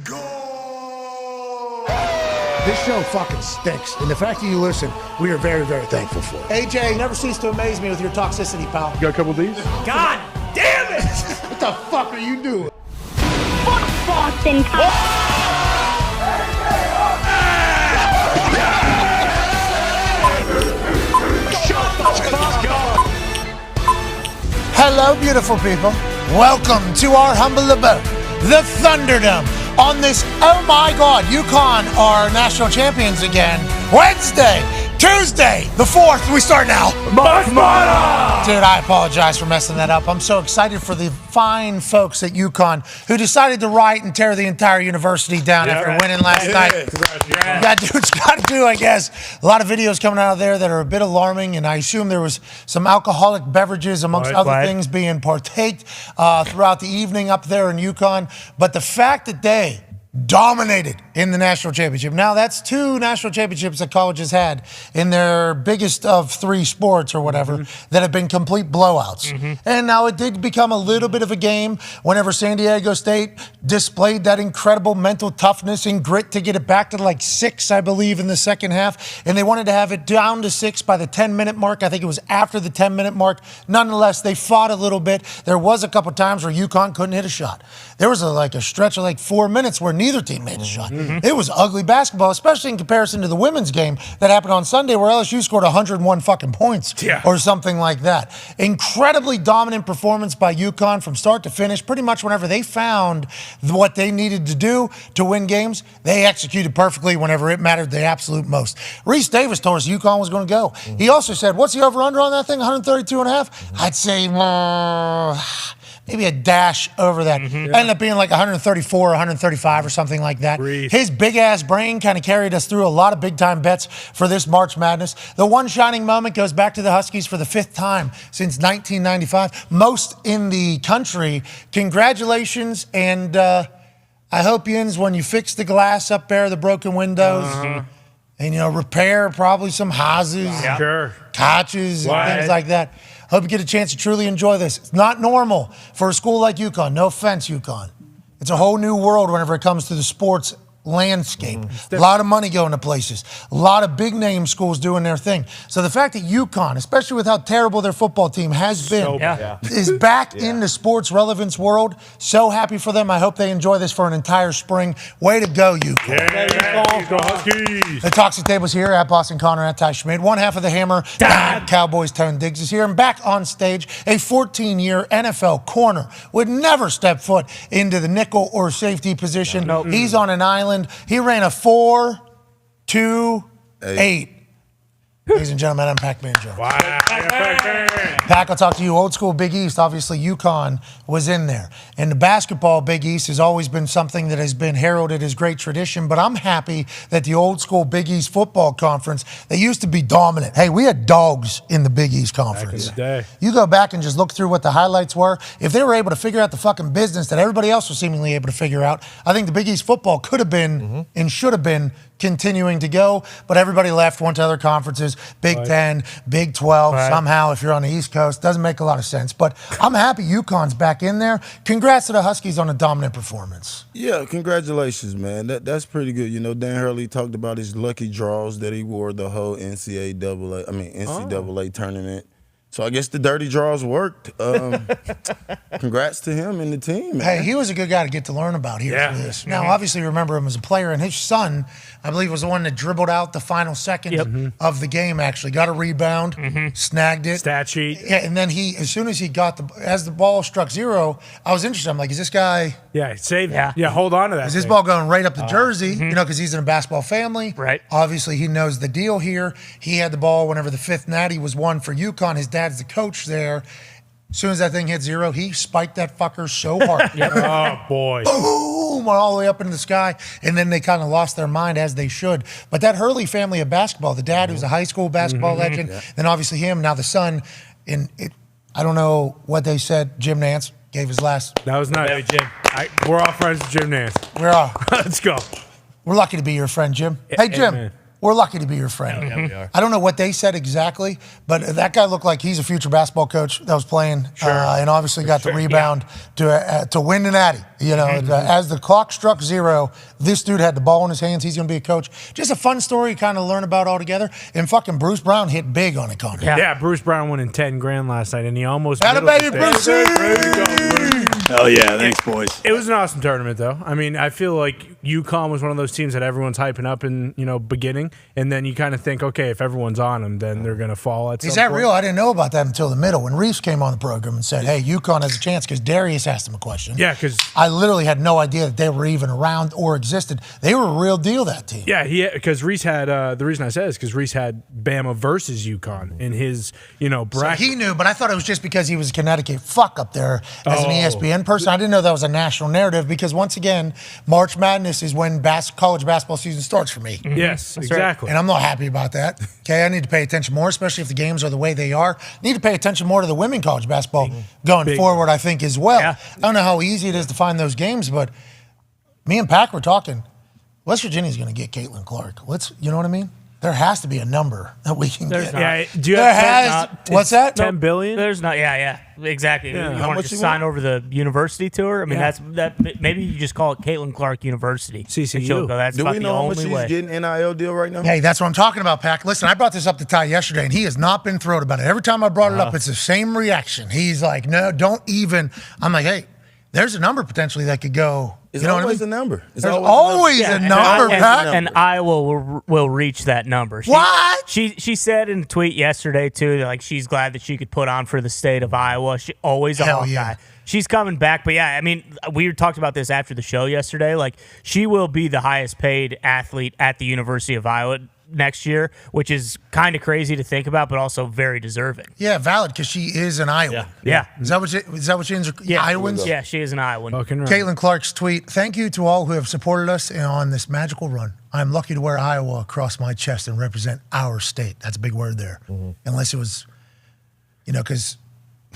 Go! This show fucking stinks, and the fact that you listen, we are very, very thankful for it. AJ, never cease to amaze me with your toxicity, pal. You got a couple of these? God damn it! What the fuck are you doing? Fuck Boston Hello, beautiful people. Welcome to our humble abode, the Thunderdome. On this, oh my God, UConn are national champions again. Wednesday, Tuesday, the 4th, we start now. Dude, I apologize for messing that up. I'm so excited for the fine folks at UConn who decided to riot and tear the entire university down after winning last night. You gotta do what you gotta do, I guess. A lot of videos coming out of there that are a bit alarming, and I assume there was some alcoholic beverages amongst other things being partaked throughout the evening up there in UConn. But the fact that they dominated in the national championship. Now, that's 2 national championships that colleges had in their biggest of 3 sports or whatever that have been complete blowouts. And now it did become a little bit of a game whenever San Diego State displayed that incredible mental toughness and grit to get it back to like 6, I believe, in the second half. And they wanted to have it down to 6 by the 10-minute mark. I think it was after the 10-minute mark. Nonetheless, they fought a little bit. There was a couple times where UConn couldn't hit a shot. There was a stretch of like 4 minutes where neither team made a shot. It was ugly basketball, especially in comparison to the women's game that happened on Sunday where LSU scored 101 fucking points or something like that. Incredibly dominant performance by UConn from start to finish. Pretty much whenever they found what they needed to do to win games, they executed perfectly whenever it mattered the absolute most. Reese Davis told us UConn was going to go. He also said, what's the over-under on that thing, 132.5? I'd say maybe a dash over that. Ended up being like 134, 135 or something like that. His big-ass brain kind of carried us through a lot of big-time bets for this March Madness. The one shining moment goes back to the Huskies for the 5th time since 1995. Most in the country. Congratulations, and I hope yins when you fix the glass up there, the broken windows, and, repair probably some houses, couches, and things like that. Hope you get a chance to truly enjoy this. It's not normal for a school like UConn. No offense, UConn. It's a whole new world whenever it comes to the sports landscape. A lot of money going to places. A lot of big-name schools doing their thing. So the fact that UConn, especially with how terrible their football team has been, is back in the sports relevance world, so happy for them. I hope they enjoy this for an entire spring. Way to go, UConn. Go Huskies. The Toxic Table's here at Boston Connor, at Ty Schmidt. One half of the Hammer, Dahn. Cowboys Tone Diggs is here. And back on stage, a 14-year NFL corner would never step foot into the nickel or safety position. He's on an island. He ran a 4.28. Ladies and gentlemen, I'm Pac-Man Jones. Wow. Pac, I'll talk to you. Old school Big East, obviously UConn was in there. And the basketball Big East has always been something that has been heralded as great tradition, but I'm happy that the old school Big East football conference, they used to be dominant. Hey, we had dogs in the Big East conference. Back in the day. You go back and just look through what the highlights were. If they were able to figure out the fucking business that everybody else was seemingly able to figure out, I think the Big East football could have been and should have been continuing to go, but everybody left, went to other conferences, Big 10, Big 12, somehow if you're on the East Coast. Doesn't make a lot of sense, but I'm happy UConn's back in there. Congrats to the Huskies on a dominant performance. Yeah, congratulations, man. That's pretty good. Dan Hurley talked about his lucky draws that he wore the whole NCAA tournament. So I guess the dirty draws worked. Congrats to him and the team, man. Hey, he was a good guy to get to learn about here for this. Now, obviously, remember him as a player, and his son, I believe, was the one that dribbled out the final seconds of the game, actually. Got a rebound, snagged it. Stat sheet. Yeah, and then as soon as he got as the ball struck zero, I was interested. I'm like, is this guy... Yeah, save it. Yeah, hold on to that. Is this ball going right up the jersey? Because he's in a basketball family. Right. Obviously, he knows the deal here. He had the ball whenever the 5th natty was won for UConn. His dad's the coach there. As soon as that thing hit zero, he spiked that fucker so hard. Oh, boy. Boom! Went all the way up into the sky. And then they kind of lost their mind, as they should. But that Hurley family of basketball, the dad who's a high school basketball legend, then obviously him, now the son, I don't know what they said, Jim Nance gave his last. That was nice. Jim. We're all friends with Jim Nance. We're all. Let's go. We're lucky to be your friend, Jim. Hey, Jim. Man. We're lucky to be your friend. Yeah, we are. I don't know what they said exactly, but that guy looked like he's a future basketball coach that was playing, and obviously got the rebound to win the natty. You know, as the clock struck 0, this dude had the ball in his hands. He's going to be a coach. Just a fun story, kind of learn about all together. And fucking Bruce Brown hit big on it, Connor. Yeah, Bruce Brown won in 10 grand last night, and he almost. Had a baby, Brucey! Oh yeah, thanks, boys. It was an awesome tournament, though. I mean, I feel like UConn was one of those teams that everyone's hyping up in beginning, and then you kind of think, okay, if everyone's on them, then they're going to fall at some Is that point. real? I didn't know about that until the middle when Reeves came on the program and said, "Hey, UConn has a chance," because Darius asked him a question. Yeah, because I literally had no idea that they were even around or existed. They were a real deal, that team. yeah, because Reese had the reason I said is because Reese had Bama versus UConn in his So bracket. he knew, but I thought it was just because he was a Connecticut fuck up there as an ESPN person. I didn't know that was a national narrative because, once again, March Madness is when college basketball season starts for me. Yes, exactly. And I'm not happy about that. Okay, I need to pay attention more, especially if the games are the way they are. I need to pay attention more to the women college basketball going forward, I think, as well. Yeah. I don't know how easy it is to find those games, but me and Pac were talking. West Virginia's going to get Caitlin Clark. You know what I mean? There has to be a number that we can There's get. not. Yeah, do you There have has. What's that? 10 billion? There's not. Yeah, exactly. Yeah. You How want much to you sign want? over the university tour? I mean, Yeah. that. Maybe you just call it Caitlin Clark University. CCU. And she'll go, that's Do about we the know how much only he's way. getting NIL deal right now? Hey, that's what I'm talking about, Pac. Listen, I brought this up to Ty yesterday, and he has not been thrilled about it. Every time I brought it up, it's the same reaction. He's like, no, don't even. I'm like, hey, there's a number potentially that could go. It's you know what I always mean? a number. It's There's always always a number, Pac. and Iowa will reach that number. What? She said in a tweet yesterday too that like she's glad that she could put on for the state of Iowa. She always a Hell Hawkeye. yeah. She's coming back, but yeah, I mean, we talked about this after the show yesterday. Like she will be the highest paid athlete at the University of Iowa next year, which is kind of crazy to think about, but also very deserving. Yeah, valid, because she is an Iowan. Yeah. Is that what she is? Yeah. Iowans? Yeah, she is an Iowan. Fucking right. Caitlin Clark's tweet, thank you to all who have supported us on this magical run. I'm lucky to wear Iowa across my chest and represent our state. That's a big word there. Unless it was, because...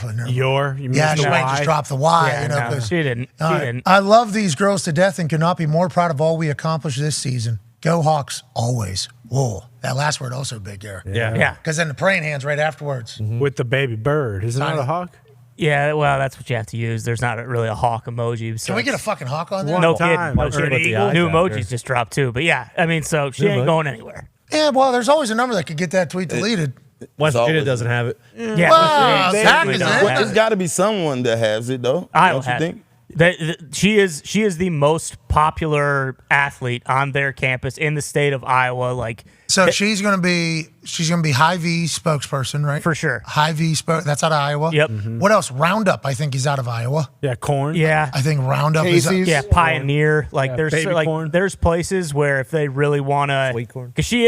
You Yeah, missed she the might Y. just drop the Y. Yeah, no, 'cause- she didn't. She didn't. I love these girls to death and could not be more proud of all we accomplished this season. Go Hawks, always. Whoa, that last word also big there. Yeah. Because then the praying hands right afterwards. With the baby bird. Isn't that a hawk? Yeah, well, that's what you have to use. There's not really a hawk emoji. So Can we get a fucking hawk on there? One no time. kidding. Or New an eagle? eye emojis factor. just dropped too. But yeah, I mean, so she ain't going anywhere. Yeah, well, there's always a number that could get that tweet deleted. West Virginia always- doesn't have it. Yeah, Well, they that really is don't it. have There's got to be someone that has it, though. Iowa Don't you has think? She is the most popular athlete on their campus in the state of Iowa. Like, So she's gonna be High V spokesperson, right? For sure. High V that's out of Iowa. Yep. What else? Roundup, I think, is out of Iowa. Yeah, corn. yeah, I think Roundup is. Casey's. yeah, Pioneer. Like, Yeah, there's baby like corn. there's places where if they really want to, Sweet corn. because she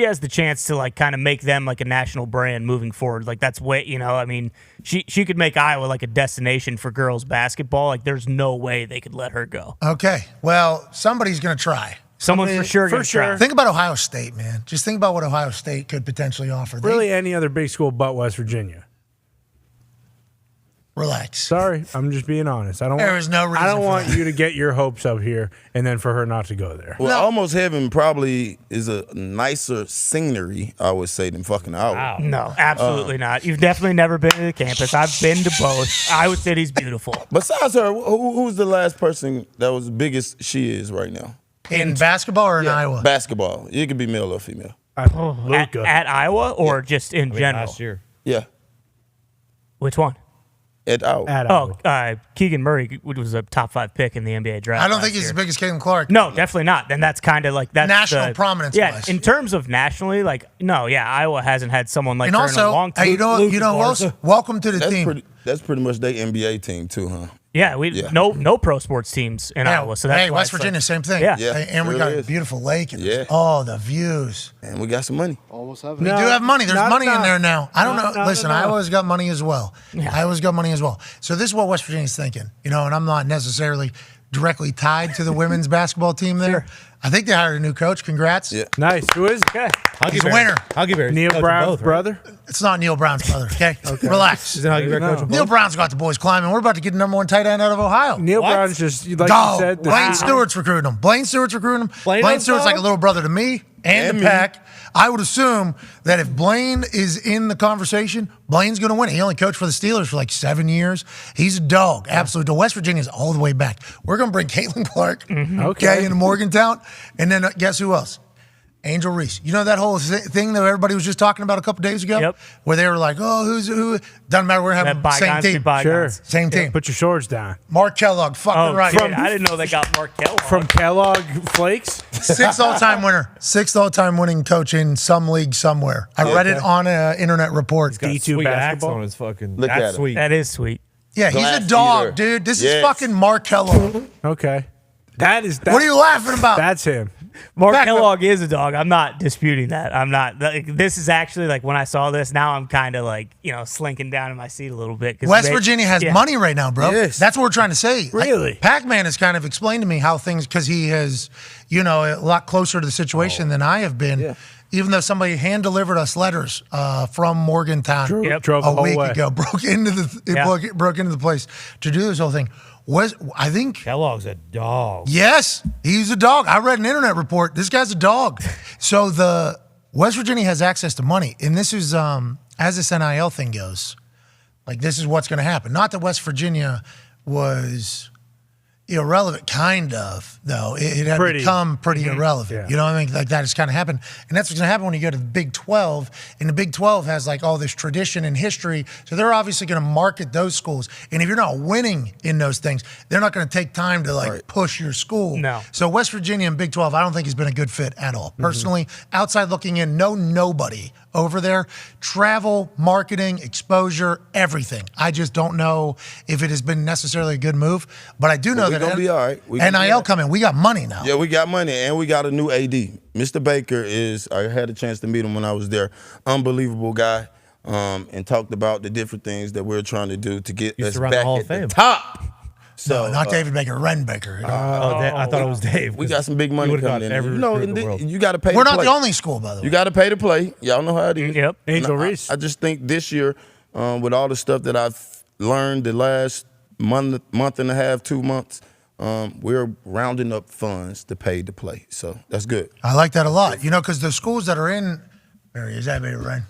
has the chance to like kind of make them like a national brand moving forward. Like that's way, I mean, she could make Iowa like a destination for girls basketball. Like, there's no way they could let her go. Okay. Well, somebody's gonna try. Someone for sure. for gonna sure. try. Think about Ohio State, man. Just think about what Ohio State could potentially offer. Really, any other big school but West Virginia. Relax. Sorry, I'm just being honest. I don't. There is no reason I don't for want that. you to get your hopes up here and then for her not to go there. Well, Almost Heaven probably is a nicer scenery, I would say, than fucking Iowa. No, absolutely not. You've definitely never been to the campus. I've been to both. Iowa City's beautiful. Besides her, who's the last person that was the biggest she is right now? In basketball or in Iowa? Basketball. It could be male or female. Luka. At Iowa or just in general? Last year. Yeah, Which one? at Iowa. At Iowa. Keegan Murray was a top 5 pick in the NBA draft. I don't last think he's year. as big as Caitlin Clark. No, definitely not. Then that's kind of like that's National the, prominence Yeah, wise. in terms of nationally, like no, yeah, Iowa hasn't had someone like And her in a also, long time. hey, you know what else? Welcome to the team. That's pretty much their NBA team too, huh? Yeah, Yeah. no pro sports teams in Yeah, Iowa. So that's hey, why West it's like- Virginia, same thing. Yeah. Yeah, Hey, and we sure got a is. beautiful lake. And Yeah. Oh, the views. And we got some money. Almost have We it. do have money. There's not money in enough. there now. I don't know. Not Listen, enough. Iowa's got money as well. Iowa's got money as well. So this is what West Virginia's thinking, and I'm not necessarily directly tied to the women's basketball team there. I think they hired a new coach. Congrats. Yeah. Nice. Who is it? Okay. He's a winner. Huggy Bear. Neil Brown's brother? It's not Neil Brown's brother, okay? Relax. Isn't Huggy Bear coaching Neil both? Brown's got the boys climbing. We're about to get the number 1 tight end out of Ohio. Neil What? Brown's just, like Dog. you said. Blaine Stewart's recruiting him. Blaine Stewart's knows like a Dog? little brother to me and And the me. Pack. I would assume that if Blaine is in the conversation, Blaine's going to win. He only coached for the Steelers for like 7 years. He's a dog. Absolutely. West Virginia's all the way back. We're going to bring Caitlin Clark, okay, into Morgantown. And then guess who else? Angel Reese. You know that whole thing that everybody was just talking about a couple days ago? Yep. Where they were like, oh, who? Doesn't matter. We're having That same bygones be team. bygones. Sure. Same team. Put your shorts down. Mark Kellogg, fucking Oh, right. shit, I didn't know they got Mark Kellogg. From Kellogg Flakes? 6th all-time winner. 6th all-time winning coach in some league somewhere. I read it on an internet report. Got D2 sweet axe basketball? on his fucking. Look at That's him. sweet. That is sweet. Yeah, he's Glass a dog, eater. dude. This is Yes. fucking Mark Kellogg. Okay. That is that. What are you laughing about? That's him. Mark Back up. Kellogg is a dog. I'm not disputing that. I'm not. This is actually like when I saw this. Now I'm kind of like slinking down in my seat a little bit. 'Cause West Virginia has yeah. money right now, bro. Yes. That's what we're trying to say. Really? Pac-Man has kind of explained to me how things, because he has, a lot closer to the situation than I have been. Yeah. Even though somebody hand-delivered us letters from Morgantown Yep. Drove the a whole week way. ago, broke into the place to do this whole thing. I think Kellogg's a dog. yes, he's a dog. I read an internet report. This guy's a dog. So the West Virginia has access to money, and this is as this NIL thing goes, like this is what's going to happen. Not that West Virginia was irrelevant, kind of, though. It had become pretty irrelevant. Yeah. You know what I mean? Like that has kind of happened. And that's what's going to happen when you go to the Big 12. And the Big 12 has like all this tradition and history. So they're obviously going to market those schools. And if you're not winning in those things, they're not going to take time to like push your school. No. So West Virginia and Big 12, I don't think has been a good fit at all. Personally, outside looking in, nobody over there. Travel, marketing, exposure, everything. I just don't know if it has been necessarily a good move. But I do know we that gonna be all right. We gonna be NIL all right. coming. We got money now. Yeah, we got money and we got a new AD. Mr. Baker I had a chance to meet him when I was there. Unbelievable guy. And talked about the different things that we're trying to do to get Used us to run the back Hall at of Fame. the top. So No, not David Baker, Ren Baker. I thought it was Dave. we got some big money would've got coming in. every You know, recruit in the world. you got to pay We're to not play. the only school, by the way. You got to pay to play. Y'all know how it is. Yep. Angel And Reese. I just think this year, with all the stuff that I've learned the last month and a half, 2 months, we're rounding up funds to pay to play. So that's good. I like that a lot. Because the schools that are in, there he is, that baby Ren.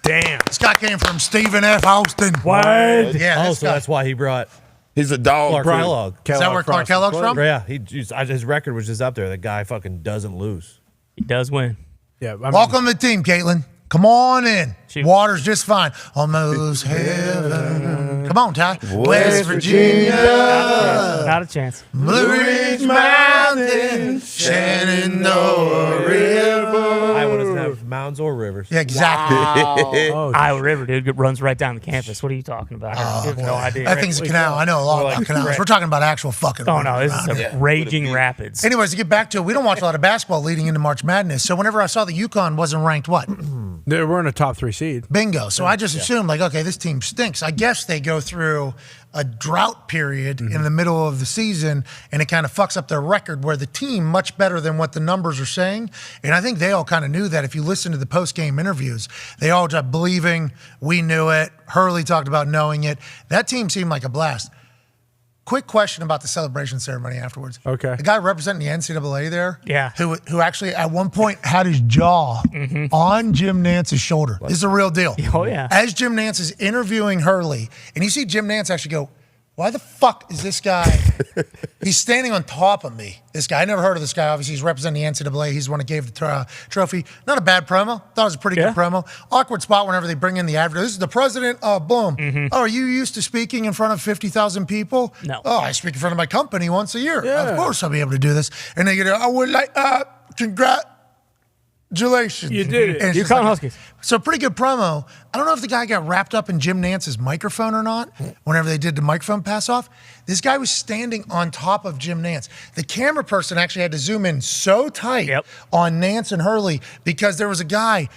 Damn. This guy came from Stephen F. Austin. Word. Yeah, Oh, this so guy. that's why he brought He's a dog. Clark crew. Kellogg. Is that where Clark Kellogg's from? Yeah, his record was just up there. The guy fucking doesn't lose. He does win. Yeah. I mean, Welcome to the team, Caitlin. Come on in. Shoot. Water's just fine. Almost heaven. Come on, Ty. West Virginia. Not a chance. Blue Ridge Mountain. Shenandoah River. Iowa doesn't have mountains or rivers. Yeah, exactly. Oh, Iowa River, dude, it runs right down the campus. What are you talking about? I have no idea. That thing's a canal. I know a lot More like about canals. Brett. We're talking about actual fucking. Oh no, this is rivers. a raging rapids. Anyways, to get back to it, we don't watch a lot of basketball leading into March Madness. So whenever I saw that UConn wasn't ranked, what? they were in a top 3 seed. Bingo. So I just assumed, like, okay, this team stinks. I guess they go through a drought period in the middle of the season, and it kind of fucks up their record where the team much better than what the numbers are saying. And I think they all kind of knew that. If you listen to the post-game interviews, they all just believing we knew it. Hurley talked about knowing it. That team seemed like a blast. Quick question about the celebration ceremony afterwards. Okay. The guy representing the NCAA there, Yeah. who actually at one point had his jaw on Jim Nance's shoulder. This is a real deal. Oh, yeah. As Jim Nance is interviewing Hurley, and you see Jim Nance actually go, why the fuck is this guy? He's standing on top of me. This guy, I never heard of this guy. Obviously, he's representing the NCAA. He's the one that gave the trophy. Not a bad promo. Thought it was a pretty good promo. Awkward spot whenever they bring in the advert. This is the president. Boom. Oh, are you used to speaking in front of 50,000 people? No. Oh, I speak in front of my company once a year. Of course I'll be able to do this. And they get, I would like, congratulations. You did it. And it's just UConn Huskies. So pretty good promo. I don't know if the guy got wrapped up in Jim Nance's microphone or not whenever they did the microphone pass off. This guy was standing on top of Jim Nance. The camera person actually had to zoom in so tight on Nance and Hurley because there was a guy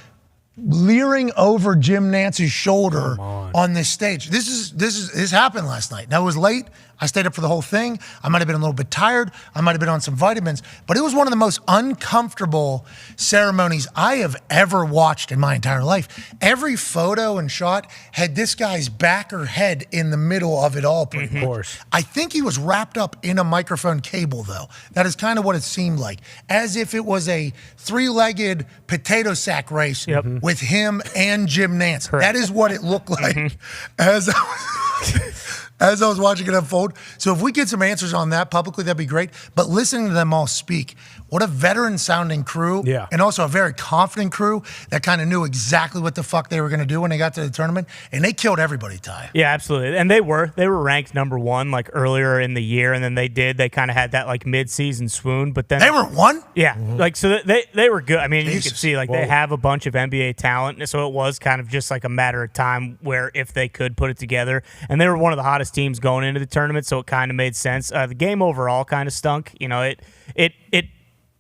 leering over Jim Nance's shoulder on this stage. This happened last night. Now it was late. I stayed up for the whole thing. I might have been a little bit tired. I might have been on some vitamins, but it was one of the most uncomfortable ceremonies I have ever watched in my entire life. Every photo and shot had this guy's back or head in the middle of it all. Pretty much. Of course. I think he was wrapped up in a microphone cable, though. That is kind of what it seemed like, as if it was a three-legged potato sack race with him and Jim Nance. Correct. That is what it looked like as I was watching it unfold. So if we get some answers on that publicly, that'd be great. But listening to them all speak, what a veteran-sounding crew, and also a very confident crew that kind of knew exactly what the fuck they were going to do when they got to the tournament, and they killed everybody, Ty. Yeah, absolutely. And they were ranked number 1 like earlier in the year, and then they kind of had that like mid-season swoon, but then They were 1? Yeah, like so they were good. I mean, you Jesus. could see like they have a bunch of NBA talent, so it was kind of just like a matter of time where if they could put it together, and they were one of the hottest teams going into the tournament, so it kind of made sense. The game overall kind of stunk. You know,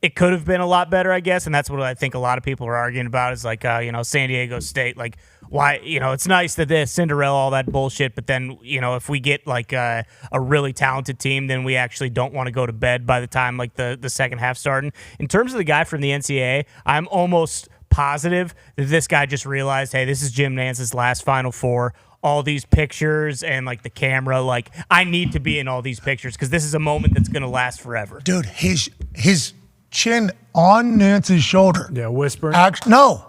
it could have been a lot better, I guess, and that's what I think a lot of people are arguing about is like, San Diego State, like why, it's nice that they're Cinderella, all that bullshit, but then, if we get like a really talented team, then we actually don't want to go to bed by the time like the second half starting. In terms of the guy from the NCAA, I'm almost positive that this guy just realized, hey, this is Jim Nance's last Final Four. All these pictures and like the camera, like I need to be in all these pictures because this is a moment that's going to last forever. Dude, his chin on Nance's shoulder. Yeah, whispering. No.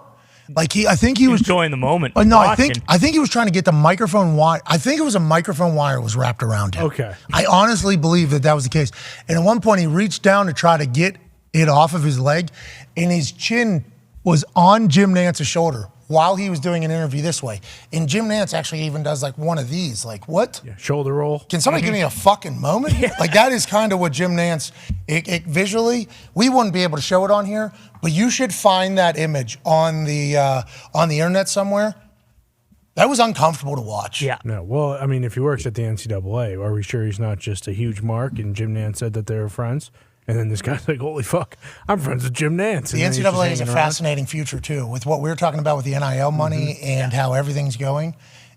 Like I think he was enjoying the moment. No, watching. I think he was trying to get the microphone wire. I think it was a microphone wire was wrapped around him. Okay. I honestly believe that was the case. And at one point he reached down to try to get it off of his leg, and his chin was on Jim Nance's shoulder while he was doing an interview this way. And Jim Nance actually even does like one of these. Like, what? Yeah, shoulder roll. Can somebody give me a fucking moment? Like, that is kind of what Jim Nance, it visually, we wouldn't be able to show it on here, but you should find that image on the internet somewhere. That was uncomfortable to watch. Yeah. No, well, I mean, if he works at the NCAA, are we sure he's not just a huge mark? And Jim Nance said that they were friends. And then this guy's like, holy fuck, I'm friends with Jim Nance. The NCAA is a fascinating future, too, with what we were talking about with the NIL money and how everything's going.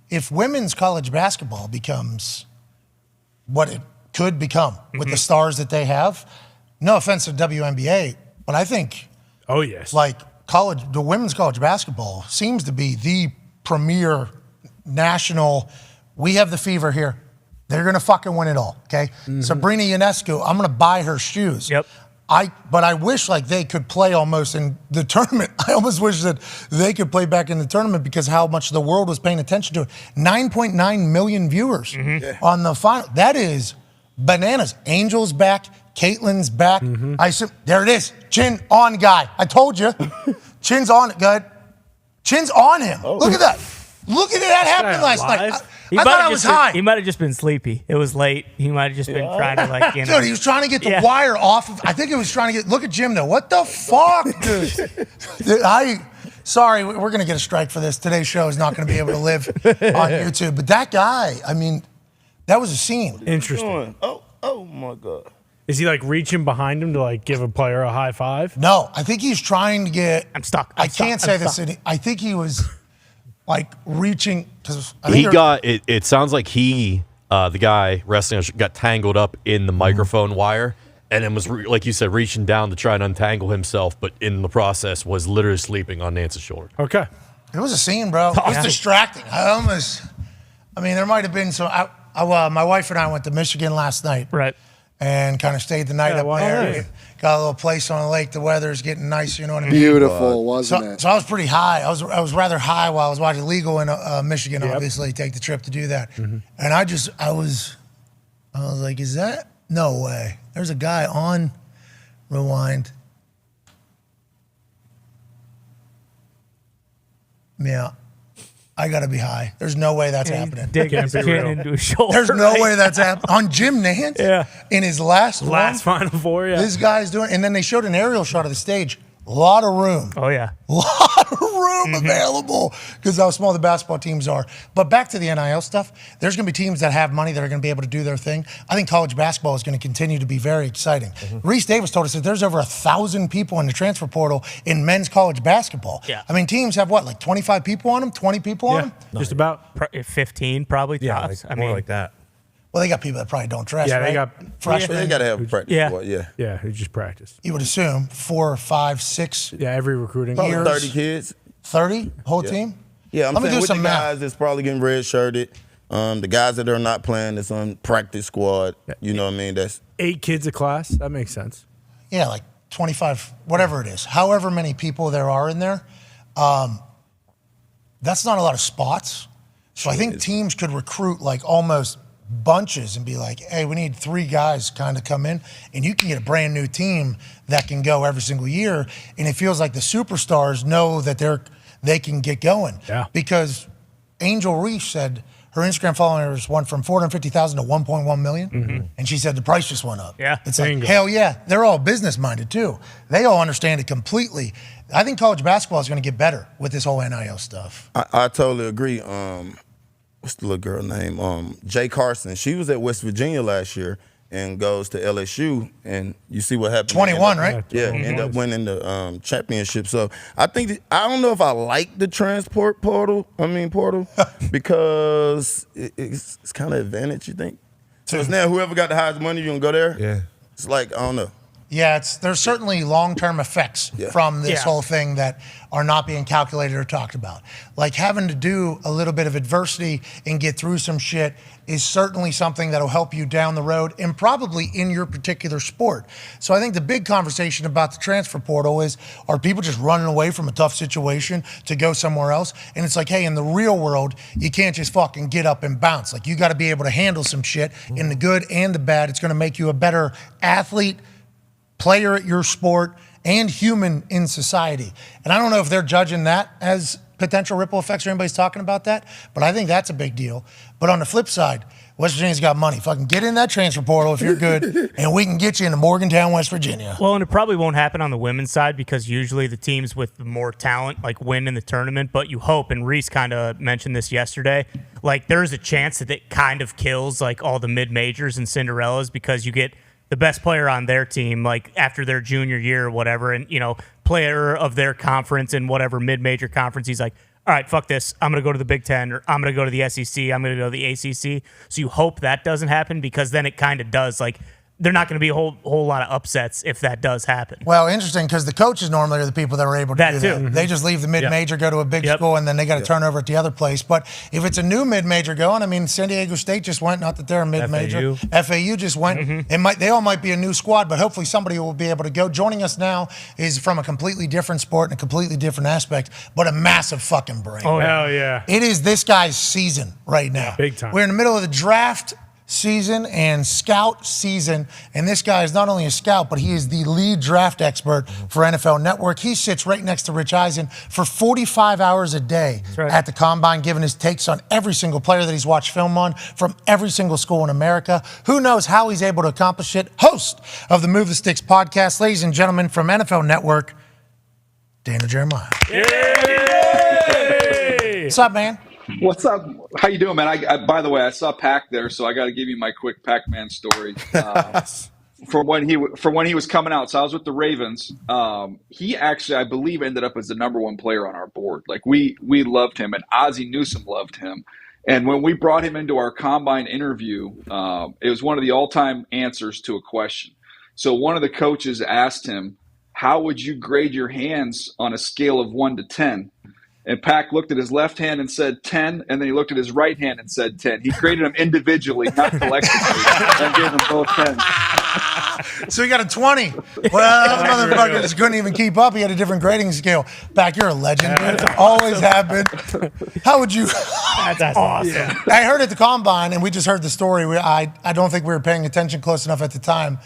If women's college basketball becomes what it could become with the stars that they have, no offense to WNBA, but I think like the women's college basketball seems to be the premier national, we have the fever here. They're going to fucking win it all, okay? Sabrina Ionescu, I'm going to buy her shoes. Yep. But I wish like they could play almost in the tournament. I almost wish that they could play back in the tournament because how much the world was paying attention to it. 9.9 million viewers on the final. That is bananas. Angel's back. Caitlin's back. There it is. Chin on guy. I told you. Chin's on it, good. Chin's on him. Oh. Look at that. Look at that happened last night. I thought I was high. He might have just been sleepy. It was late. He might have just been trying to like, Dude, he was trying to get the wire off of, I think he was trying to look at Jim though. What the fuck, dude? Sorry, we're going to get a strike for this. Today's show is not going to be able to live on YouTube. But that guy, I mean, that was a scene. Interesting. Oh my God. Is he like reaching behind him to like give a player a high five? No, I think he's trying to get. I'm stuck. I can't say this. I think he was like reaching because he got it. It sounds like the guy wrestling got tangled up in the microphone wire, and then was like you said, reaching down to try and untangle himself, but in the process was literally sleeping on Nance's shoulder. Okay, it was a scene, bro. It was distracting. I mean, there might have been some. My wife and I went to Michigan last night, right, and kind of stayed the night up there. Nice. Got a little place on the lake. The weather's getting nice. You know what I mean? Beautiful, wasn't it? So I was pretty high. I was rather high while I was watching. Legal in Michigan, obviously, take the trip to do that. And I was like, is that? No way. There's a guy on Rewind. Yeah. I got to be high. There's no way that's happening. Digging his chin into his shoulder. There's no way that's happening. On Jim Nance? Yeah. In his last Final Four, yeah. This guy's doing, and then they showed an aerial shot of the stage. A lot of room. Oh, yeah. A lot of room available because how small the basketball teams are. But back to the NIL stuff, there's going to be teams that have money that are going to be able to do their thing. I think college basketball is going to continue to be very exciting. Reese Davis told us that there's over 1,000 people in the transfer portal in men's college basketball. Yeah. I mean, teams have what, like 25 people on them, 20 people on them? Just about 15 probably Yeah, tops. like, more like that. Well, they got people that probably don't dress. Yeah, right? they got freshmen. They got to have a practice Yeah. squad, yeah. Yeah, who just practice. You would assume 4, 5, 6, Yeah, every recruiting. Probably Years. 30 kids. 30 whole team. Yeah, I'm Let me saying do with some the math. guys that's probably getting red-shirted, the guys that are not playing that's on practice squad, you know what I mean? That's 8 kids a class. That makes sense. Yeah, like 25, whatever it is. However many people there are in there, that's not a lot of spots. So I think teams could recruit like almost bunches and be like, hey, we need 3 guys kind of come in, and you can get a brand new team that can go every single year. And it feels like the superstars know that they can get going. Yeah. Because Angel Reese said her Instagram followers went from 450,000 to 1.1 million. And she said the price just went up. Yeah. It's like, Bingo. hell yeah. They're all business minded too. They all understand it completely. I think college basketball is going to get better with this whole NIL stuff. I totally agree. What's the little girl name? Jay Carson. She was at West Virginia last year and goes to LSU, and you see what happened. 21, right? Yeah, end up winning the championship. So I think I don't know if I like the transport portal. Because it's kind of advantage. You think? So it's now whoever got the highest money, you gonna go there. Yeah. It's like I don't know. Yeah, there's certainly long-term effects from this whole thing that are not being calculated or talked about. Like having to do a little bit of adversity and get through some shit is certainly something that'll help you down the road and probably in your particular sport. So I think the big conversation about the transfer portal is, are people just running away from a tough situation to go somewhere else? And it's like, hey, in the real world, you can't just fucking get up and bounce. Like you got to be able to handle some shit in the good and the bad. It's going to make you a better athlete, player at your sport, and human in society. And I don't know if they're judging that as potential ripple effects or anybody's talking about that, but I think that's a big deal. But on the flip side, West Virginia's got money. Fucking get in that transfer portal if you're good, and we can get you into Morgantown, West Virginia. Well, and it probably won't happen on the women's side because usually the teams with the more talent like win in the tournament, but you hope, and Reese kind of mentioned this yesterday, like there's a chance that it kind of kills like all the mid-majors and Cinderellas because you get the best player on their team, like after their junior year or whatever, and, you know, player of their conference in whatever mid-major conference, he's like, all right, fuck this. I'm going to go to the Big Ten, or I'm going to go to the SEC. I'm going to go to the ACC. So you hope that doesn't happen because then it kind of does. Like, they're not going to be a whole lot of upsets if that does happen. Well, interesting, because the coaches normally are the people that are able to do that. They just leave the mid-major, go to a big school, and then they got to turn over at the other place. But if it's a new mid-major going, I mean, San Diego State just went, not that they're a mid-major. FAU just went. They all might be a new squad, but hopefully somebody will be able to go. Joining us now is from a completely different sport and a completely different aspect, but a massive fucking brain. Oh, hell yeah. It is this guy's season right now. Big time. We're in the middle of the draft season and scout season, and this guy is not only a scout, but he is the lead draft expert for NFL Network. He sits right next to Rich Eisen for 45 hours a day at the Combine, giving his takes on every single player that he's watched film on from every single school in America. Who knows how he's able to accomplish it? Host of the Move the Sticks podcast, ladies and gentlemen, from NFL Network, Daniel Jeremiah. Yay! What's up, man? What's up? How you doing, man? I by the way, I saw Pac there, so I got to give you my quick Pac-Man story. From when he was coming out. So I was with the Ravens. He actually, I believe, ended up as the number 1 player on our board. Like we loved him, and Ozzie Newsome loved him. And when we brought him into our Combine interview, it was one of the all-time answers to a question. So one of the coaches asked him, "How would you grade your hands on a scale of 1 to 10?" And Pac looked at his left hand and said 10, and then he looked at his right hand and said 10. He graded them individually, not collectively, and gave them both 10. So he got a 20. Well, motherfucker just couldn't even keep up. He had a different grading scale. Pac, you're a legend, dude. Always have been. How would you? That's awesome. Yeah. I heard at the Combine, and we just heard the story. I don't think we were paying attention close enough at the time.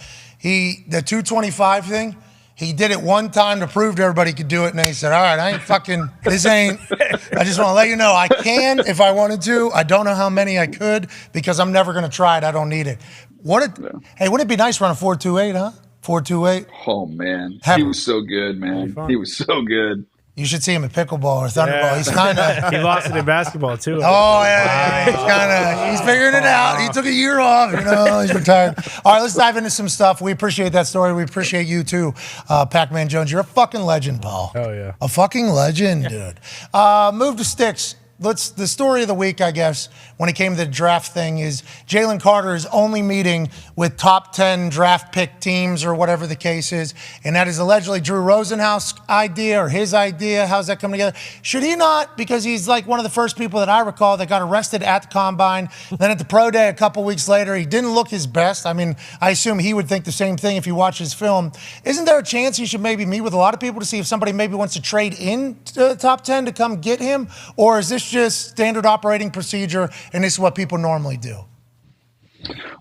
The 225 thing, he did it one time to prove to everybody he could do it, and then he said, all right, I just want to let you know I can if I wanted to. I don't know how many I could because I'm never going to try it. I don't need it. Hey, wouldn't it be nice to run a 4.28, huh? 4.28. Oh, man. He was so good, man. He was so good. You should see him at pickleball or thunderball. He's kind of. He lost it in basketball too. Oh yeah. He's figuring it out. He took a year off. He's retired. All right, let's dive into some stuff. We appreciate that story. We appreciate you too, Pac-Man Jones. You're a fucking legend, Paul. Oh yeah, a fucking legend, dude. Move to Sticks. the story of the week, I guess, when it came to the draft thing is Jalen Carter is only meeting with top 10 draft pick teams or whatever the case is, and that is allegedly Drew Rosenhaus's idea or his idea. How's that coming together? Should he not, because he's like one of the first people that I recall that got arrested at the Combine, then at the Pro Day a couple weeks later, he didn't look his best. I mean, I assume he would think the same thing if he watched his film. Isn't there a chance he should maybe meet with a lot of people to see if somebody maybe wants to trade in to the top 10 to come get him? Or is this just standard operating procedure and this is what people normally do?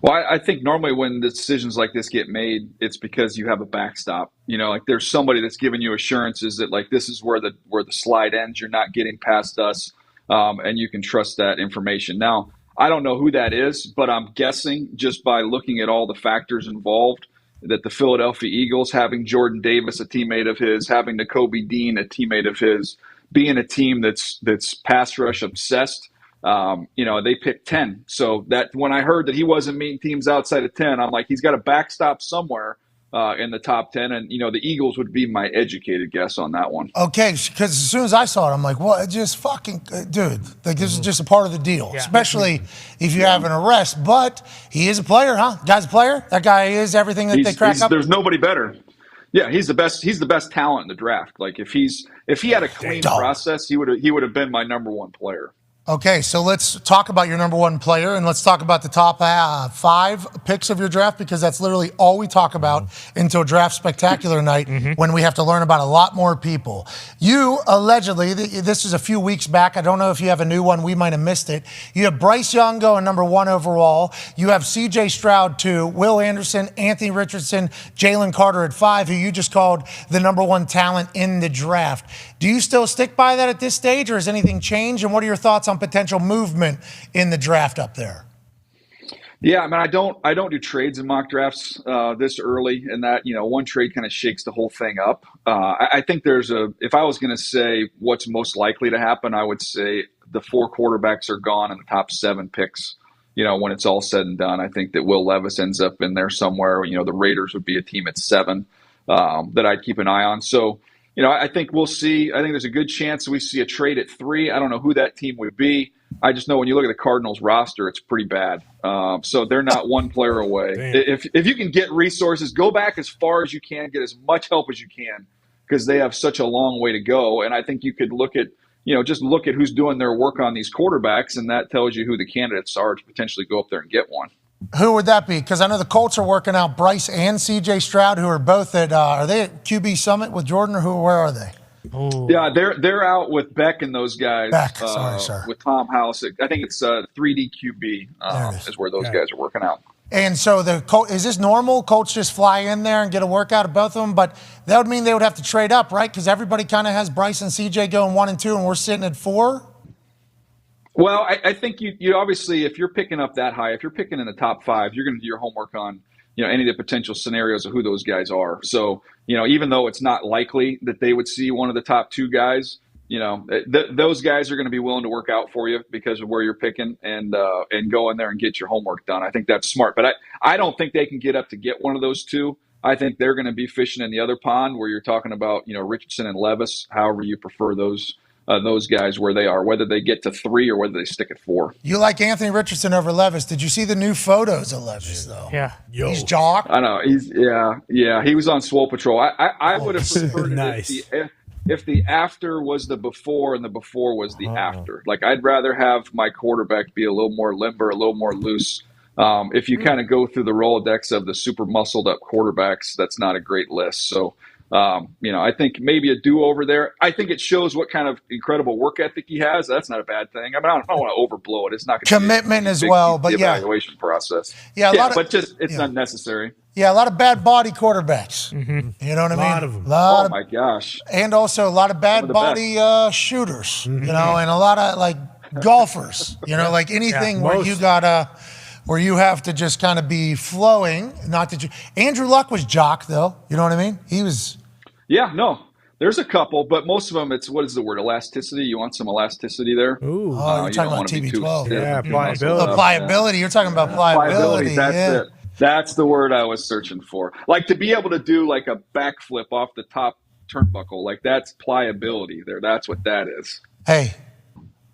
Well, I think normally when decisions like this get made, it's because you have a backstop. Like there's somebody that's giving you assurances that like this is where the slide ends. You're not getting past us, and you can trust that information. Now, I don't know who that is, but I'm guessing just by looking at all the factors involved that the Philadelphia Eagles, having Jordan Davis, a teammate of his, having Nakobe Dean, a teammate of his, being a team that's pass rush obsessed, they picked 10. So that when I heard that he wasn't meeting teams outside of 10, I'm like, he's got a backstop somewhere in the top 10. And, the Eagles would be my educated guess on that one. Okay, because as soon as I saw it, I'm like, what? Just fucking, dude, like this is just a part of the deal, especially if you have an arrest. But he is a player, huh? Guy's a player? That guy is everything that they crack up? There's nobody better. Yeah, he's the best. He's the best talent in the draft. Like if he had a clean process, he would have been my number one player. Okay, so let's talk about your number one player, and let's talk about the top 5 picks of your draft, because that's literally all we talk about until Draft Spectacular night when we have to learn about a lot more people. You allegedly, this is a few weeks back, I don't know if you have a new one, we might have missed it. You have Bryce Young going number 1 overall. You have C.J. Stroud 2, Will Anderson, Anthony Richardson, Jalen Carter at 5, who you just called the number 1 talent in the draft. Do you still stick by that at this stage, or has anything changed? And what are your thoughts on potential movement in the draft up there? Yeah, I mean, I don't do trades in mock drafts this early, and that one trade kind of shakes the whole thing up. I think if I was going to say what's most likely to happen, I would say the 4 quarterbacks are gone in the top 7 picks. When it's all said and done, I think that Will Levis ends up in there somewhere. The Raiders would be a team at 7 that I'd keep an eye on. So. I think we'll see. I think there's a good chance we see a trade at 3. I don't know who that team would be. I just know when you look at the Cardinals roster, it's pretty bad. So they're not one player away. If you can get resources, go back as far as you can, get as much help as you can, because they have such a long way to go. And I think you could look at, just look at who's doing their work on these quarterbacks, and that tells you who the candidates are to potentially go up there and get one. Who would that be? Because I know the Colts are working out Bryce and C.J. Stroud, who are both at, are they at QB Summit with Jordan, or where are they? Ooh. Yeah, they're out with Beck and those guys. Beck, sorry, sir. With Tom House. I think it's 3D QB is where those guys are working out. And so is this normal? Colts just fly in there and get a workout of both of them? But that would mean they would have to trade up, right? Because everybody kind of has Bryce and C.J. going 1 and 2, and we're sitting at 4? Well, I think you obviously, if you're picking up that high, if you're picking in the top 5, you're going to do your homework on any of the potential scenarios of who those guys are. So even though it's not likely that they would see one of the top 2 guys, those guys are going to be willing to work out for you because of where you're picking, and go in there and get your homework done. I think that's smart, but I don't think they can get up to get one of those 2. I think they're going to be fishing in the other pond where you're talking about Richardson and Levis, however you prefer those guys where they are, whether they get to 3 or whether they stick at 4. You like Anthony Richardson over Levis. Did you see the new photos of Levis, though? Yeah. He's jocked. I know. He was on Swole Patrol. I would have preferred nice. if the after was the before and the before was the after. Like, I'd rather have my quarterback be a little more limber, a little more loose. If you kind of go through the Rolodex of the super muscled up quarterbacks, that's not a great list. So, I think maybe a do-over there. I think it shows what kind of incredible work ethic he has. That's not a bad thing. I mean, I don't want to overblow it. It's not gonna commitment be as well, but yeah, evaluation process. Yeah, it's unnecessary. Yeah, a lot of bad body quarterbacks. Mm-hmm. You know what I mean? A lot of them. Oh my gosh! And also a lot of bad body shooters. And a lot of like golfers. Like anything where you gotta. Where you have to just kind of be flowing, not that you. Andrew Luck was jock, though. You know what I mean? He was. Yeah, no. There's a couple, but most of them, it's, what is the word, elasticity? You want some elasticity there? Ooh. You're talking about TB12. Yeah, pliability. Pliability. You're talking about pliability. That's it. That's the word I was searching for. Like, to be able to do like a backflip off the top turnbuckle, like that's pliability there. That's what that is. Hey,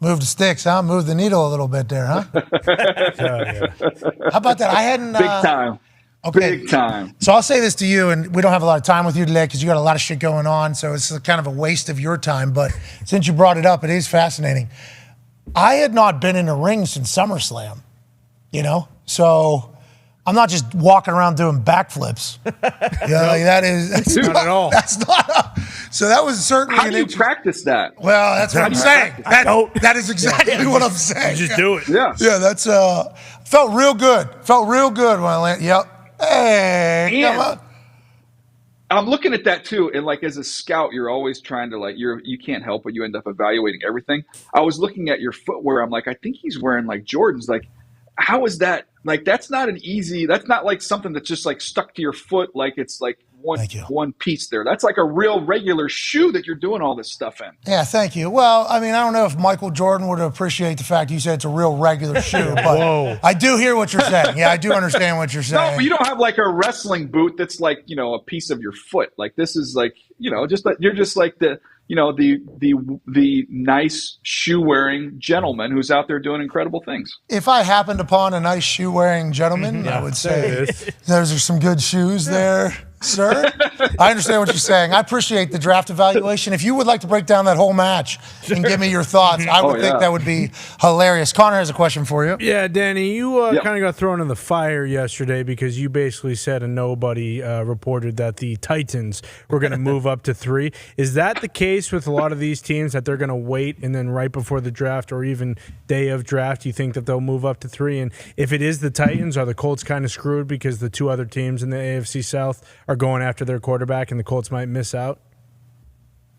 Move the sticks, huh? Move the needle a little bit there, huh? How about that? I hadn't. Big time. Okay. Big time. So I'll say this to you, and we don't have a lot of time with you today because you got a lot of shit going on, so it's kind of a waste of your time. But since you brought it up, it is fascinating. I had not been in a ring since SummerSlam, so I'm not just walking around doing backflips. That's not at all. That's not. So that was certainly. How do you practice that? Well, that's what I'm saying. That is exactly what I'm saying. You just do it. Yeah. Yeah, that's felt real good. Felt real good when I landed. Yep. Hey, come on. I'm looking at that too, and like as a scout, you're always trying to you can't help but you end up evaluating everything. I was looking at your footwear. I'm like, I think he's wearing like Jordans. Like, how is that? Like, that's not like something that's just like stuck to your foot. Like it's like one piece there. That's like a real regular shoe that you're doing all this stuff in. Yeah, thank you. Well, I mean, I don't know if Michael Jordan would appreciate the fact you said it's a real regular shoe, but I do hear what you're saying. Yeah, I do understand what you're saying. No, but you don't have like a wrestling boot that's like, a piece of your foot. Like this is like, just like you're just like the nice shoe wearing gentleman who's out there doing incredible things. If I happened upon a nice shoe wearing gentleman, I would say those are some good shoes there, sir. I understand what you're saying. I appreciate the draft evaluation. If you would like to break down that whole match and give me your thoughts, I would think that would be hilarious. Connor has a question for you. Yeah, Danny, you kind of got thrown in the fire yesterday because you basically said a nobody reported that the Titans were going to move up to 3. Is that the case with a lot of these teams, that they're going to wait and then right before the draft or even day of draft, you think that they'll move up to 3? And if it is the Titans, are the Colts kind of screwed because the 2 other teams in the AFC South are going after their quarterback and the Colts might miss out?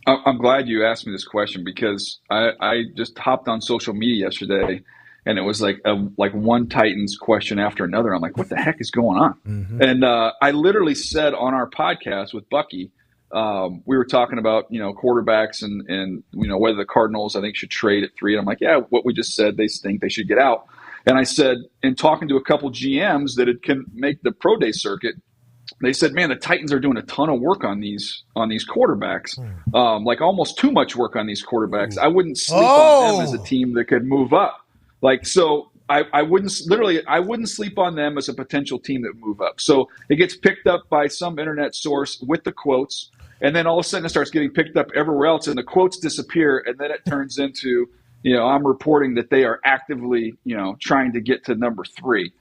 I'm glad you asked me this question because I just hopped on social media yesterday and it was like one Titans question after another. I'm like, what the heck is going on? Mm-hmm. And I literally said on our podcast with Bucky, we were talking about, quarterbacks and whether the Cardinals, I think, should trade at 3. And I'm like, yeah, what we just said, they stink. They should get out. And I said, in talking to a couple GMs that can make the pro day circuit, they said, man, the Titans are doing a ton of work on these quarterbacks, like almost too much work on these quarterbacks. I wouldn't sleep on them as a team that could move up. Like, so I wouldn't sleep on them as a potential team that would move up. So it gets picked up by some internet source with the quotes, and then all of a sudden it starts getting picked up everywhere else, and the quotes disappear, and then it turns into, I'm reporting that they are actively, trying to get to number 3.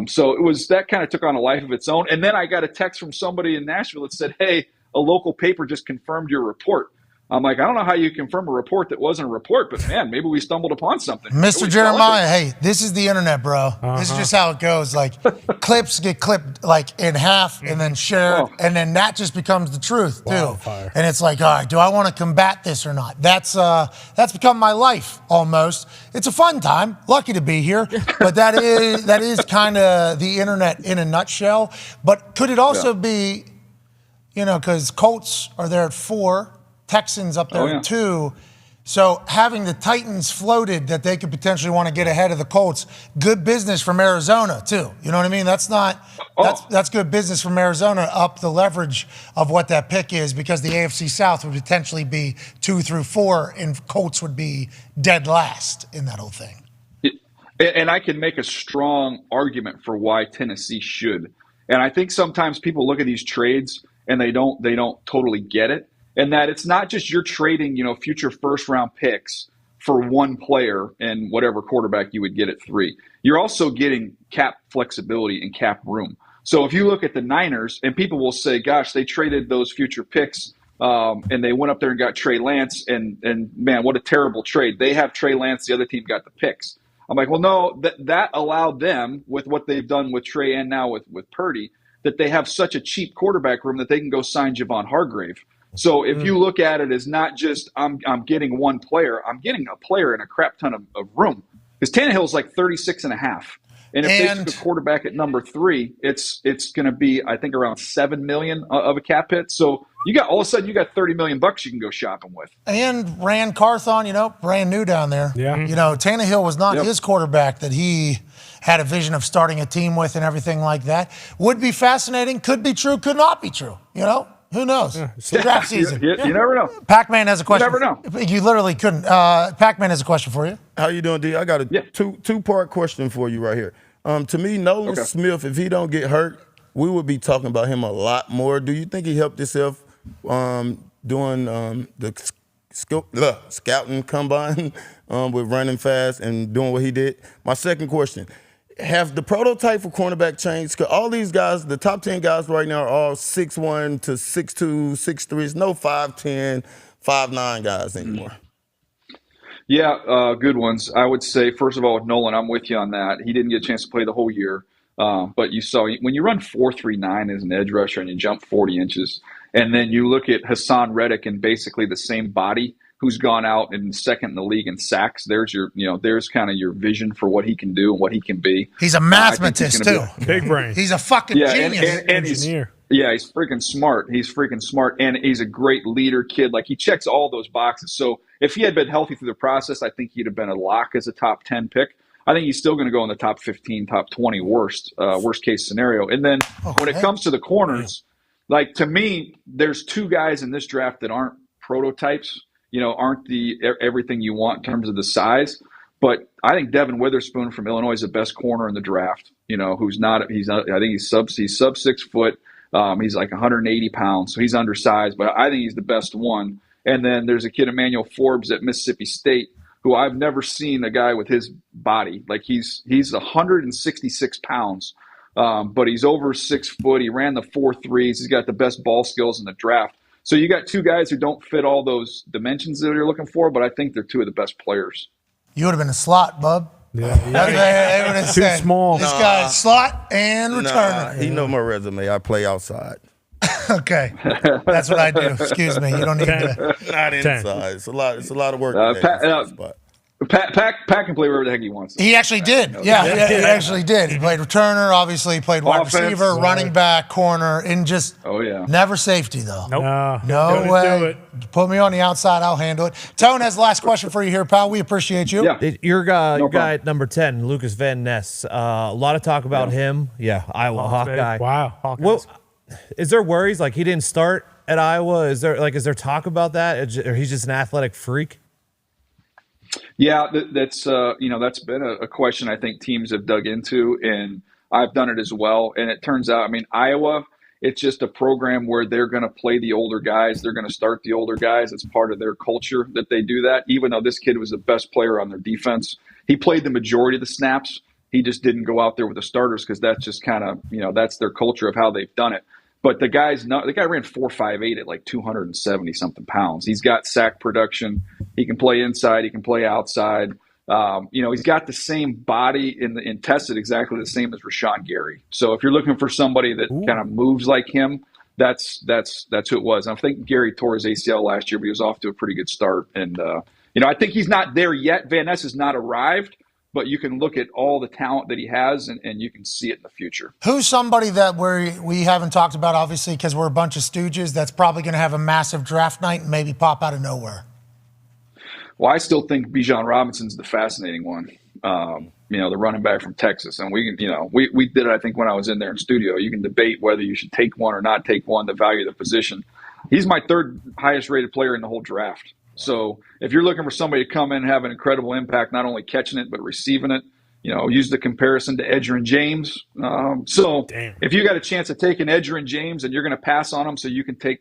So it was that kind of took on a life of its own. And then I got a text from somebody in Nashville that said, hey, a local paper just confirmed your report. I'm like, I don't know how you confirm a report that wasn't a report, but man, maybe we stumbled upon something. Mr. Jeremiah, hey, this is the internet, bro. This is just how it goes. Like, clips get clipped like in half and then shared, and then that just becomes the truth too. And it's like, all right, do I want to combat this or not? That's become my life almost. It's a fun time. Lucky to be here, but that is kind of the internet in a nutshell. But could it also be, because Colts are there at 4. Texans up there at 2. So having the Titans floated that they could potentially want to get ahead of the Colts, good business from Arizona too. You know what I mean? That's good business from Arizona, up the leverage of what that pick is, because the AFC South would potentially be 2 through 4 and Colts would be dead last in that whole thing. And I can make a strong argument for why Tennessee should. And I think sometimes people look at these trades and they don't totally get it. And that it's not just you're trading, future first-round picks for one player and whatever quarterback you would get at 3. You're also getting cap flexibility and cap room. So if you look at the Niners, and people will say, gosh, they traded those future picks and they went up there and got Trey Lance, and man, what a terrible trade. They have Trey Lance, the other team got the picks. I'm like, well, no, that allowed them, with what they've done with Trey and now with Purdy, that they have such a cheap quarterback room that they can go sign Javon Hargrave. So if you look at it as not just I'm getting one player, I'm getting a player in a crap ton of room. Because Tannehill's like 36.5. And if they took a quarterback at number 3, it's going to be, I think, around $7 million of a cap hit. So all of a sudden you got $30 million you can go shopping with. And Rand Carthon, brand new down there. Yeah. Tannehill was not his quarterback that he had a vision of starting a team with and everything like that. Would be fascinating. Could be true. Could not be true. Who knows? Draft season. You never know. Pac-Man has a question. You never know. You literally couldn't. Pac-Man has a question for you. How you doing, D? I got a two-part question for you right here. To me, Nolan Smith, if he don't get hurt, we would be talking about him a lot more. Do you think he helped himself doing the scouting combine with running fast and doing what he did? My second question, have the prototype for cornerback changed? Because all these guys, the top 10 guys right now are all 6'1" to 6'2", 6'3". There's no 5'10", 5'9" guys anymore. Yeah, good ones. I would say, first of all, with Nolan, I'm with you on that. He didn't get a chance to play the whole year. But you saw when you run 4.39 as an edge rusher and you jump 40 inches, and then you look at Hassan Reddick in basically the same body, who's gone out and second in the league in sacks. There's there's kind of your vision for what he can do and what he can be. He's a mathematist too. Big brain. He's a fucking genius. And engineer. He's freaking smart. And he's a great leader kid. Like, he checks all those boxes. So if he had been healthy through the process, I think he'd have been a lock as a top 10 pick. I think he's still going to go in the top 15, top 20 worst case scenario. And then when it comes to the corners, like, to me, there's two guys in this draft that aren't prototypes, aren't the everything you want in terms of the size. But I think Devin Witherspoon from Illinois is the best corner in the draft. Who's not? I think he's sub 6 foot. He's like 180 pounds, so he's undersized. But I think he's the best one. And then there's a kid, Emmanuel Forbes at Mississippi State, who I've never seen a guy with his body. Like, he's 166 pounds, but he's over 6 foot. He ran the 4.3s. He's got the best ball skills in the draft. So you got two guys who don't fit all those dimensions that you're looking for, but I think they're two of the best players. You would have been a slot, bub. Yeah. That's what they would have said. Too small. This guy's slot and returner. He know my resume. I play outside. Okay. That's what I do. Excuse me. You don't need to. Not inside. It's a lot of work. Pac can play wherever the heck he wants. He actually did. Yeah, he actually did. He played returner, obviously. He played wide receiver, running back, corner, and just never safety, though. Nope. No way. Put me on the outside. I'll handle it. Tone has the last question for you here, pal. We appreciate you. Yeah. Your guy at number 10, Lucas Van Ness. A lot of talk about him. Yeah, Iowa Hawkeye. Wow. Well, is there worries? Like, he didn't start at Iowa? Is there talk about that? Or he's just an athletic freak? Yeah, that's been a question I think teams have dug into, and I've done it as well. And it turns out, Iowa, it's just a program where they're going to play the older guys. They're going to start the older guys. It's part of their culture that they do that. Even though this kid was the best player on their defense, he played the majority of the snaps. He just didn't go out there with the starters because that's just kind of, that's their culture of how they've done it. But the guy ran 4.58 at like 270 something pounds. He's got sack production. He can play inside. He can play outside. He's got the same body and tested exactly the same as Rashawn Gary. So if you're looking for somebody that kind of moves like him, that's who it was. And I think Gary tore his ACL last year, but he was off to a pretty good start. And I think he's not there yet. Van Ness has not arrived. But you can look at all the talent that he has, and you can see it in the future. Who's somebody that we haven't talked about, obviously, because we're a bunch of stooges, that's probably going to have a massive draft night and maybe pop out of nowhere? Well, I still think Bijan Robinson's the fascinating one. The running back from Texas. And we did it, I think, when I was in there in studio. You can debate whether you should take one or not take one, the value of the position. He's my third highest rated player in the whole draft. So if you're looking for somebody to come in and have an incredible impact, not only catching it, but receiving it, use the comparison to Edgerrin James. If you got a chance of taking Edgerrin James and you're going to pass on him so you can take,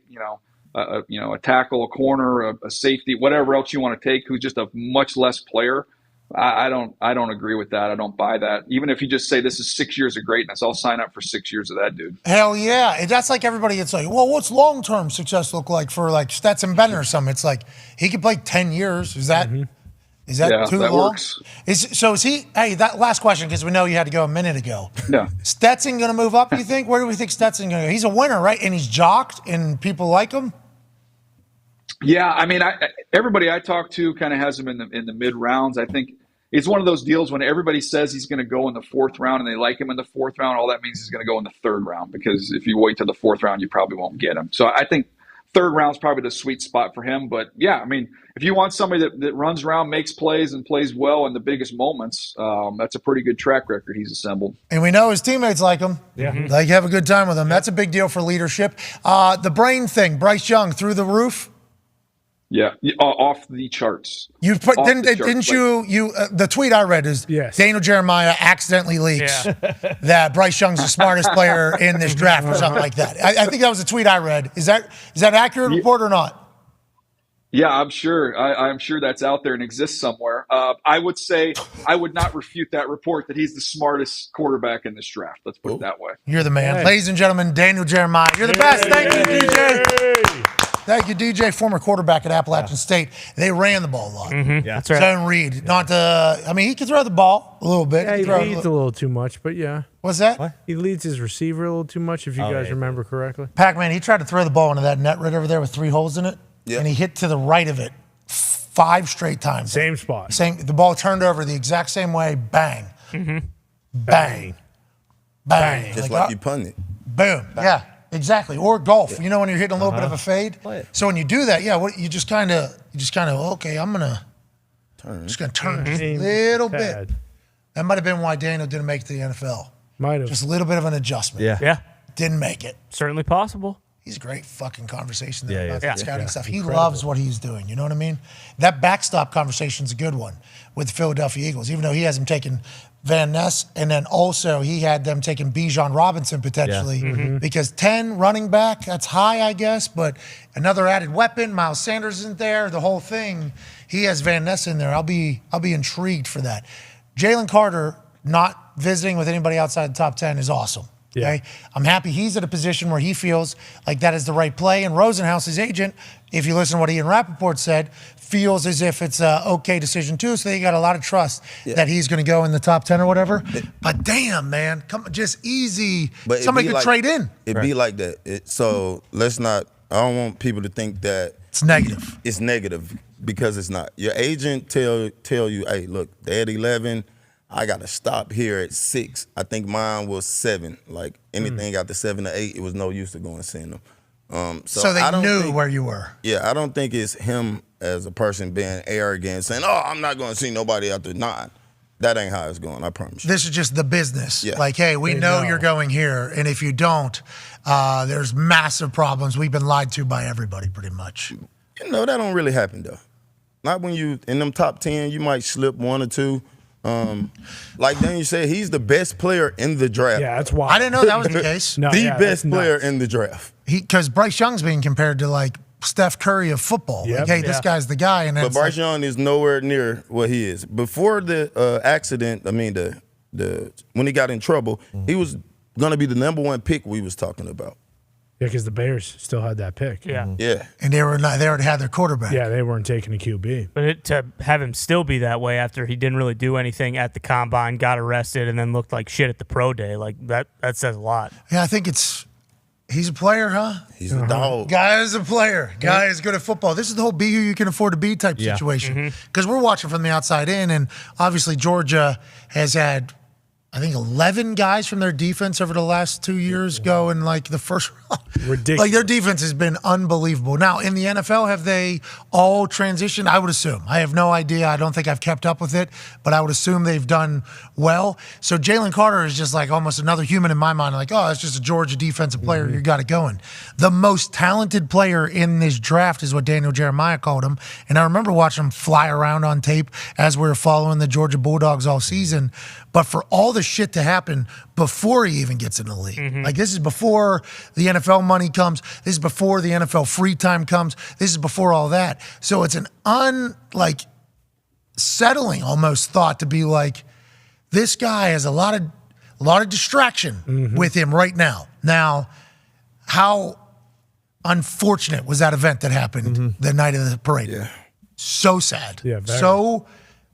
a tackle, a corner, a safety, whatever else you want to take, who's just a much less player, I don't agree with that. I don't buy that. Even if you just say this is 6 years of greatness, I'll sign up for 6 years of that dude. Hell yeah. That's like everybody gets like, well, what's long-term success look like for like Stetson Bennett or something? It's like he could play 10 years. Is that too long? Works. Is he, that last question, because we know you had to go a minute ago. Yeah. Stetson going to move up, you think? Where do we think Stetson going to go? He's a winner, right? And he's jocked and people like him? Yeah, everybody I talk to kind of has him in the mid rounds. I think it's one of those deals when everybody says he's going to go in the fourth round and they like him in the fourth round. All that means he's going to go in the third round, because if you wait till the fourth round, you probably won't get him. So I think third round's probably the sweet spot for him. But yeah, I mean, if you want somebody that runs around, makes plays, and plays well in the biggest moments, that's a pretty good track record he's assembled. And we know his teammates like him. Yeah. Like, have a good time with him. That's a big deal for leadership. The brain thing, Bryce Young, through the roof. Yeah, off the charts. You put Off didn't the charts. you the tweet I read is Yes. Daniel Jeremiah accidentally leaks that Bryce Young's the smartest player in this draft or something like that. I think that was a tweet I read. Is that an accurate report or not? Yeah, I'm sure. I'm sure that's out there and exists somewhere. I would say I would not refute that report that he's the smartest quarterback in this draft. Let's put it that way. You're the man. Ladies and gentlemen, Daniel Jeremiah. You're the best. Thank you, DJ. Thank you, DJ, former quarterback at Appalachian State. They ran the ball a lot. Yeah, that's right. Zone read. Not I mean, he can throw the ball a little bit. Yeah, he throw leads a little too much, but yeah. What's that? He leads his receiver a little too much, if you guys remember correctly. Pac-Man, he tried to throw the ball into that net right over there with 3 holes in it, and he hit to the right of it 5 straight times. Same spot. The ball turned over the exact same way. Bang. Bang. Bang. Just like you punted. Boom. Yeah. Exactly. Or golf. You know, when you're hitting a little bit of a fade. So when you do that, you just kind of okay, I'm gonna turn a little bit. That might have been why Daniel didn't make it to the NFL. Might have. Just a little bit of an adjustment. Yeah. Didn't make it. Certainly possible. He's a great fucking conversation Yeah, about yeah. that scouting stuff. He Incredible. loves what he's doing. You know what I mean? That backstop conversation's a good one with the Philadelphia Eagles, even though he has him taking Van Ness, and then also he had them taking Bijan Robinson potentially because 10 running back, that's high, I guess, but another added weapon. Miles Sanders isn't there. The whole thing, he has Van Ness in there. I'll be intrigued for that. Jalen Carter not visiting with anybody outside the top 10 is awesome. Okay? I'm happy he's at a position where he feels like that is the right play. And Rosenhaus's agent, if you listen to what Ian Rappaport said, feels as if it's an okay decision too. So they got a lot of trust that he's going to go in the top 10 or whatever. But damn, man, just easy. But somebody could trade in. It'd be like that. So let's not, I don't want people to think that it's negative. It's negative because it's not. Your agent tell you, hey, look, they're at 11. I got to stop here at 6. I think mine was 7. Like anything after 7 to 8, it was no use to go and send them. So they knew where you were. Yeah, I don't think it's him as a person being arrogant, saying, oh, I'm not going to see nobody after 9. That ain't how it's going, I promise you. This is just the business. Yeah. Like, hey, we know you're going here, and if you don't, there's massive problems. We've been lied to by everybody pretty much. You know, that don't really happen, though. Not when you, in them top 10, you might slip 1 or 2. Like Daniel said, he's the best player in the draft. Yeah, that's why. I didn't know that was the case. The best player in the draft. Because Bryce Young's being compared to like Steph Curry of football. Yep. Like, hey, this guy's the guy. And But Bryce Young is nowhere near what he is. Before the accident, I mean, the when he got in trouble, he was going to be the number 1 pick we was talking about. Yeah, because the Bears still had that pick. Yeah. Yeah. And they already had their quarterback. Yeah, they weren't taking a QB. But to have him still be that way after he didn't really do anything at the combine, got arrested, and then looked like shit at the pro day, like that says a lot. Yeah, I think he's a player, huh? He's a dog. Guy is a player. Guy is good at football. This is the whole be who you can afford to be type situation. Because we're watching from the outside in, and obviously Georgia has had, I think, 11 guys from their defense over the last 2 years go in like the first round. Ridiculous. Like their defense has been unbelievable. Now, in the NFL, have they all transitioned? I would assume. I have no idea. I don't think I've kept up with it, but I would assume they've done well. So Jalen Carter is just like almost another human in my mind. Like, oh, it's just a Georgia defensive player. You got it going. The most talented player in this draft is what Daniel Jeremiah called him. And I remember watching him fly around on tape as we were following the Georgia Bulldogs all season. But for all the shit to happen before he even gets in the league. Like, this is before the NFL money comes. This is before the NFL free time comes. This is before all that. So it's an settling almost thought to be like, this guy has a lot of distraction with him right now. Now, how unfortunate was that event that happened the night of the parade? Yeah. So sad. Yeah, very. So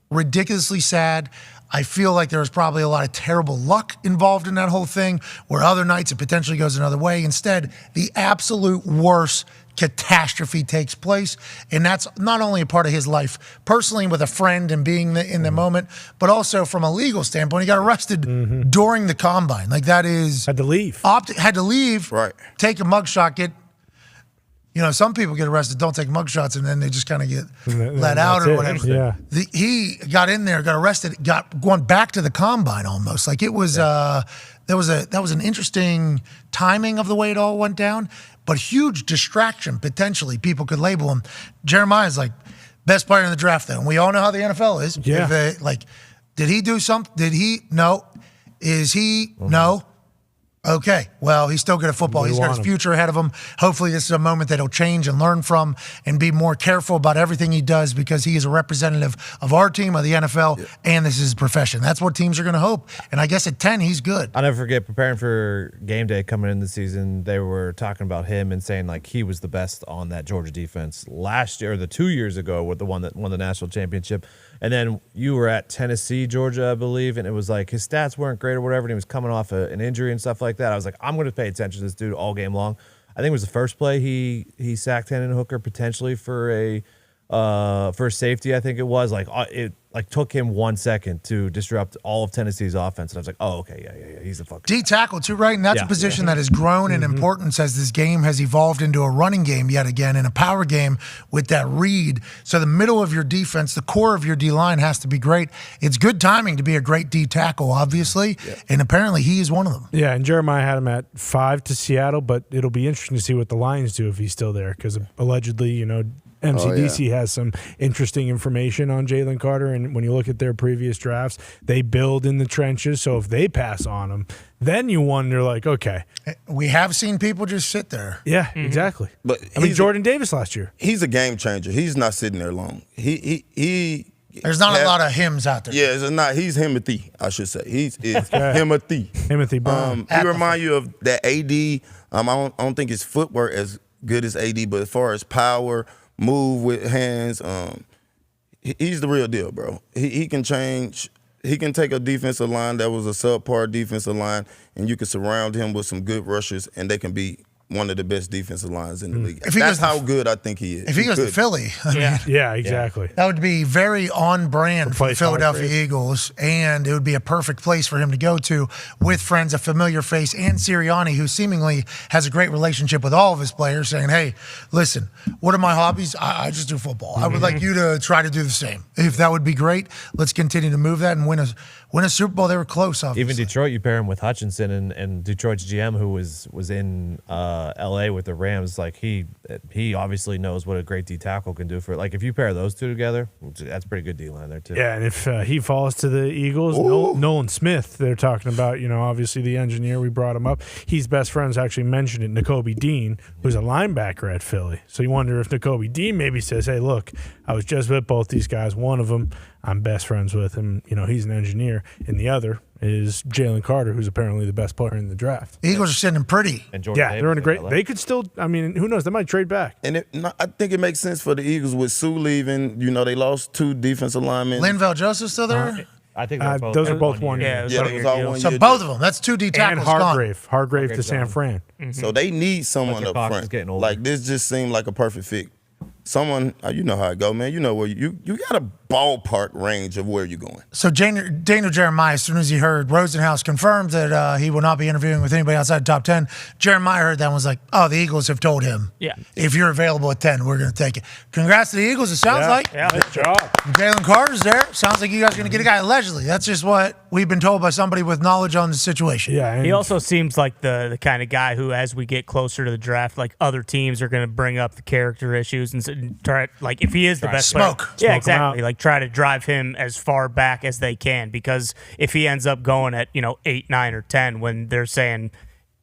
ridiculously sad. I feel like there was probably a lot of terrible luck involved in that whole thing, where other nights it potentially goes another way. Instead, the absolute worst catastrophe takes place, and that's not only a part of his life personally with a friend and being in the moment, but also from a legal standpoint. He got arrested during the combine. Like, that is... Had to leave. Had to leave, Right. take a mugshot, some people get arrested, don't take mugshots, and then they just kind of get let out or whatever. Yeah. He got in there, got arrested, going back to the combine almost. Like it was, that was an interesting timing of the way it all went down, but huge distraction potentially. People could label him. Jeremiah's like best player in the draft, though, and we all know how the NFL is. Yeah. Did he do something? Did he? No. Is he? No. Okay, well, he's still good at football. He's got his future ahead of him. Hopefully this is a moment that he'll change and learn from and be more careful about everything he does because he is a representative of our team, of the NFL, and this is his profession. That's what teams are going to hope. And I guess at 10, he's good. I'll never forget preparing for game day coming in the season, they were talking about him and saying like he was the best on that Georgia defense last year, or the 2 years ago with the one that won the national championship. And then you were at Tennessee, Georgia, I believe, and it was like his stats weren't great or whatever, and he was coming off an injury and stuff like that. I was like, I'm going to pay attention to this dude all game long. I think it was the first play he sacked Hendon Hooker potentially for a safety. I think it was it took him 1 second to disrupt all of Tennessee's offense, and I was like, oh, okay, yeah, he's a fucking D tackle too, right? And that's a position that has grown in importance as this game has evolved into a running game yet again and a power game with that read. So the middle of your defense, the core of your D line has to be great. It's good timing to be a great D tackle, obviously, and apparently he is one of them. Yeah, and Jeremiah had him at 5 to Seattle, but it'll be interesting to see what the Lions do if he's still there because allegedly, MCDC has some interesting information on Jalen Carter, and when you look at their previous drafts, they build in the trenches. So if they pass on him, then you wonder, like, okay. We have seen people just sit there. Yeah, exactly. But Jordan Davis last year. He's a game changer. He's not sitting there long. There's not a lot of hymns out there. Yeah, it's not. He's Himothy, I should say. He's Himothy. Himothy Brown. He remind you of that AD. I don't think his footwork as good as AD, but as far as power, move with hands, he's the real deal, bro. He can change. He can take a defensive line that was a subpar defensive line, and you can surround him with some good rushers, and they can be one of the best defensive lines in the league. That's how good I think he is. If he goes to Philly, yeah, exactly. That would be very on brand for the Philadelphia Eagles, and it would be a perfect place for him to go to with friends, a familiar face, and Sirianni, who seemingly has a great relationship with all of his players, saying, hey, listen, what are my hobbies? I just do football. I would like you to try to do the same. If that would be great, let's continue to move that and win a Super Bowl. They were close, obviously. Even Detroit, you pair him with Hutchinson and Detroit's GM, who was in LA with the Rams. Like he obviously knows what a great D tackle can do for it. Like if you pair those two together, that's a pretty good D line there too. Yeah, and if he falls to the Eagles, Nolan Smith, they're talking about, obviously the engineer, we brought him up. He's best friends actually mentioned it, Nakobe Dean, who's a linebacker at Philly. So you wonder if Nakobe Dean maybe says, hey, look, I was just with both these guys. One of them I'm best friends with him. He's an engineer. And the other is Jalen Carter, who's apparently the best player in the draft. The Eagles are sitting pretty. And Jordan Davis they're in a great. They could still. I mean, who knows? They might trade back. And I think it makes sense for the Eagles with Sue leaving. They lost 2 defensive linemen. Linval Joseph still there? I think those are both 1 year. Yeah, it was all 1 year. So both of them. That's 2 D tackles and Hargrave to San Fran. So they need someone up front. Like this just seemed like a perfect fit. Someone, you know how it go, man. You know where you got a ballpark range of where you're going. So Daniel Jeremiah, as soon as he heard Rosenhaus confirmed that he will not be interviewing with anybody outside the top 10, Jeremiah heard that and was like, oh, the Eagles have told him, if you're available at 10, we're going to take it. Congrats to the Eagles, it sounds like. Yeah, good job. Jalen Carter's there. Sounds like you guys are going to get a guy allegedly. That's just what we've been told by somebody with knowledge on the situation. Yeah, he also seems like the kind of guy who, as we get closer to the draft, like other teams are going to bring up the character issues and try, like if he is the best player. Yeah, exactly. Like try to drive him as far back as they can, because if he ends up going at 8, 9, or 10 when they're saying,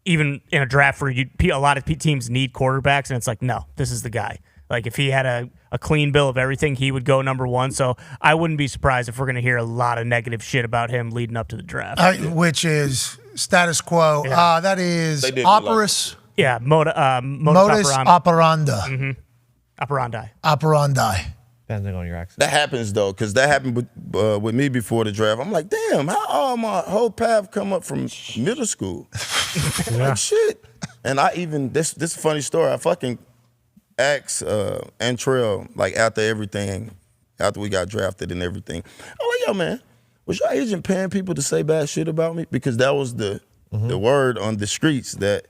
even in a draft where a lot of teams need quarterbacks, and it's like, no, this is the guy. Like if he had a clean bill of everything, he would go number 1. So I wouldn't be surprised if we're going to hear a lot of negative shit about him leading up to the draft. Which is status quo. Yeah. That is operus. Modus operandi. Operandi. Depending on your accent. That happens though, because that happened with me before the draft. I'm like, damn, how all my whole path come up from middle school? Like shit. And this is a funny story. I fucking asked Antrell, like after we got drafted and everything. I'm like, yo, man, was your agent paying people to say bad shit about me? Because that was the word on the streets, that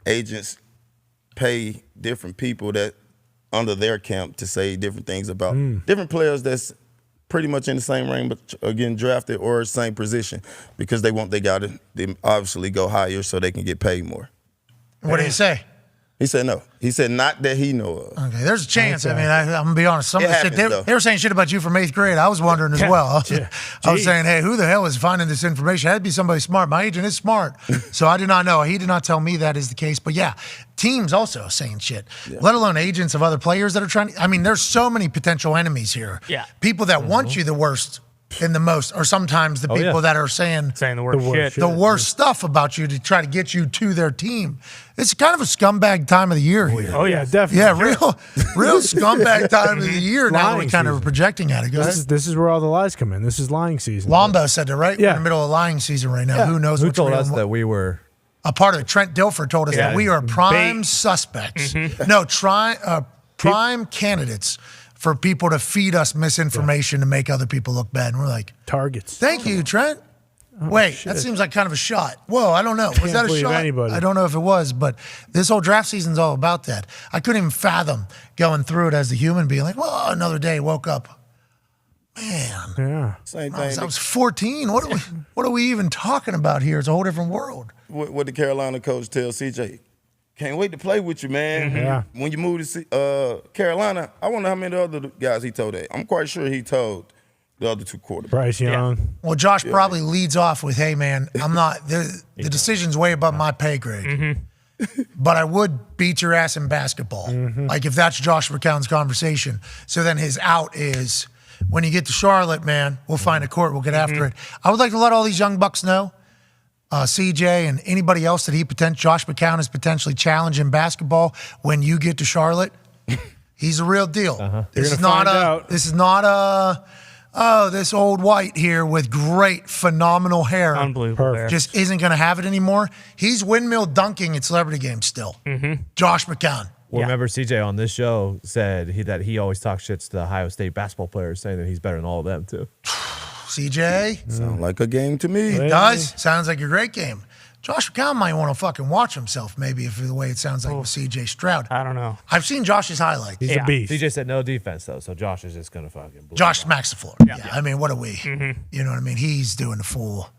agents pay different people that under their camp to say different things about different players that's pretty much in the same range but are getting drafted or same position because they want they obviously go higher so they can get paid more. What did he say? He said no. He said not that he know of. Okay, there's a chance. I mean, I'm going to be honest. Some of the shit, happens, they were saying shit about you from 8th grade. I was wondering as well. I was saying, hey, who the hell is finding this information? It had to be somebody smart. My agent is smart. So I did not know. He did not tell me that is the case. But yeah, teams also saying shit, let alone agents of other players that are trying to. I mean, there's so many potential enemies here. Yeah. People that want you the worst and the most, or sometimes the people that are saying the worst shit. The worst stuff about you to try to get you to their team. It's kind of a scumbag time of the year here. Oh, yeah, definitely. Yeah, real scumbag time of the year now that we kind of are projecting at it. This is where all the lies come in. This is lying season. Lombo said that, right? Yeah. We're in the middle of lying season right now. Yeah. Who knows Who what's told real us and that we were a part of it? Trent Dilfer told us that we are prime suspects. No, prime candidates for people to feed us misinformation to make other people look bad. And we're like, targets. Thank you, Trent. Wait, that seems like kind of a shot. Whoa, I don't know. Was that a shot? Anybody. I don't know if it was, but this whole draft season's all about that. I couldn't even fathom going through it as a human being like, well, another day, woke up. Man. Yeah. Same thing. I was 14. What are we even talking about here? It's a whole different world. What the Carolina coach tell CJ? Can't wait to play with you, man. Yeah. When you move to Carolina, I wonder how many other guys he told that. I'm quite sure he told the other two quarterbacks. Bryce Young. Well, Josh probably leads off with, hey, man, I'm not, the decision's way above my pay grade. But I would beat your ass in basketball. Like if that's Josh McCown's conversation. So then his out is, when you get to Charlotte, man, we'll find a court, we'll get after it. I would like to let all these young bucks know, CJ and anybody else that Josh McCown is potentially challenging basketball when you get to Charlotte. He's a real deal. This is not this old white here with great, phenomenal hair. Unbelievable. Just isn't going to have it anymore. He's windmill dunking at celebrity games still. Josh McCown. Well, remember CJ on this show said that he always talks shit to the Ohio State basketball players, saying that he's better than all of them too. CJ? Sound like a game to me. It does. Sounds like a great game. Josh McCown might want to fucking watch himself, maybe, if the way it sounds like with CJ Stroud. I don't know. I've seen Josh's highlights. He's a beast. CJ said no defense, though, so Josh is just going to fucking blow Josh smacks the floor. Yeah. I mean, what are we? You know what I mean? He's doing the full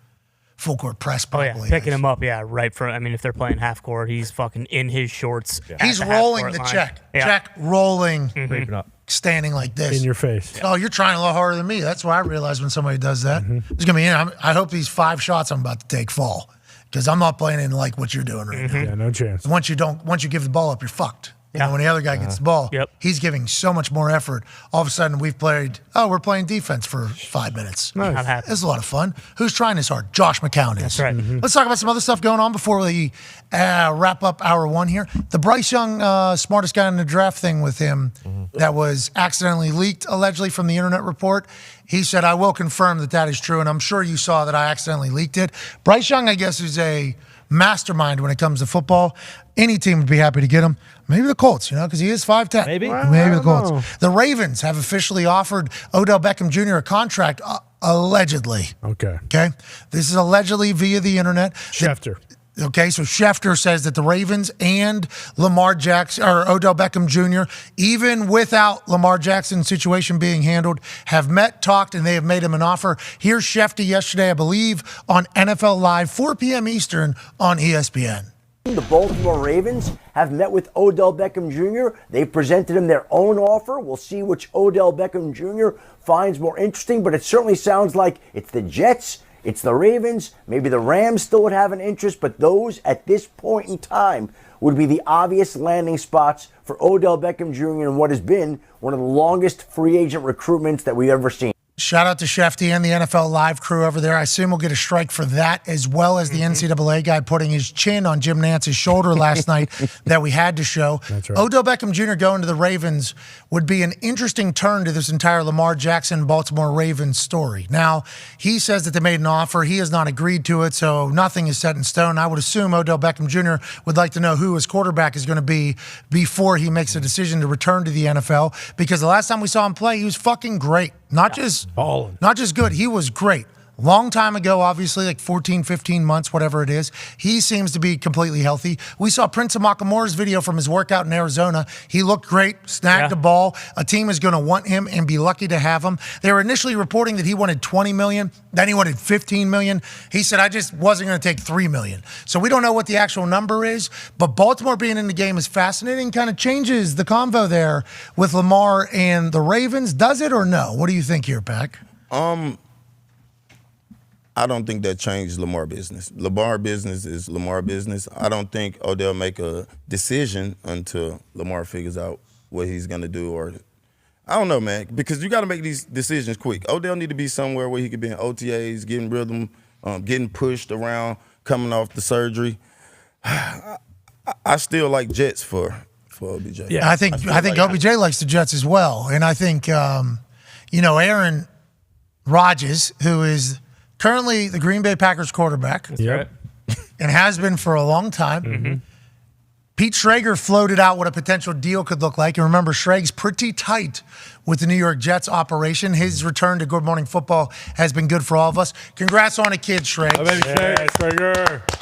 court press probably. Picking him up, right from, I mean, if they're playing half court, he's fucking in his shorts. He's rolling the check. Check, rolling, standing like this. In your face. Oh, you're trying a lot harder than me. That's what I realize when somebody does that. It's going to be in. I hope these 5 shots I'm about to take fall because I'm not playing in like what you're doing right now. Yeah, no chance. Once you give the ball up, you're fucked. You know, when the other guy gets the ball, he's giving so much more effort. All of a sudden, we're playing defense for 5 minutes. Nice. It's a lot of fun. Who's trying this hard? Josh McCown is. That's right. Let's talk about some other stuff going on before we wrap up hour 1 here. The Bryce Young, smartest guy in the draft thing with him that was accidentally leaked, allegedly, from the internet report. He said, I will confirm that is true, and I'm sure you saw that I accidentally leaked it. Bryce Young, I guess, is a mastermind when it comes to football. Any team would be happy to get him. Maybe the Colts, because he is 5'10". Maybe the Colts. The Ravens have officially offered Odell Beckham Jr. a contract, allegedly. Okay. This is allegedly via the internet. Schefter. Okay, so Schefter says that the Ravens and Lamar Jackson, or Odell Beckham Jr., even without Lamar Jackson's situation being handled, have met, talked, and they have made him an offer. Here's Schefter yesterday, I believe, on NFL Live, 4 p.m. Eastern on ESPN. The Baltimore Ravens have met with Odell Beckham Jr. They presented him their own offer. We'll see which Odell Beckham Jr. finds more interesting, but it certainly sounds like it's the Jets, it's the Ravens, maybe the Rams still would have an interest, but those at this point in time would be the obvious landing spots for Odell Beckham Jr. in what has been one of the longest free agent recruitments that we've ever seen. Shout out to Shefty and the NFL Live crew over there. I assume we'll get a strike for that, as well as the NCAA guy putting his chin on Jim Nance's shoulder last night that we had to show. That's right. Odell Beckham Jr. going to the Ravens would be an interesting turn to this entire Lamar Jackson Baltimore Ravens story. Now, he says that they made an offer. He has not agreed to it, so nothing is set in stone. I would assume Odell Beckham Jr. would like to know who his quarterback is going to be before he makes a decision to return to the NFL, because the last time we saw him play, he was fucking great. Not just good, he was great. Long time ago, obviously, like 14, 15 months, whatever it is. He seems to be completely healthy. We saw Prince Amukamara's video from his workout in Arizona. He looked great, snagged the ball. A team is going to want him and be lucky to have him. They were initially reporting that he wanted $20 million, then he wanted $15 million. He said, I just wasn't going to take $3 million. So we don't know what the actual number is, but Baltimore being in the game is fascinating, kind of changes the convo there with Lamar and the Ravens. Does it or no? What do you think here, Pac? I don't think that changed Lamar business. Lamar business is Lamar business. I don't think Odell make a decision until Lamar figures out what he's going to do. Or I don't know, man, because you got to make these decisions quick. Odell need to be somewhere where he could be in OTAs, getting rhythm, getting pushed around, coming off the surgery. I still like Jets for OBJ. Yeah, I think OBJ likes the Jets as well. And I think, Aaron Rodgers, who is currently the Green Bay Packers quarterback, Yep. and has been for a long time. Mm-hmm. Pete Schrager floated out what a potential deal could look like. And remember, Schrager's pretty tight with the New York Jets operation. His return to Good Morning Football has been good for all of us. Congrats on it, kid, Schrager.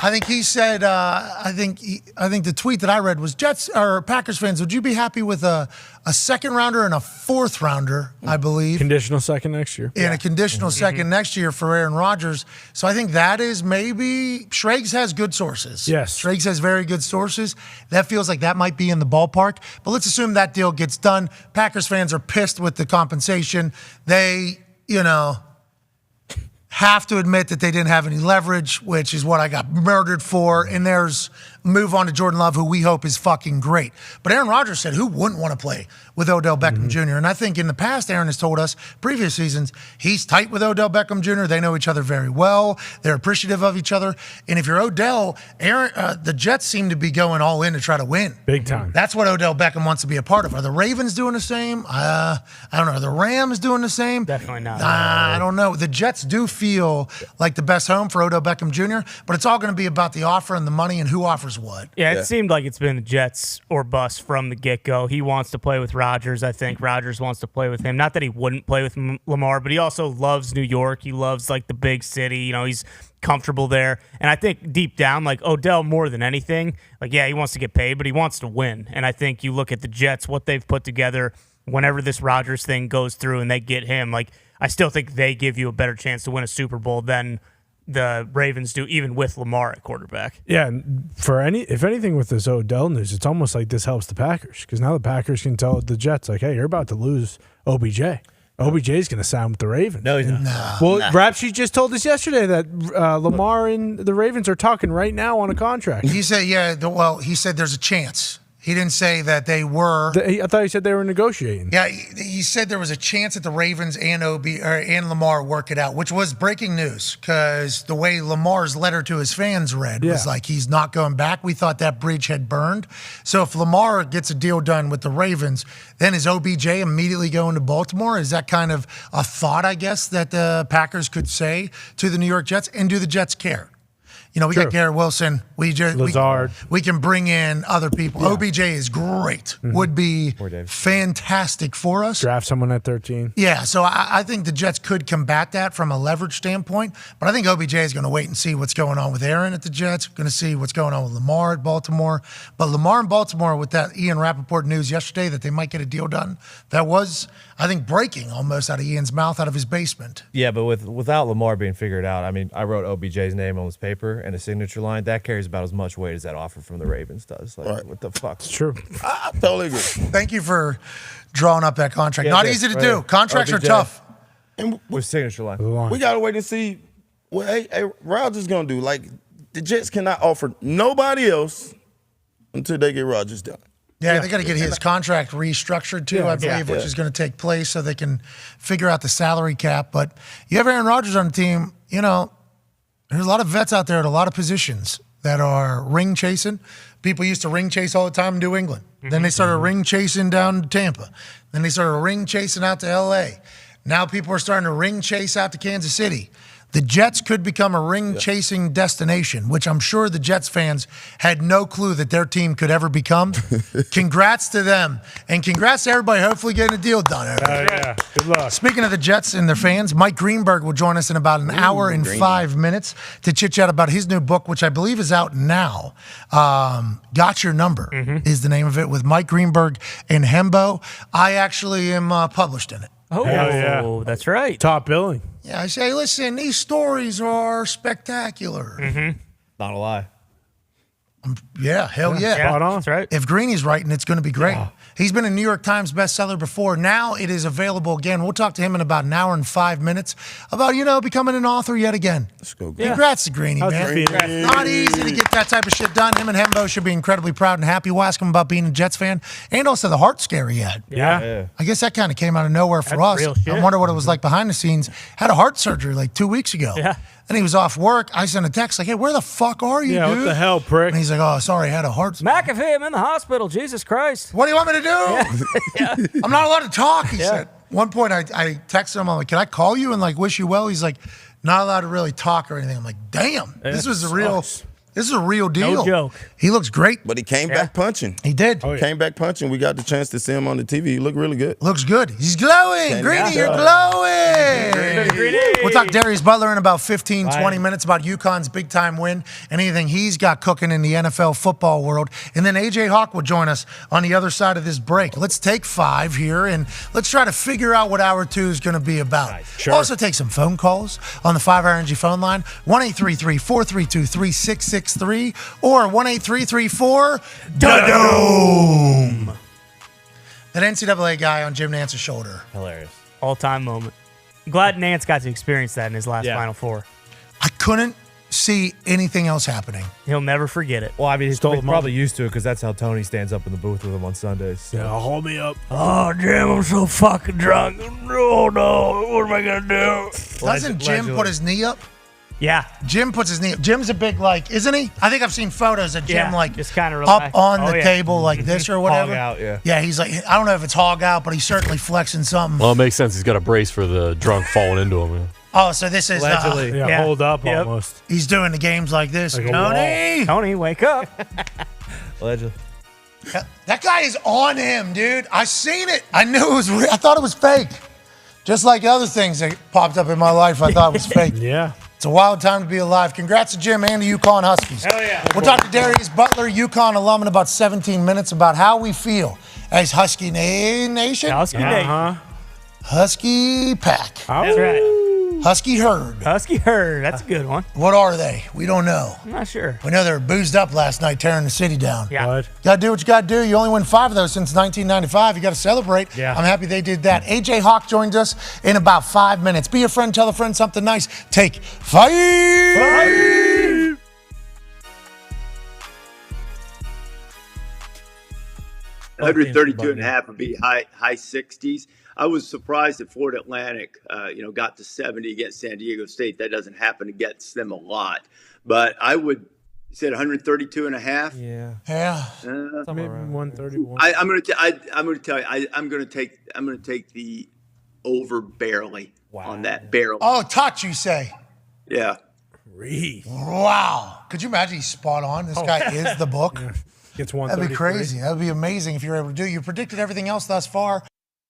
I think he said, I think the tweet that I read was, Jets or Packers fans, would you be happy with a second rounder and a fourth rounder, I believe? Conditional second next year. And a conditional second next year for Aaron Rodgers. So I think that is maybe, Schrags has good sources. Yes. Schrags has very good sources. That feels like that might be in the ballpark. But let's assume that deal gets done. Packers fans are pissed with the compensation. They, have to admit that they didn't have any leverage, which is what I got murdered for. And there's move on to Jordan Love, who we hope is fucking great. But Aaron Rodgers said, who wouldn't want to play with Odell Beckham Jr.? And I think in the past, Aaron has told us, previous seasons, he's tight with Odell Beckham Jr. They know each other very well. They're appreciative of each other. And if you're Odell, the Jets seem to be going all in to try to win. Big time. That's what Odell Beckham wants to be a part of. Are the Ravens doing the same? I don't know. Are the Rams doing the same? Definitely not. I don't know. The Jets do feel like the best home for Odell Beckham Jr., but it's all going to be about the offer and the money and who offers what. Yeah, it seemed like it's been the Jets or bust from the get-go. He wants to play with Rodgers, I think. Rodgers wants to play with him. Not that he wouldn't play with Lamar, but he also loves New York. He loves, the big city. He's comfortable there. And I think deep down, Odell more than anything, he wants to get paid, but he wants to win. And I think you look at the Jets, what they've put together whenever this Rodgers thing goes through and they get him, I still think they give you a better chance to win a Super Bowl than the Ravens do, even with Lamar at quarterback. Yeah, and if anything with this Odell news, it's almost like this helps the Packers, because now the Packers can tell the Jets, hey, you're about to lose OBJ. OBJ's going to sign with the Ravens. No, he's not. Well, Rapshi just told us yesterday that Lamar and the Ravens are talking right now on a contract. He said, he said there's a chance. He didn't say that they were. I thought he said they were negotiating. Yeah, he said there was a chance that the Ravens and Lamar work it out, which was breaking news, because the way Lamar's letter to his fans read was he's not going back. We thought that bridge had burned. So if Lamar gets a deal done with the Ravens, then is OBJ immediately going to Baltimore? Is that kind of a thought, I guess, that the Packers could say to the New York Jets? And do the Jets care? We got Garrett Wilson. Lazard. We can bring in other people. Yeah. OBJ is great. Would be fantastic for us. Draft someone at 13. Yeah, so I think the Jets could combat that from a leverage standpoint. But I think OBJ is going to wait and see what's going on with Aaron at the Jets. Going to see what's going on with Lamar at Baltimore. But Lamar in Baltimore, with that Ian Rappaport news yesterday that they might get a deal done, that was, I think, breaking almost out of Ian's mouth, out of his basement. Yeah, but without Lamar being figured out, I wrote OBJ's name on his paper and a signature line. That carries about as much weight as that offer from the Ravens does. What the fuck? It's true. I totally agree. Thank you for drawing up that contract. Not easy to do. Contracts are tough. And with signature line. We got to wait and see what Rodgers going to do. The Jets cannot offer nobody else until they get Rodgers done. Yeah, they got to get his contract restructured too, I believe, which is going to take place so they can figure out the salary cap. But you have Aaron Rodgers on the team, there's a lot of vets out there at a lot of positions that are ring chasing. People used to ring chase all the time in New England. Then they started ring chasing down to Tampa. Then they started ring chasing out to L.A. Now people are starting to ring chase out to Kansas City. The Jets could become a ring-chasing destination, which I'm sure the Jets fans had no clue that their team could ever become. Congrats to them. And congrats to everybody hopefully getting a deal done. Yeah. Good luck. Speaking of the Jets and their fans, Mike Greenberg will join us in about an hour and 5 minutes to chit-chat about his new book, which I believe is out now. Got Your Number is the name of it, with Mike Greenberg and Hembo. I actually am published in it. Oh, yeah. That's right. Top billing. Yeah, I say, listen, these stories are spectacular. Not a lie. Yeah, hell yeah. Spot on. That's right. If Greeny's writing, it's going to be great. Yeah. He's been a New York Times bestseller before. Now it is available again. We'll talk to him in about an hour and 5 minutes about, becoming an author yet again. Let's go. Congrats to Greeny, man. Not easy to get that type of shit done. Him and Hembo should be incredibly proud and happy. We'll ask him about being a Jets fan and also the heart scare he had. Yeah. I guess that kind of came out of nowhere for us. real shit. I wonder what it was like behind the scenes. Had a heart surgery like 2 weeks ago. Yeah. And he was off work. I sent a text like, hey, where the fuck are you, Yeah, dude? what the hell, prick? And he's like, oh, sorry, I had a heart surgery. McAfee, I'm in the hospital. Jesus Christ. What do you want me to do? I'm not allowed to talk, he said. One point I texted him, I'm like, can I call you and like wish you well? He's like, not allowed to really talk or anything. I'm like, damn, this is a real deal. No joke. He looks great. But he came back punching. He did. Came back punching. We got the chance to see him on the TV. He looked really good. Looks good. He's glowing. Greeny, you're glowing. We'll talk Darius Butler in about 15, 20 minutes about UConn's big-time win and anything he's got cooking in the NFL football world. And then A.J. Hawk will join us on the other side of this break. Let's take 5 here, and let's try to figure out what Hour 2 is going to be about. Nice. Sure. Also take some phone calls on the 5 Hour Energy phone line, 1-833-432-3663 or 1-833-4-DOME. That NCAA guy on Jim Nance's shoulder. Hilarious. All-time moment. I'm glad Nance got to experience that in his last Final Four. I couldn't see anything else happening. He'll never forget it. Well, I mean, he's probably used to it because that's how Tony stands up in the booth with him on Sundays. So. Yeah, hold me up. Oh, Jim, I'm so fucking drunk. Oh, no. What am I going to do? Doesn't Jim put his knee up? Yeah. Jim puts his knee up. Jim's a big, isn't he? I think I've seen photos of Jim, just kind of up on the table like this or whatever. Hog out, Yeah, he's like, I don't know if it's hog out, but he's certainly flexing something. Well, it makes sense. He's got a brace for the drunk falling into him. Yeah. Oh, so this is Allegedly. Hold up almost. He's doing the games like this. Like Tony, wake up. Allegedly. That guy is on him, dude. I seen it. I knew it was real. I thought it was fake. Just like other things that popped up in my life, I thought was fake. Yeah. It's a wild time to be alive. Congrats to Jim and the UConn Huskies. Hell yeah. We'll talk to Darius Butler, UConn alum, in about 17 minutes about how we feel as Husky Nation. Husky Nation. Husky Pack. That's right. Husky Herd. Husky Herd. That's a good one. What are they? We don't know. I'm not sure. We know they were boozed up last night, tearing the city down. Yeah. What? Got to do what you got to do. You only win 5 of those since 1995. You got to celebrate. Yeah. I'm happy they did that. A.J. Hawk joins us in about 5 minutes. Be a friend, tell a friend something nice. Take 5. 132.5 would be high 60s. I was surprised that Florida Atlantic, got to 70 against San Diego State. That doesn't happen against them a lot. But I would say 132.5. Yeah. Maybe 131. I'm going to tell you. I'm going to take the over barely on that barrel. Oh, touch, you say? Yeah. Wow. Could you imagine he's spot on? This guy is the book. Yeah. Gets That'd be crazy. That would be amazing if you were able to do. You predicted everything else thus far.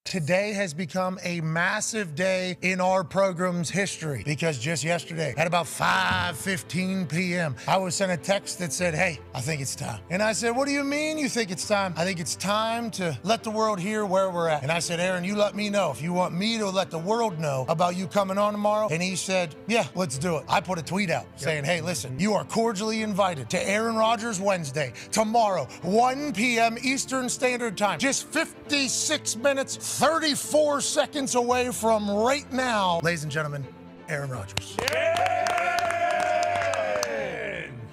Today has become a massive day in our program's history because just yesterday at about 5:15 p.m., I was sent a text that said, hey, I think it's time. And I said, what do you mean you think it's time? I think it's time to let the world hear where we're at. And I said, Aaron, you let me know if you want me to let the world know about you coming on tomorrow. And he said, yeah, let's do it. I put a tweet out saying, hey, listen, you are cordially invited to Aaron Rodgers Wednesday, tomorrow, 1 p.m. Eastern Standard Time. Just 56 minutes, 34 seconds away from right now. Ladies and gentlemen, Aaron Rodgers.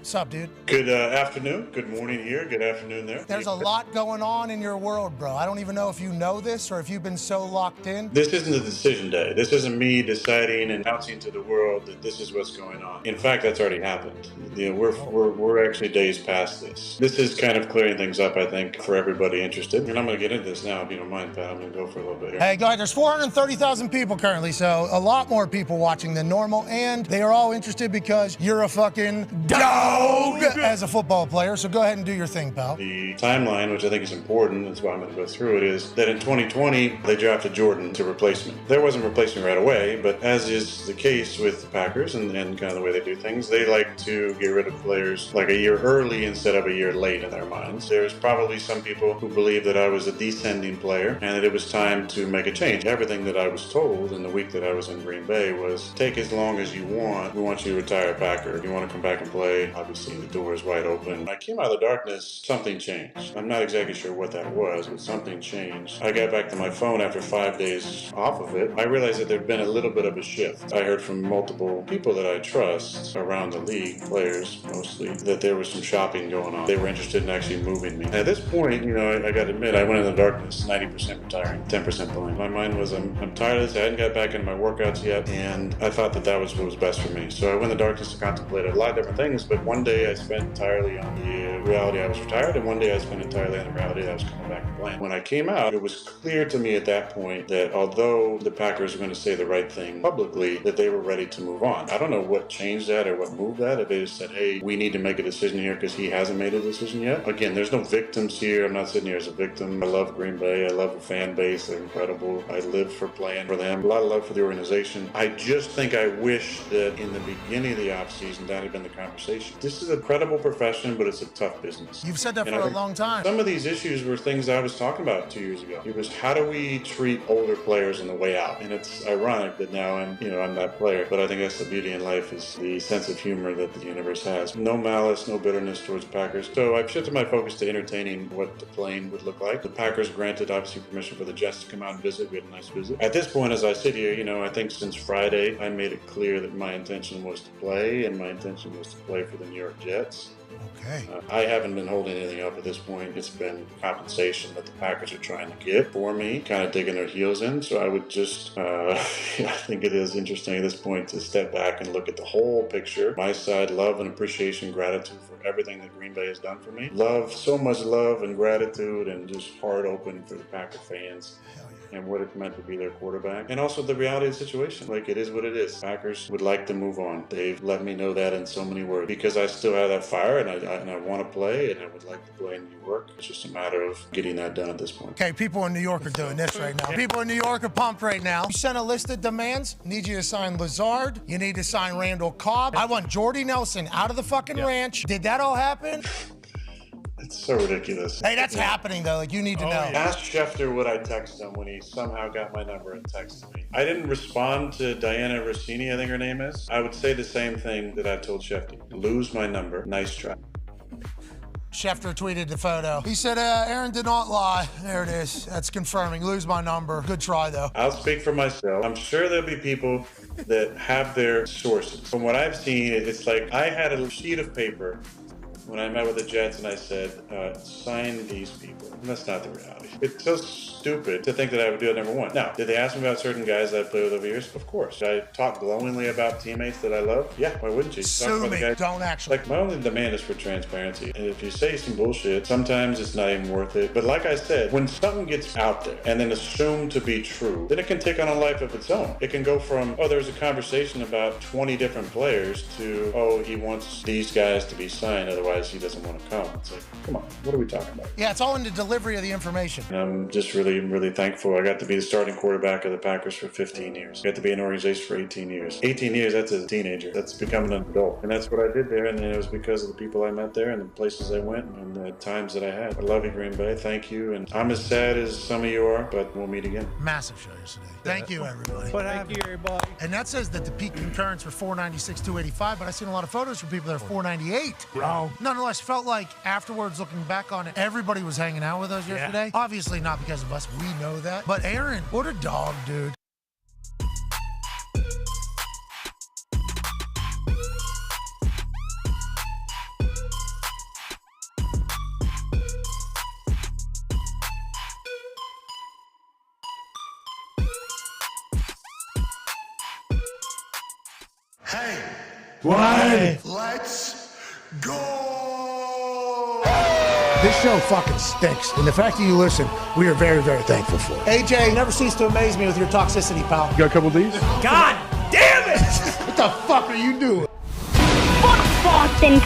What's up, dude? Good afternoon. Good morning here. Good afternoon there. There's a lot going on in your world, bro. I don't even know if you know this or if you've been so locked in. This isn't a decision day. This isn't me deciding and announcing to the world that this is what's going on. In fact, that's already happened. You know, we're actually days past this. This is kind of clearing things up, I think, for everybody interested. And I'm going to get into this now, if you don't mind, Pat. I'm going to go for a little bit here. Hey, guys, there's 430,000 people currently, so a lot more people watching than normal, and they are all interested because you're a fucking dog as a football player. So go ahead and do your thing, pal. The timeline, which I think is important, that's why I'm going to go through it, is that in 2020, they drafted Jordan to replace me. There wasn't a replacement right away, but as is the case with the Packers and kind of the way they do things, they like to get rid of players like a year early instead of a year late in their minds. There's probably some people who believe that I was a descending player and that it was time to make a change. Everything that I was told in the week that I was in Green Bay was, take as long as you want. We want you to retire a Packer. If you want to come back and play, obviously the door is wide open. When I came out of the darkness, something changed. I'm not exactly sure what that was, but something changed. I got back to my phone after 5 days off of it. I realized that there'd been a little bit of a shift. I heard from multiple people that I trust around the league, players mostly, that there was some shopping going on. They were interested in actually moving me. At this point, you know, I got to admit, I went in the darkness, 90% retiring, 10% playing. My mind was, I'm tired of this. I hadn't got back into my workouts yet, and I thought that was what was best for me. So I went in the darkness to contemplate a lot of different things, but one day I spent entirely on the reality I was retired, and one day I spent entirely on the reality that I was coming back and playing. When I came out, it was clear to me at that point that although the Packers were going to say the right thing publicly, that they were ready to move on. I don't know what changed that or what moved that. If they just said, hey, we need to make a decision here because he hasn't made a decision yet. Again, there's no victims here. I'm not sitting here as a victim. I love Green Bay. I love the fan base. They're incredible. I live for playing for them. A lot of love for the organization. I just think I wish that in the beginning of the offseason, that had been the conversation. This is a credible profession, but it's a tough business. You've said that for a long time. Some of these issues were things I was talking about 2 years ago. It was, how do we treat older players on the way out? And it's ironic that now I'm that player, but I think that's the beauty in life, is the sense of humor that the universe has. No malice, no bitterness towards the Packers. So I've shifted my focus to entertaining what the plane would look like. The Packers granted, obviously, permission for the Jets to come out and visit. We had a nice visit. At this point, as I sit here, I think since Friday, I made it clear that my intention was to play, and my intention was to play for the New York Jets. Okay. I haven't been holding anything up at this point. It's been compensation that the Packers are trying to get for me, kind of digging their heels in. So I would just, I think it is interesting at this point to step back and look at the whole picture. My side, love and appreciation, gratitude for everything that Green Bay has done for me. So much love and gratitude, and just heart open for the Packer fans. And what it meant to be their quarterback. And also the reality of the situation. Like, it is what it is. Packers would like to move on. They've let me know that in so many words. Because I still have that fire, and I want to play, and I would like to play in New York. It's just a matter of getting that done at this point. Okay, people in New York are doing this right now. People in New York are pumped right now. You sent a list of demands. Need you to sign Lazard. You need to sign Randall Cobb. I want Jordy Nelson out of the fucking ranch. Did that all happen? It's so ridiculous. Hey, that's happening, though. Like, you need to know. Ask Schefter what I texted him when he somehow got my number and texted me. I didn't respond to Diana Rossini, I think her name is. I would say the same thing that I told Schefter. Lose my number. Nice try. Schefter tweeted the photo. He said, Aaron did not lie. There it is. That's confirming. Lose my number. Good try, though. I'll speak for myself. I'm sure there'll be people that have their sources. From what I've seen, it's like I had a sheet of paper when I met with the Jets and I said, sign these people. And that's not the reality. It's so stupid to think that I would do it, number one. Now, did they ask me about certain guys that I played with over the years? Of course. Did I talk glowingly about teammates that I love? Yeah, why wouldn't you? Sue me. Don't actually. Like, my only demand is for transparency. And if you say some bullshit, sometimes it's not even worth it. But like I said, when something gets out there and then assumed to be true, then it can take on a life of its own. It can go from, there's a conversation about 20 different players to, he wants these guys to be signed, otherwise he doesn't want to come. It's like, come on, what are we talking about? Yeah, it's all in the delivery of the information. And I'm just really, really thankful. I got to be the starting quarterback of the Packers for 15 years. I got to be in an organization for 18 years. 18 years, that's a teenager. That's becoming an adult. And that's what I did there, and it was because of the people I met there and the places I went and the times that I had. I love you, Green Bay. Thank you. And I'm as sad as some of you are, but we'll meet again. Massive show yesterday. Thank you, everybody. Thank you, everybody. And that says that the peak concurrence for 496, 285, but I've seen a lot of photos from people that are 498. Bro. Nonetheless, felt like afterwards, looking back on it, everybody was hanging out with us yesterday. Obviously not because of us. We know that. But Aaron, what a dog, dude. Hey, What? let's go! This show fucking stinks, and the fact that you listen, we are very, very thankful for it. AJ, never cease to amaze me with your toxicity, pal. You got a couple of these? God damn it! What the fuck are you doing? Boston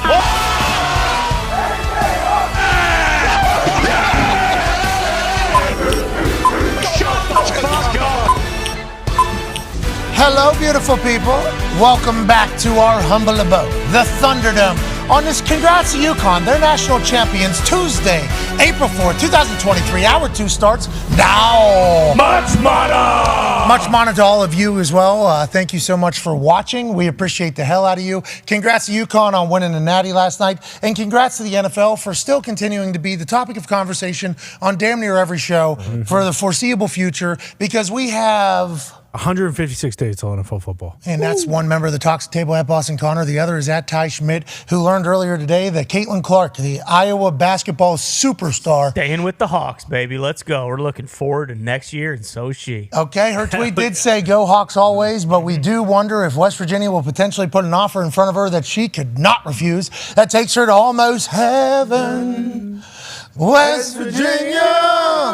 Hello, beautiful people. Welcome back to our humble abode, the Thunderdome. On this, congrats to UConn. They're national champions Tuesday, April 4th, 2023. Hour 2 starts now. Much mana! Much mana to all of you as well. Thank you so much for watching. We appreciate the hell out of you. Congrats to UConn on winning the Natty last night. And congrats to the NFL for still continuing to be the topic of conversation on damn near every show for the foreseeable future, because we have 156 days till NFL football. And that's one member of the Toxic Table at Boston Connor. The other is at Ty Schmidt, who learned earlier today that Caitlin Clark, the Iowa basketball superstar. Staying with the Hawks, baby. Let's go. We're looking forward to next year, and so is she. Okay, her tweet did say go Hawks always, but we do wonder if West Virginia will potentially put an offer in front of her that she could not refuse. That takes her to almost heaven. West Virginia.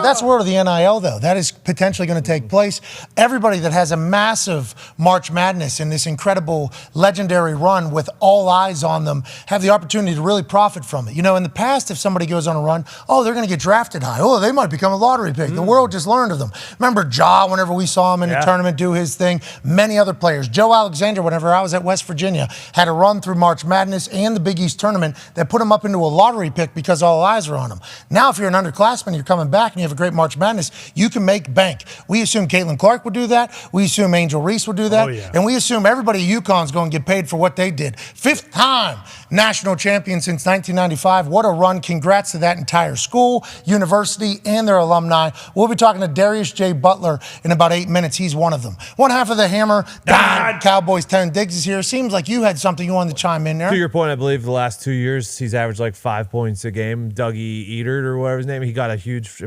That's word of the NIL, though. That is potentially going to take place. Everybody that has a massive March Madness in this incredible legendary run with all eyes on them have the opportunity to really profit from it. You know, in the past, if somebody goes on a run, oh, they're going to get drafted high. Oh, they might become a lottery pick. The world just learned of them. Remember Ja, whenever we saw him in the tournament do his thing, many other players. Joe Alexander, whenever I was at West Virginia, had a run through March Madness and the Big East tournament that put him up into a lottery pick because all eyes are on him. Now, if you're an underclassman, you're coming back and you have a great March Madness, you can make bank. We assume Caitlin Clark would do that. We assume Angel Reese would do that. And we assume everybody at UConn's going to get paid for what they did. 5th time national champion since 1995. What a run. Congrats to that entire school, university, and their alumni. We'll be talking to Darius J. Butler in about 8 minutes. He's one of them. One half of the Hammer, Dahn, Cowboys 10 Diggs is here. Seems like you had something you wanted to chime in there. To your point, I believe the last 2 years, he's averaged like 5 points a game. Dougie Eater or whatever his name, he got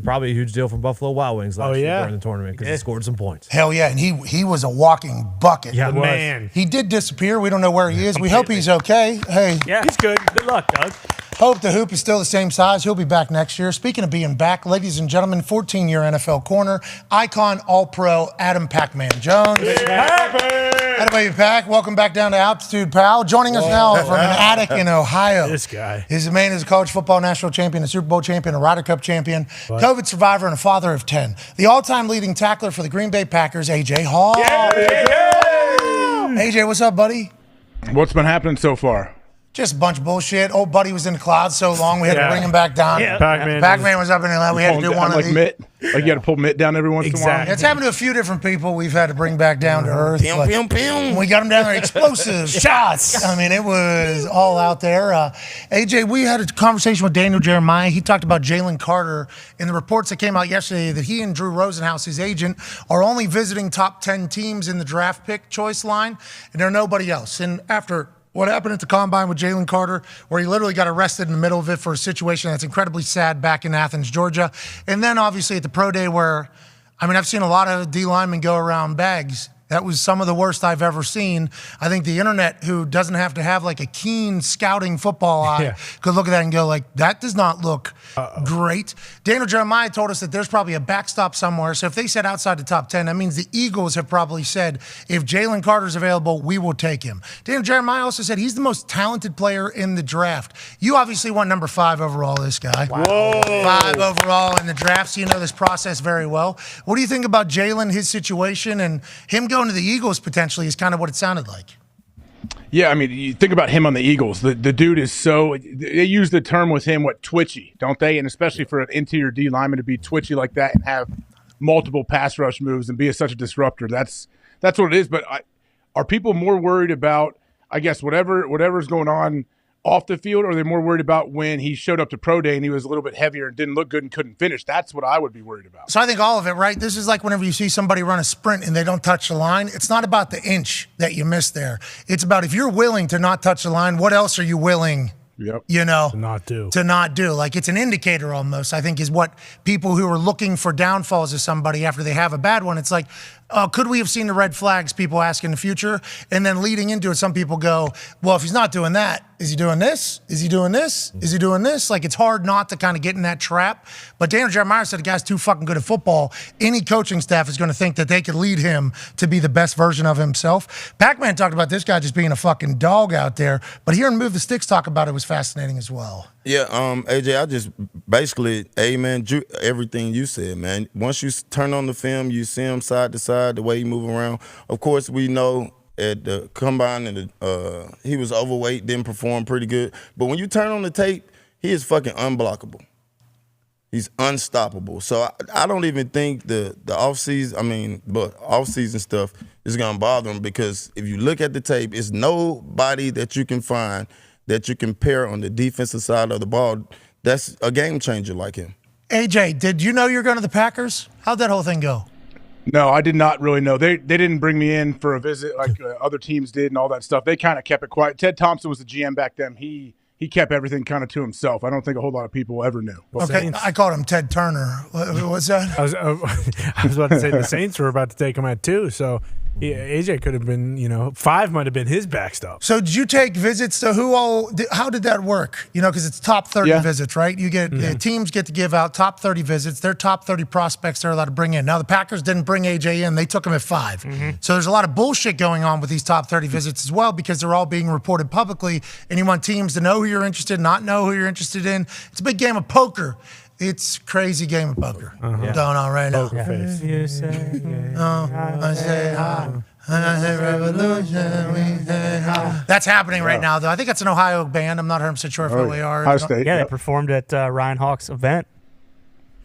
probably a huge deal from Buffalo Wild Wings last year during the tournament because he scored some points. Hell yeah, and he was a walking bucket. Yeah, man. He did disappear. We don't know where he is. We hope he's okay. Hey. Yeah, he's good. Good luck, Doug. Hope the hoop is still the same size. He'll be back next year. Speaking of being back, ladies and gentlemen, 14-year NFL corner, icon, all-pro, Adam Pac-Man Jones. How about you, Pac? Welcome back down to altitude, pal. Joining us now from an attic in Ohio. This guy. He's a man who's a college football national champion, a Super Bowl champion, a Ryder Cup champion, COVID survivor, and a father of 10. The all-time leading tackler for the Green Bay Packers, AJ Hall. AJ, what's up, buddy? What's been happening so far? Just a bunch of bullshit. Old buddy was in the clouds so long, we had to bring him back down. Yeah. Pac-Man was up in the lab. We had to do one of these. Mitt. Like you had to pull Mitt down every once in a while. It's happened to a few different people we've had to bring back down to earth. We got them down there, explosive shots. I mean, it was all out there. AJ, we had a conversation with Daniel Jeremiah. He talked about Jalen Carter in the reports that came out yesterday that he and Drew Rosenhaus, his agent, are only visiting top 10 teams in the draft pick choice line, and there are nobody else. And after what happened at the Combine with Jalen Carter, where he literally got arrested in the middle of it for a situation that's incredibly sad back in Athens, Georgia. And then obviously at the pro day where, I mean, I've seen a lot of D linemen go around bags. That was some of the worst I've ever seen. I think the internet, who doesn't have to have like a keen scouting football eye, could look at that and go like, that does not look great. Daniel Jeremiah told us that there's probably a backstop somewhere. So if they said outside the top 10, that means the Eagles have probably said, if Jalen Carter's available, we will take him. Daniel Jeremiah also said he's the most talented player in the draft. You obviously went number 5 overall, this guy. Wow. 5 overall in the draft, so you know this process very well. What do you think about Jalen, his situation, and him going to the Eagles potentially is kind of what it sounded like? Yeah, I mean, you think about him on the Eagles. The dude is so – they use the term with him, twitchy, don't they? And especially for an interior D lineman to be twitchy like that and have multiple pass rush moves and be such a disruptor, that's what it is. But are people more worried about, I guess, whatever's going on off the field, or are they more worried about when he showed up to pro day and he was a little bit heavier and didn't look good and couldn't finish? That's what I would be worried about. So I think all of it, right? This is like whenever you see somebody run a sprint and they don't touch the line. It's not about the inch that you missed there. It's about if you're willing to not touch the line, what else are you willing you know, to not do. Like, it's an indicator almost, I think, is what people who are looking for downfalls of somebody after they have a bad one. It's like, could we have seen the red flags, people ask in the future? And then leading into it, some people go, well, if he's not doing that, is he doing this? Is he doing this? Is he doing this? Like, it's hard not to kind of get in that trap. But Daniel Jeremiah said the guy's too fucking good at football. Any coaching staff is going to think that they could lead him to be the best version of himself. Pac-Man talked about this guy just being a fucking dog out there. But hearing Move the Sticks talk about it was fascinating as well. Yeah, AJ, I just basically, amen, everything you said, man. Once you turn on the film, you see him side to side, the way he move around. Of course, we know at the combine and he was overweight, didn't perform pretty good. But when you turn on the tape, he is fucking unblockable. He's unstoppable. So I don't even think the off-season stuff is gonna bother him, because if you look at the tape, it's nobody that you can find that you can pair on the defensive side of the ball that's a game changer like him. AJ, did you know you were going to the Packers? How'd that whole thing go? No, I did not really know. They didn't bring me in for a visit like other teams did and all that stuff. They kind of kept it quiet. Ted Thompson was the GM back then. He kept everything kind of to himself. I don't think a whole lot of people ever knew. Okay, I called him Ted Turner. What's that? I was about to say the Saints were about to take him at 2, so AJ could have been, 5 might have been his backstop. So did you take visits to how did that work? Because it's top 30 visits, right? You get teams get to give out top 30 visits. Their top 30 prospects they're allowed to bring in. Now the Packers didn't bring AJ in. They took him at 5. So there's a lot of bullshit going on with these top 30 visits as well, because they're all being reported publicly, and you want teams to know who you're interested in, not know who you're interested in. It's a big game of poker. It's a crazy game of poker going on right now. Poker face. You say, I say hi. I say revolution, we say hi. That's happening right now, though. I think that's an Ohio band. I'm not 100% sure if they are. Ohio State. Yeah, they performed at Ryan Hawk's event.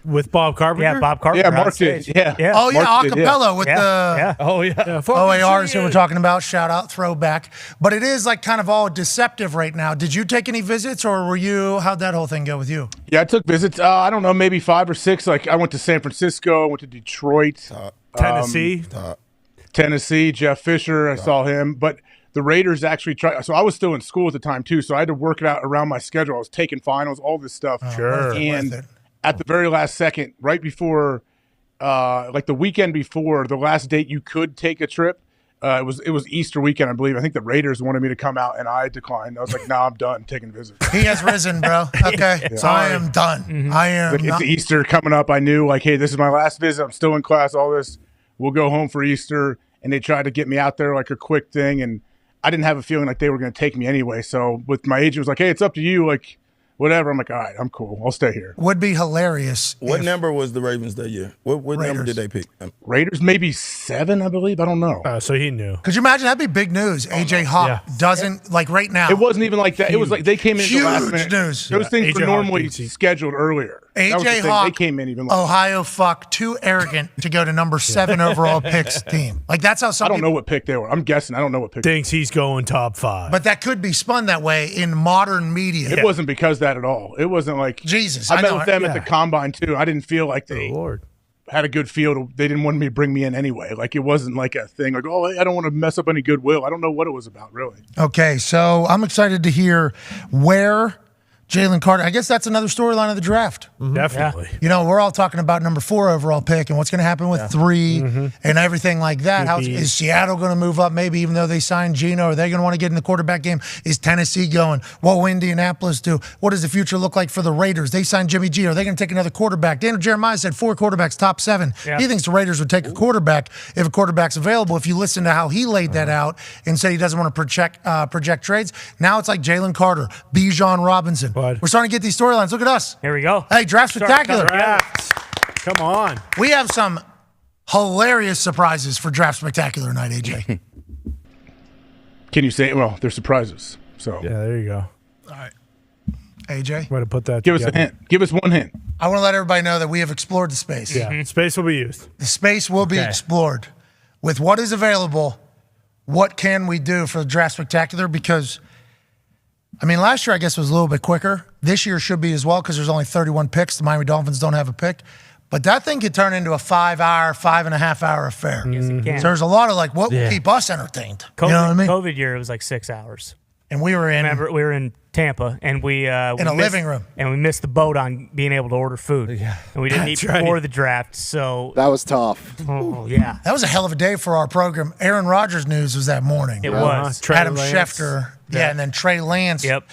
With Bob Carpenter? Yeah, Bob Carpenter. Yeah, Mark did. Yeah. Oh, yeah, Mark did, acapella with the OARs that we're talking about. Shout out, throwback. But it is like kind of all deceptive right now. Did you take any visits, or how'd that whole thing go with you? Yeah, I took visits. I don't know, maybe 5 or 6. Like, I went to San Francisco, I went to Detroit. Tennessee, Jeff Fisher, I saw him. But the Raiders actually tried. So I was still in school at the time, too, so I had to work it out around my schedule. I was taking finals, all this stuff. Sure. And at the very last second, right before, like the weekend before, the last date you could take a trip, it was Easter weekend, I believe. I think the Raiders wanted me to come out, and I declined. I was like, I'm done taking visits. He has risen, bro. Okay, so I am done. I am It's Easter coming up. I knew, like, hey, this is my last visit. I'm still in class, all this. We'll go home for Easter. And they tried to get me out there like a quick thing, and I didn't have a feeling like they were going to take me anyway. So with my agent was like, hey, it's up to you. Like, whatever. I'm like, all right, I'm cool. I'll stay here. Would be hilarious. What number was the Ravens that year? What number did they pick? Raiders, maybe 7, I believe. I don't know. So he knew. Could you imagine? That'd be big news. AJ Hawk doesn't, like right now. It wasn't even like that. It was like they came in huge the last minute. News. Those things were normally scheduled earlier. AJ Hawk, they came in even like Ohio fuck, too arrogant to go to number 7 overall picks team. Like that's how some I don't know what pick they were. I'm guessing. I don't know what pick. Thinks he's going top 5. But that could be spun that way in modern media. It wasn't because of that at all. It wasn't like Jesus. I met with them at the combine too. I didn't feel like they had a good feel. They didn't want me to bring me in anyway. Like it wasn't like a thing like, oh, I don't want to mess up any goodwill. I don't know what it was about really. Okay, so I'm excited to hear where Jalen Carter, I guess that's another storyline of the draft. Definitely. Yeah. We're all talking about number 4 overall pick and what's going to happen with 3 and everything like that. How is Seattle going to move up maybe even though they signed Geno? Are they going to want to get in the quarterback game? Is Tennessee going? What will Indianapolis do? What does the future look like for the Raiders? They signed Jimmy G. Are they going to take another quarterback? Daniel Jeremiah said 4 quarterbacks, top 7. Yeah. He thinks the Raiders would take a quarterback if a quarterback's available. If you listen to how he laid that out and said he doesn't want to project trades, now it's like Jalen Carter, Bijan Robinson. We're starting to get these storylines. Look at us. Here we go. Hey, Draft Spectacular. Come on. We have some hilarious surprises for Draft Spectacular tonight, AJ. Can you say it? Well, they're surprises. So yeah, there you go. All right. AJ? Way to put that Give us a hint. Give us one hint. I want to let everybody know that we have explored the space. Yeah, space will be used. The space will be explored. With what is available, what can we do for the Draft Spectacular? Because last year I guess was a little bit quicker. This year should be as well because there's only 31 picks. The Miami Dolphins don't have a pick. But that thing could turn into a 5.5-hour affair. Yes, it can. So there's a lot of what will keep us entertained. COVID, you know what I mean? COVID year, it was like 6 hours. And we were in. Remember, we were in Tampa, and we in a living room, and we missed the boat on being able to order food. Yeah, and we didn't eat before the draft. So that was tough. Oh yeah, that was a hell of a day for our program. Aaron Rodgers news was that morning. It was. Adam Schefter, and then Trey Lance. Yep.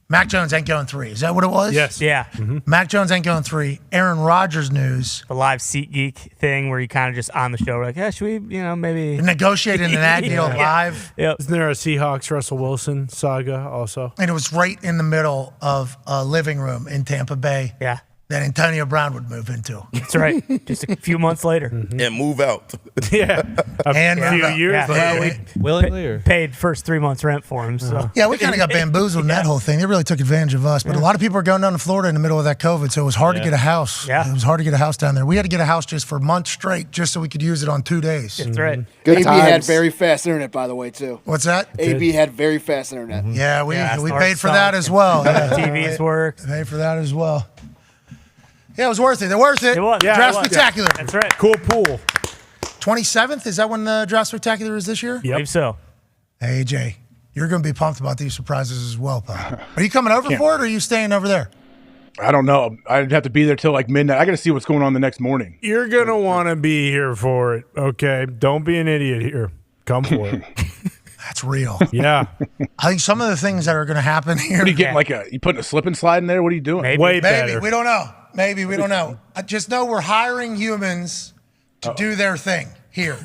Mac Jones ain't going 3. Is that what it was? Yes. Yeah. Mac Jones ain't going 3. Aaron Rodgers news. The live SeatGeek thing where you kind of just on the show, we're like, yeah, should we, maybe negotiating an ad deal live? Yep. Isn't there a Seahawks Russell Wilson saga also? And it was right in the middle of a living room in Tampa Bay. Yeah. That Antonio Brown would move into. That's right. Just a few months later. And move out. Yeah. And a few years Yeah. later. Well, willingly or? Paid first 3 months rent for him. So Yeah, we kind of got bamboozled in that whole thing. They really took advantage of us. But a lot of people are going down to Florida in the middle of that COVID, so it was hard to get a house. Yeah. It was hard to get a house down there. We had to get a house just for months straight just so we could use it on 2 days. That's right. Good AB times. had very fast internet, by the way, too. What's that? AB had very fast internet. Yeah, we our paid for son. that as well. TVs worked. Paid for that as well. Yeah, it was worth it. They're worth it. It was. Yeah, Draft it was. Spectacular. That's right. Cool pool. 27th, is that when the Draft Spectacular is this year? I believe so. Hey, AJ, you're going to be pumped about these surprises as well, pal. Are you coming over for it, or are you staying over there? I don't know. I'd have to be there till like midnight. I got to see what's going on the next morning. You're going to want to be here for it, okay? Don't be an idiot here. Come for it. That's real. Yeah. I think some of the things that are going to happen here. What are you getting, you putting a slip and slide in there? What are you doing? Way Maybe. better. We don't know. Maybe. We don't know. I just know we're hiring humans to do their thing here.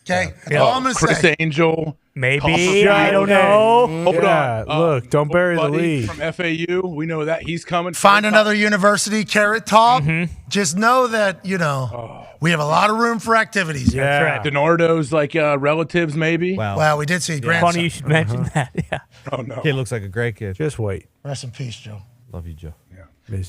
Okay? That's all I'm going to Chris say. Angel. Maybe. I don't know. Hold Yeah, on. look, don't bury the Buddy lead. from FAU. We know that. He's coming. Find another university, Carrot Top. Just know that, we have a lot of room for activities. here. Yeah. Right. DiNardo's relatives, maybe. Wow. Well, we did see grandson. Funny you should mention that. Yeah. Oh, no. Kid looks like a great kid. Just wait. Rest in peace, Joe. Love you, Joe.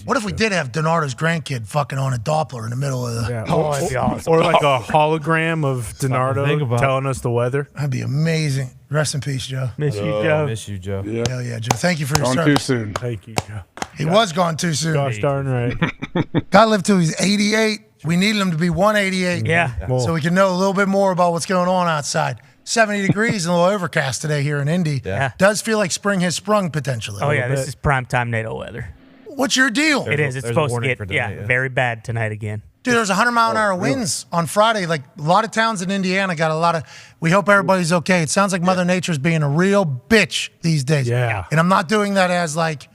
What if we did have DiNardo's grandkid fucking on a Doppler in the middle of the... Yeah. Oh, that'd be awesome. Or like a hologram of think DiNardo about. telling us the weather. That'd be amazing. Rest in peace, Joe. Miss you, Joe. Miss you, Joe. Yeah. Hell yeah, Joe. Thank you for your Gone too service. soon. Thank you. Joe. He was gone too soon. Gosh darn right. God lived till he's 88. We needed him to be 188. Yeah. So we can know a little bit more about what's going on outside. 70 degrees and a little overcast today here in Indy. Yeah. Does feel like spring has sprung potentially. Oh, yeah. bit. This is primetime NATO weather. What's your deal? It is. It's there's a supposed to warning get for tonight, yeah. very bad tonight again. Dude, there's 100-mile-an-hour winds on Friday. Like, a lot of towns in Indiana got a lot of... We hope everybody's okay. It sounds like Mother Nature's being a real bitch these days. Yeah. And I'm not doing that as, like,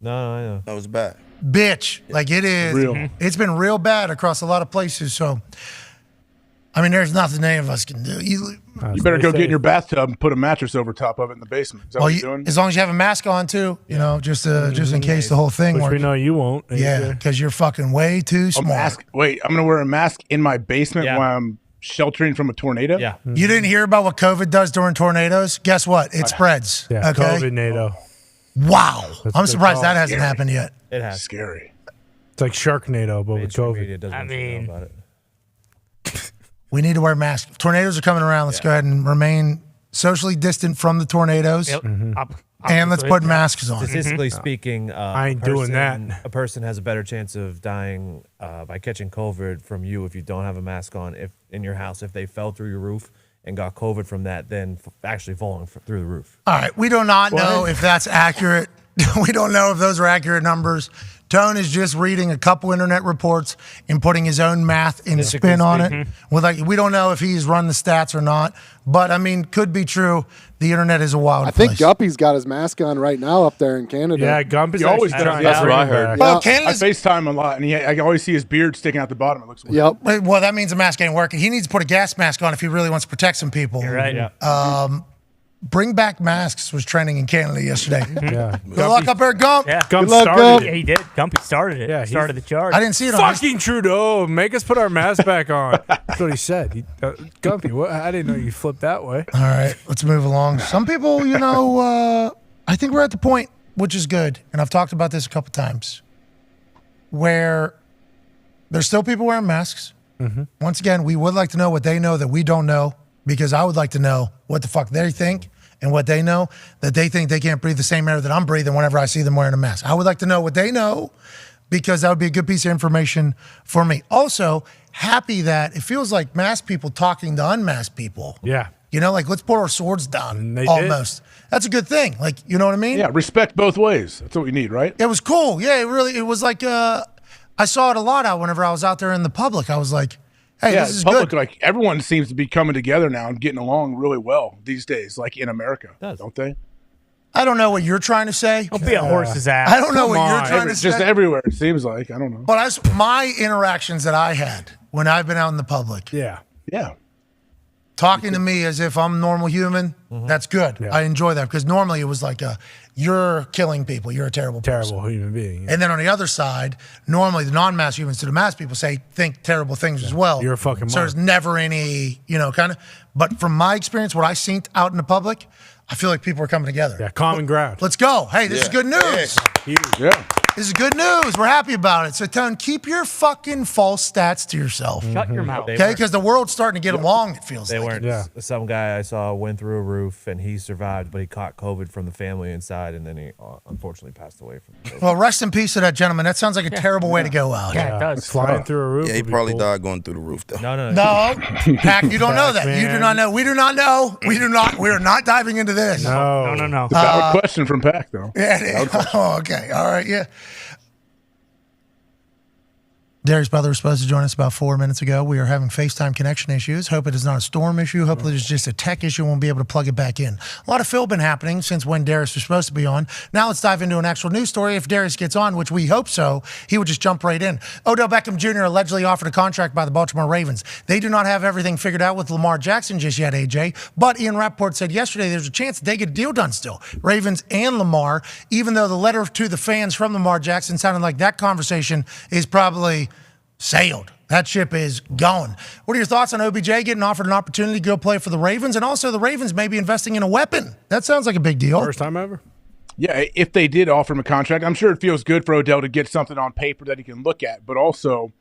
No, I know. That was bad. bitch. Like, it is. Real. It's been real bad across a lot of places. So, I mean, there's nothing any of us can do. You better go get in your bathtub and put a mattress over top of it in the basement. Is that what you're doing? as long as you have a mask on, too, just in case the whole thing Which works. we know you won't. Yeah, because you're fucking way too A smart. mask. Wait, I'm going to wear a mask in my basement Yeah. while I'm sheltering from a tornado? Yeah. You didn't hear about what COVID does during tornadoes? Guess what? It spreads. Yeah, Okay. COVID NATO. Wow. I'm good surprised call. that hasn't happened yet. It has. Scary. It's like Sharknado, but with Mainstream COVID. media doesn't I want you to know mean- about it. We need to wear masks. Tornadoes are coming around. Let's go ahead and remain socially distant from the tornadoes. Yep. And let's put masks on. Statistically speaking, I ain't doing that. A person has a better chance of dying by catching COVID from you if you don't have a mask on if in your house if they fell through your roof and got COVID from that than actually falling through the roof. All right. We do not know if that's accurate. We don't know if those are accurate numbers. Tone is just reading a couple internet reports and putting his own math and spin on it. We don't know if he's run the stats or not, but I mean, could be true. The internet is a wild I think place. Guppy's got his mask on right now up there in Canada. Yeah, Gump is He always actually does. trying That's to what bring I it heard. back. Well, I Canada's FaceTime a lot, and I always see his beard sticking out the bottom. It looks weird. Yep. well, that means the mask ain't working. He needs to put a gas mask on if he really wants to protect some people. You're right. Yeah. Bring back masks was trending in Canada yesterday. Yeah. Good luck up there, Gump. Yeah. Gump Good luck, started Gump. it. Yeah, he did. Gumpy started it. Yeah, Yeah, started the charge. I didn't see it on Fucking Trudeau, make us put our mask back on. That's what he said. Gumpy, what? I didn't know you flipped that way. All right, let's move along. Some people, I think we're at the point, which is good, and I've talked about this a couple times, where there's still people wearing masks. Once again, we would like to know what they know that we don't know, because I would like to know what the fuck they think and what they know that they think they can't breathe the same air that I'm breathing whenever I see them wearing a mask. I would like to know what they know, because that would be a good piece of information for me. Also, happy that it feels like masked people talking to unmasked people. Yeah. You know, like let's put our swords down. They Almost. That's a good thing. Like, you know what I mean? Yeah, respect both ways. That's what we need, right? It was cool. Yeah, it was like I saw it a lot out whenever I was out there in the public. I was like, hey, yeah, this is public, good. like everyone seems to be coming together now and getting along really well these days, like in America, don't they? I don't know what you're trying to say. Don't be a horse's ass. I don't know what you're trying to say. Just everywhere, it seems like. I don't know. But my interactions that I had when I've been out in the public. Yeah. Talking to me as if I'm a normal human, that's good. I enjoy that because normally it was like you're killing people. You're a terrible human being. Yeah. And then on the other side, normally the non-mass humans to the mass people think terrible things as well. You're a fucking So there's never any, kind of. But from my experience, what I seen out in the public, I feel like people are coming together. Yeah, common ground. Let's go. Hey, this is good news. Yeah. This is good news. We're happy about it. So, Tone, keep your fucking false stats to yourself. Shut your mouth. Okay, because the world's starting to get along, it feels They like. weren't. Some guy I saw went through a roof and he survived, but he caught COVID from the family inside, and then he unfortunately passed away from COVID. Well, rest in peace to that gentleman. That sounds like a terrible way to go out. Yeah, it does. Flying through a roof. Yeah, he would be probably cool. died going through the roof, though. No, Pac, you don't know that. You do not know. We do not know. We are not diving into this. No. It's a valid question from Pac, though. Yeah, it is. Oh, okay. All right, yeah. Darius Butler was supposed to join us about 4 minutes ago. We are having FaceTime connection issues. Hope it is not a storm issue. Hopefully it's just a tech issue and we'll be able to plug it back in. A lot of fill been happening since when Darius was supposed to be on. Now let's dive into an actual news story. If Darius gets on, which we hope so, he would just jump right in. Odell Beckham Jr. allegedly offered a contract by the Baltimore Ravens. They do not have everything figured out with Lamar Jackson just yet, AJ. But Ian Rappaport said yesterday there's a chance that they get a deal done still. Ravens and Lamar, even though the letter to the fans from Lamar Jackson sounded like that conversation is probably sailed. That ship is going. What are your thoughts on OBJ getting offered an opportunity to go play for the Ravens? And also the Ravens may be investing in a weapon. That sounds like a big deal. First time ever. Yeah, if they did offer him a contract, I'm sure it feels good for Odell to get something on paper that he can look at. But also,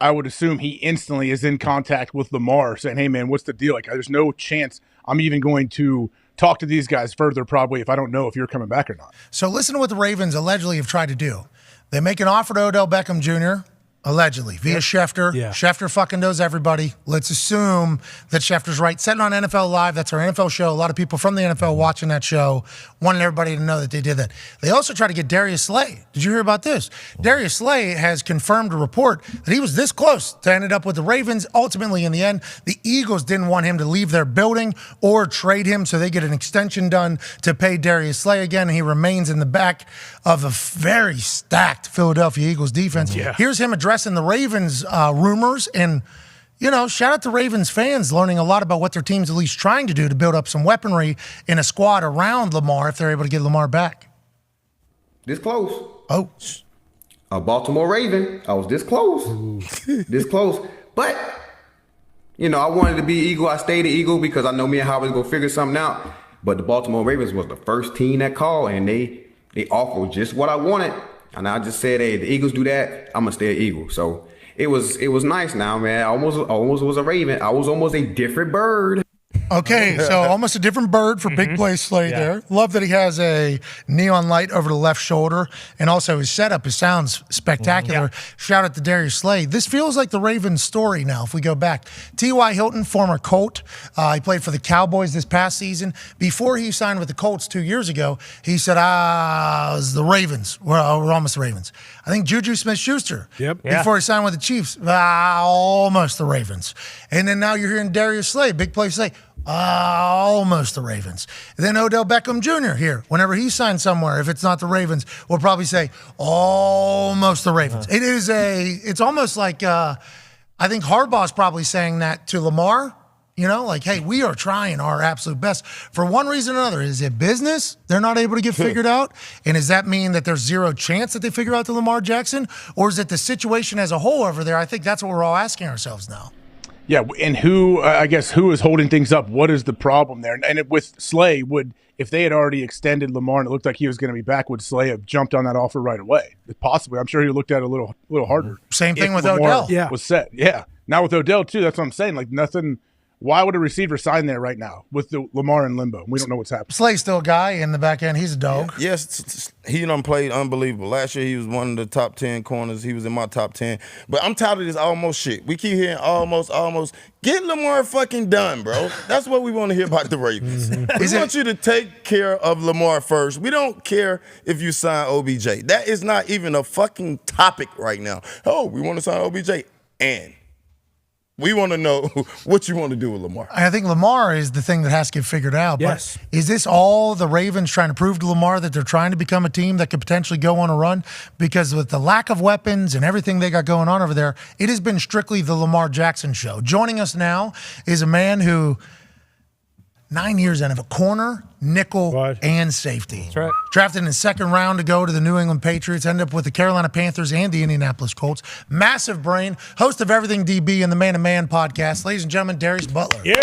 I would assume he instantly is in contact with Lamar saying, hey, man, what's the deal? Like, there's no chance I'm even going to talk to these guys further probably if I don't know if you're coming back or not. So listen to what the Ravens allegedly have tried to do. They make an offer to Odell Beckham Jr., allegedly, via Schefter. Yeah. Schefter fucking knows everybody. Let's assume that Schefter's right. Setting on NFL Live, that's our NFL show. A lot of people from the NFL watching that show, wanting everybody to know that they did that. They also tried to get Darius Slay. Did you hear about this? Darius Slay has confirmed a report that he was this close to ended up with the Ravens. Ultimately, in the end, the Eagles didn't want him to leave their building or trade him, so they get an extension done to pay Darius Slay again. He remains in the back of a very stacked Philadelphia Eagles defense. Yeah. Here's him addressing the Ravens rumors, and shout out to Ravens fans learning a lot about what their team's at least trying to do to build up some weaponry in a squad around Lamar if they're able to get Lamar back. This close. Oh, A Baltimore Raven. I was this close. This close. But, I wanted to be Eagle. I stayed an Eagle because I know me and Howard was going to figure something out. But the Baltimore Ravens was the first team that called, and they offered just what I wanted. And I just said, hey, the Eagles do that, I'm going to stay an Eagle. So it was nice now, man. I almost was a Raven. I was almost a different bird. Okay, so almost a different bird for Big Play Slay there. Love that he has a neon light over the left shoulder, and also his setup. It sounds spectacular. Shout out to Darius Slay. This feels like the Ravens story now if we go back. T.Y. Hilton, former Colt. He played for the Cowboys this past season. Before he signed with the Colts 2 years ago, he said, it was the Ravens. We're almost the Ravens. I think Juju Smith-Schuster. Before he signed with the Chiefs, almost the Ravens. And then now you're hearing Darius Slay, Big Play Slay. Almost the Ravens. And then Odell Beckham Jr. here. Whenever he signs somewhere, if it's not the Ravens, we'll probably say almost the Ravens. It's almost like I think Harbaugh's probably saying that to Lamar. Like, hey, we are trying our absolute best. For one reason or another, is it business they're not able to get figured out? And does that mean that there's zero chance that they figure out the Lamar Jackson? Or is it the situation as a whole over there? I think that's what we're all asking ourselves now. Yeah, and who is holding things up? What is the problem there? And with Slay, if they had already extended Lamar and it looked like he was going to be back, would Slay have jumped on that offer right away? Possibly. I'm sure he looked at it a little harder. Same thing with Lamar Odell. was set. Yeah. Now with Odell, too, that's what I'm saying. Like, nothing Why would a receiver sign there right now with the Lamar in limbo? We don't know what's happening. Slay's still a guy in the back end. He's a dog. Yes, he done played unbelievable. Last year, he was one of the top 10 corners. He was in my top 10. But I'm tired of this almost shit. We keep hearing almost. Get Lamar fucking done, bro. That's what we want to hear about the Ravens. We want you to take care of Lamar first. We don't care if you sign OBJ. That is not even a fucking topic right now. Oh, we want to sign OBJ. And we want to know what you want to do with Lamar. I think Lamar is the thing that has to get figured out. Yes. But is this all the Ravens trying to prove to Lamar that they're trying to become a team that could potentially go on a run? Because with the lack of weapons and everything they got going on over there, it has been strictly the Lamar Jackson show. Joining us now is a man who 9 years out of a corner, nickel, and safety. That's right. Drafted in the second round to go to the New England Patriots, ended up with the Carolina Panthers and the Indianapolis Colts. Massive brain, host of Everything DB and the Man to Man podcast. Ladies and gentlemen, Darius Butler. Yo.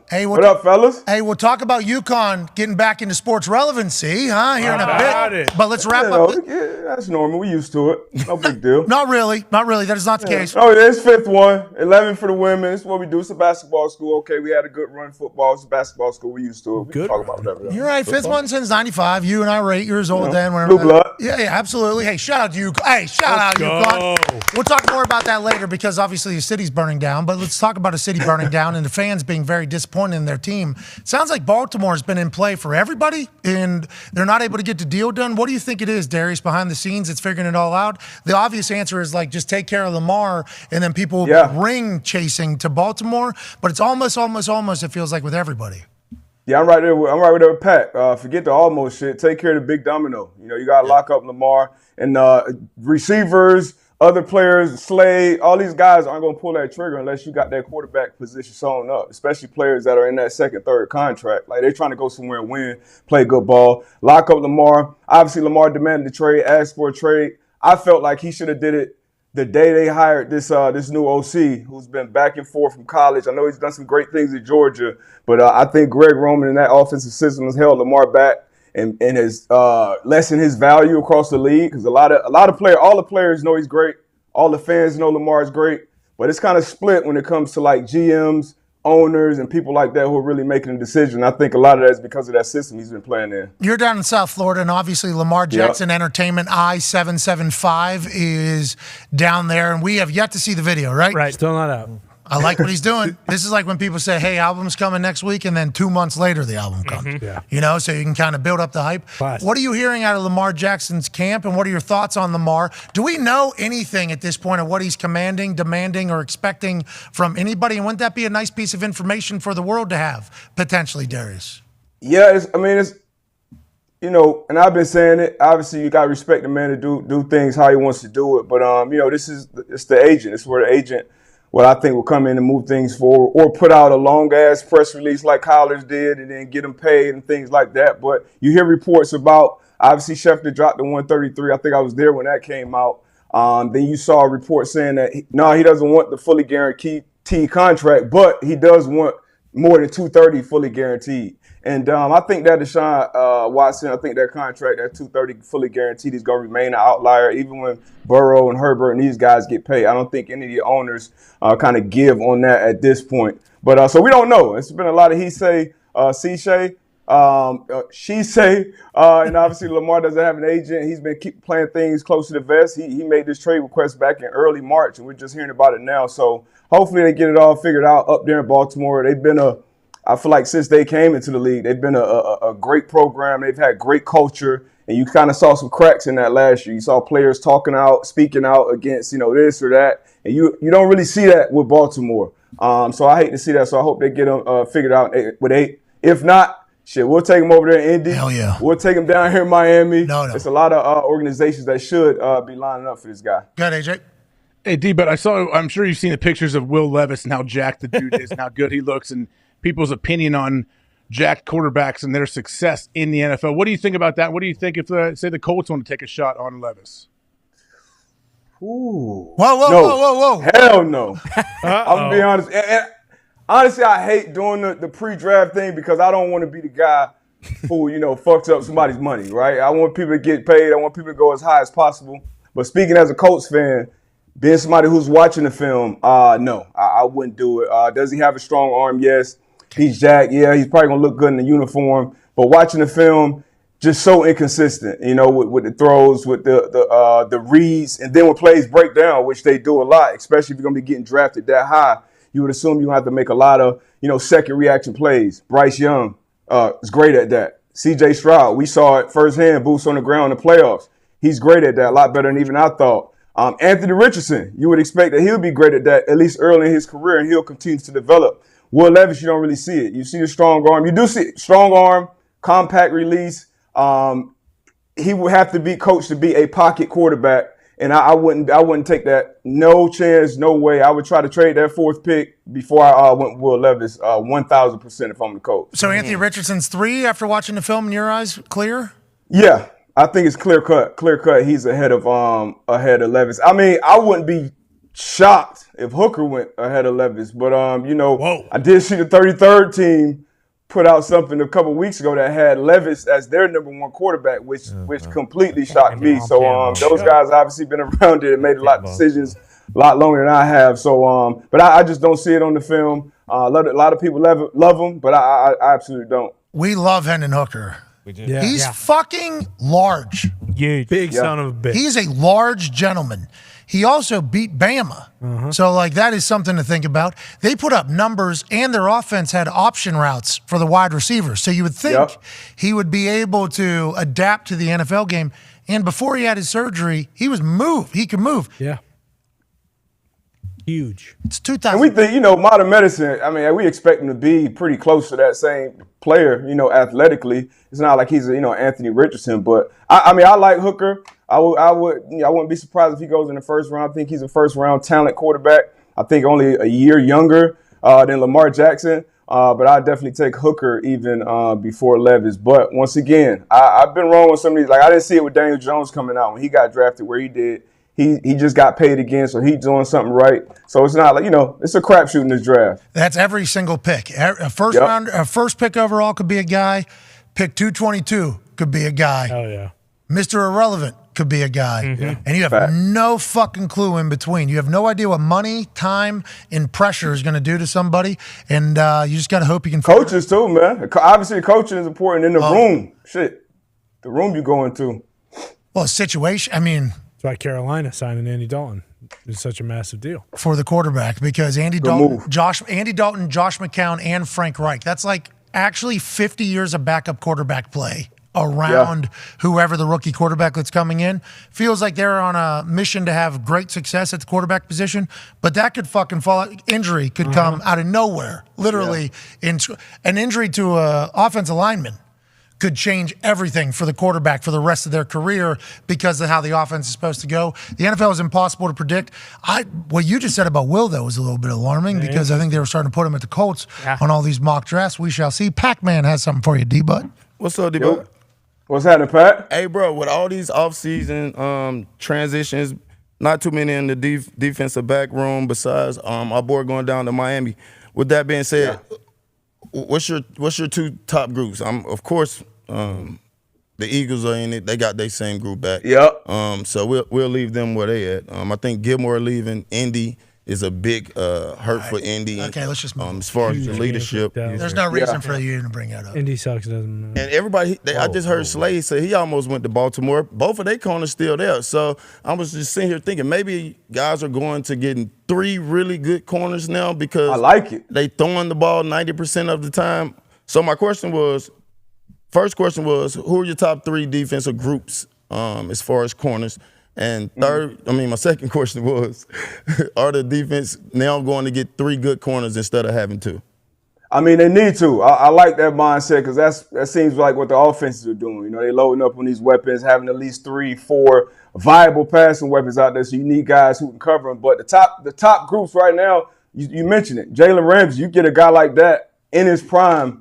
Hey, what up, fellas? Hey, we'll talk about UConn getting back into sports relevancy, huh? Here in a bit. But let's wrap up. That's normal. We used to it. No big deal. Not really. That is not the case. Oh, it's fifth one. 11 for the women. It's what we do. It's a basketball school. Okay, we had a good run football. It's a basketball school. We used to it. We can talk about whatever. You're right. Fifth one since 95. You and I were 8 years old then. Blue blood. Yeah, absolutely. Hey, shout out to you. Hey, shout out UConn. We'll talk more about that later because obviously the city's burning down. But let's talk about a city burning down and the fans being very disappointed in their team. Sounds like Baltimore's been in play for everybody, and they're not able to get the deal done. What do you think it is, Darius, behind the scenes that's figuring it all out? The obvious answer is like just take care of Lamar, and then people will be ring chasing to Baltimore. But it's almost, it feels like with everybody. Yeah, I'm right there with Pat. Forget the almost shit. Take care of the big domino. You know, you got to lock up Lamar and receivers, other players, Slade, all these guys aren't going to pull that trigger unless you got that quarterback position sewn up, especially players that are in that second, third contract. Like, they're trying to go somewhere and win, play good ball, lock up Lamar. Obviously, Lamar demanded the trade, asked for a trade. I felt like he should have did it the day they hired this new OC, who's been back and forth from college. I know he's done some great things at Georgia, but I think Greg Roman and that offensive system has held Lamar back and has lessened his value across the league, because a lot of players, all the players know he's great, all the fans know Lamar is great, but it's kind of split when it comes to like GMs, owners, and people like that who are really making a decision. I think a lot of that is because of that system he's been playing in. You're down in South Florida, and obviously Lamar Jackson Entertainment I-775 is down there, and we have yet to see the video, right? Right, still not out. I like what he's doing. This is like when people say, hey, album's coming next week, and then 2 months later the album comes. Yeah. You know, so you can kind of build up the hype. Classic. What are you hearing out of Lamar Jackson's camp, and what are your thoughts on Lamar? Do we know anything at this point of what he's commanding, demanding, or expecting from anybody? And wouldn't that be a nice piece of information for the world to have, potentially, Darius? Yeah, it's you know, and I've been saying it. Obviously, you got to respect the man to do things how he wants to do it. But, you know, it's the agent. It's where the agent, what I think will come in and move things forward, or put out a long-ass press release like Collins did and then get them paid and things like that. But you hear reports about, obviously, Schefter dropped the 133. I think I was there when that came out. Then you saw a report saying that, he doesn't want the fully guaranteed contract, but he does want more than 230 fully guaranteed. And I think that Deshaun Watson, I think that contract, that 230 fully guaranteed, is going to remain an outlier, even when Burrow and Herbert and these guys get paid. I don't think any of the owners kind of give on that at this point. But so we don't know. It's been a lot of he say, she say, and obviously Lamar doesn't have an agent. He's been playing things close to the vest. He made this trade request back in early March, and we're just hearing about it now. So hopefully they get it all figured out up there in Baltimore. They've been I feel like since they came into the league, they've been a great program. They've had great culture, and you kind of saw some cracks in that last year. You saw players talking out, speaking out against, this or that, and you don't really see that with Baltimore. So I hate to see that. So I hope they get them figured out with 8. If not, shit, we'll take them over there in Indy. Hell yeah. We'll take them down here in Miami. No. It's a lot of organizations that should be lining up for this guy. Go ahead, AJ. Hey, D, but I'm sure you've seen the pictures of Will Levis and how jacked the dude is and how good he looks, and people's opinion on jacked quarterbacks and their success in the NFL. What do you think about that? What do you think if, say, the Colts want to take a shot on Levis? Ooh. Whoa. Hell no. I'm going to be honest. And honestly, I hate doing the pre-draft thing because I don't want to be the guy who, fucks up somebody's money, right? I want people to get paid. I want people to go as high as possible. But speaking as a Colts fan, Being somebody who's watching the film, no, I wouldn't do it. Does he have a strong arm? Yes. He's jacked. Yeah, he's probably going to look good in the uniform. But watching the film, just so inconsistent, with the throws, with the reads, and then when plays break down, which they do a lot, especially if you're going to be getting drafted that high, you would assume you're going to have to make a lot of, second reaction plays. Bryce Young is great at that. C.J. Stroud, we saw it firsthand, boots on the ground in the playoffs. He's great at that, a lot better than even I thought. Anthony Richardson, you would expect that he'll be great at that, at least early in his career, and he'll continue to develop. Will Levis, you don't really see it. You see the strong arm. You do see it. Strong arm, compact release. He would have to be coached to be a pocket quarterback, and I wouldn't take that. No chance, no way. I would try to trade that 4th pick before I went with Will Levis 1,000% if I'm the coach. So Anthony Richardson's 3 after watching the film in your eyes, clear? Yeah. I think it's clear cut. He's ahead of Levis. I mean, I wouldn't be shocked if Hooker went ahead of Levis, but I did see the 33rd team put out something a couple weeks ago that had Levis as their number 1 quarterback, which completely shocked me. So those guys obviously been around it and made a lot of decisions a lot longer than I have. So but I just don't see it on the film. A lot of people love him, but I absolutely don't. We love Hendon Hooker. Yeah. He's fucking large. Huge. Big son of a bitch. He's a large gentleman. He also beat Bama. So, that is something to think about. They put up numbers, and their offense had option routes for the wide receivers. So you would think he would be able to adapt to the NFL game. And before he had his surgery, he was moved. He could move. Yeah. Huge. It's 2000. And we think, modern medicine, I mean, we expect him to be pretty close to that same player, athletically. It's not like he's Anthony Richardson, but I like Hooker. I wouldn't be surprised if he goes in the first round. I think he's a first round talent quarterback. I think only a year younger than Lamar Jackson. But I definitely take Hooker even before Levis. But once again, I've been wrong with some of these. I didn't see it with Daniel Jones coming out when he got drafted where he did. He just got paid again, so he's doing something right. So it's not it's a crapshoot in this draft. That's every single pick. A first pick overall could be a guy. Pick 222 could be a guy. Oh, yeah. Mr. Irrelevant could be a guy. And you have no fucking clue in between. You have no idea what money, time, and pressure is going to do to somebody. And you just got to hope you can. Coaches too, man. Obviously, coaching is important in the room. Shit. The room you go into. Well, situation, that's why Carolina signing Andy Dalton is such a massive deal. For the quarterback, because Andy Dalton, Josh McCown, and Frank Reich. That's actually 50 years of backup quarterback play around whoever the rookie quarterback that's coming in. Feels like they're on a mission to have great success at the quarterback position, but that could fucking fall out. Injury could come out of nowhere. Literally, an injury to an offensive lineman could change everything for the quarterback for the rest of their career because of how the offense is supposed to go. The NFL is impossible to predict. What you just said about Will, though, was a little bit alarming because I think they were starting to put him at the Colts on all these mock drafts. We shall see. Pac-Man has something for you, D-Bud. What's up, D-Bud? What's happening, Pat? Hey, bro, with all these offseason transitions, not too many in the defensive back room besides our boy going down to Miami. With that being said, what's your 2 top groups? Of course, the Eagles are in it. They got their same group back. Yep. So we'll leave them where they at. I think Gilmore leaving Indy is a big hurt for Indy. Okay, let's just move. As far as the leadership, there's no reason for you to bring that up. Indy sucks, doesn't. And everybody, I just heard Slade say he almost went to Baltimore. Both of their corners still there. So I was just sitting here thinking maybe guys are going to getting 3 really good corners now because I like it. They throwing the ball 90% of the time. So my first question was, who are your top 3 defensive groups as far as corners? And third, my second question was, are the defense now going to get 3 good corners instead of having 2? I mean, they need to. I like that mindset because that seems like what the offenses are doing. They loading up on these weapons, having at least 3, 4 viable passing weapons out there, so you need guys who can cover them. But the top groups right now, you mentioned it, Jalen Ramsey. You get a guy like that in his prime.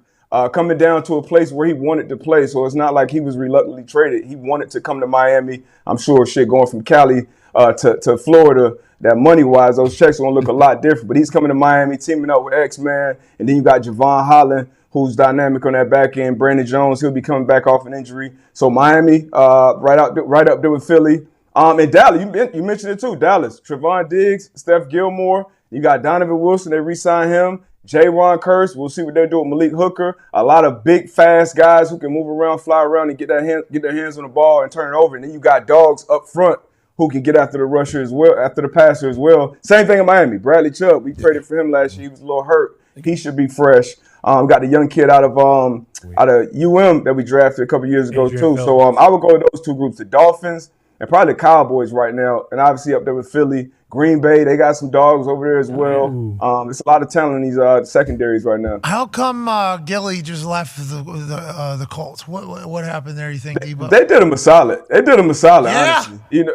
Coming down to a place where he wanted to play. So it's not like he was reluctantly traded. He wanted to come to Miami. I'm sure going from Cali to Florida, that money-wise, those checks are going to look a lot different. But he's coming to Miami, teaming up with X-Man. And then you got Javon Holland, who's dynamic on that back end. Brandon Jones, he'll be coming back off an injury. So Miami, right up there with Philly. And Dallas, you mentioned it too. Dallas, Trevon Diggs, Steph Gilmore. You got Donovan Wilson. They re-signed him. J-Ron Curse. We'll see what they're doing with Malik Hooker. A lot of big, fast guys who can move around, fly around, and get their hands on the ball and turn it over. And then you got dogs up front who can get after the rusher as well, after the passer as well. Same thing in Miami. Bradley Chubb. We traded for him last year. He was a little hurt. He should be fresh. Got the young kid out of UM that we drafted a couple years ago too. So I would go with those two groups: the Dolphins and probably the Cowboys right now, and obviously up there with Philly, Green Bay. They got some dogs over there as well. It's a lot of talent in these secondaries right now. How come Gilly just left the Colts? What happened there? You think, Debo? They did him a solid. Yeah. Honestly. You know,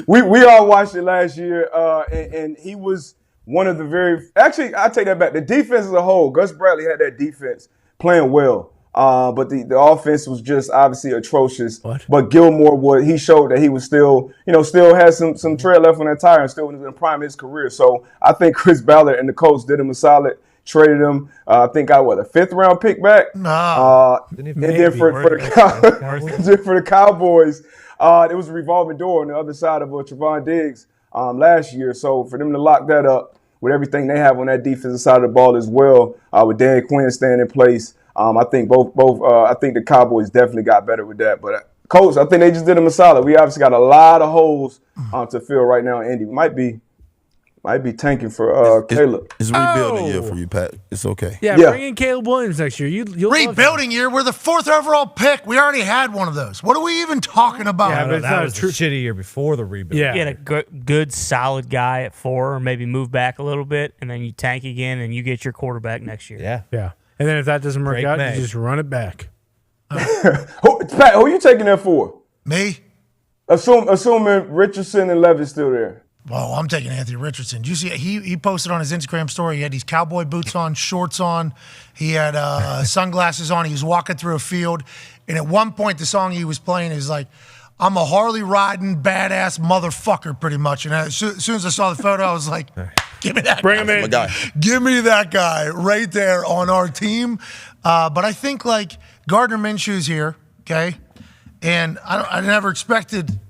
we all watched it last year, and he was one of the actually, I take that back. The defense as a whole, Gus Bradley had that defense playing well. But the offense was just obviously atrocious. But Gilmore he showed that he was still has some tread left on that tire and still in the prime of his career. So I think Chris Ballard and the Colts did him a solid, traded him. I think got a 5th round pick back. No. And then for the Cowboys, it was a revolving door on the other side of Trevon Diggs last year. So for them to lock that up with everything they have on that defensive side of the ball as well, with Dan Quinn staying in place. I think I think the Cowboys definitely got better with that. But Colts, I think they just did them a solid. We obviously got a lot of holes to fill right now. Indy might be tanking for Caleb. It's rebuilding year for you, Pat. It's okay. Yeah, bring in Caleb Williams next year. You'll rebuilding year. We're the 4th overall pick. We already had one of those. What are we even talking about? Yeah, but that was a shitty year before the rebuild. You had a good, solid guy at 4, or maybe move back a little bit, and then you tank again, and you get your quarterback next year. Yeah. And then if that doesn't work out, you just run it back. Pat, who are you taking that for? Me? Assuming Richardson and Levis still there. Well, I'm taking Anthony Richardson. Did you see he posted on his Instagram story? He had these cowboy boots on, shorts on. He had sunglasses on. He was walking through a field. And at one point, the song he was playing is like, I'm a Harley riding badass motherfucker, pretty much. And as soon as I saw the photo, I was like, give me that Bring him in. Give me that guy right there on our team. But I think like Gardner Minshew's here, okay? And I never expected.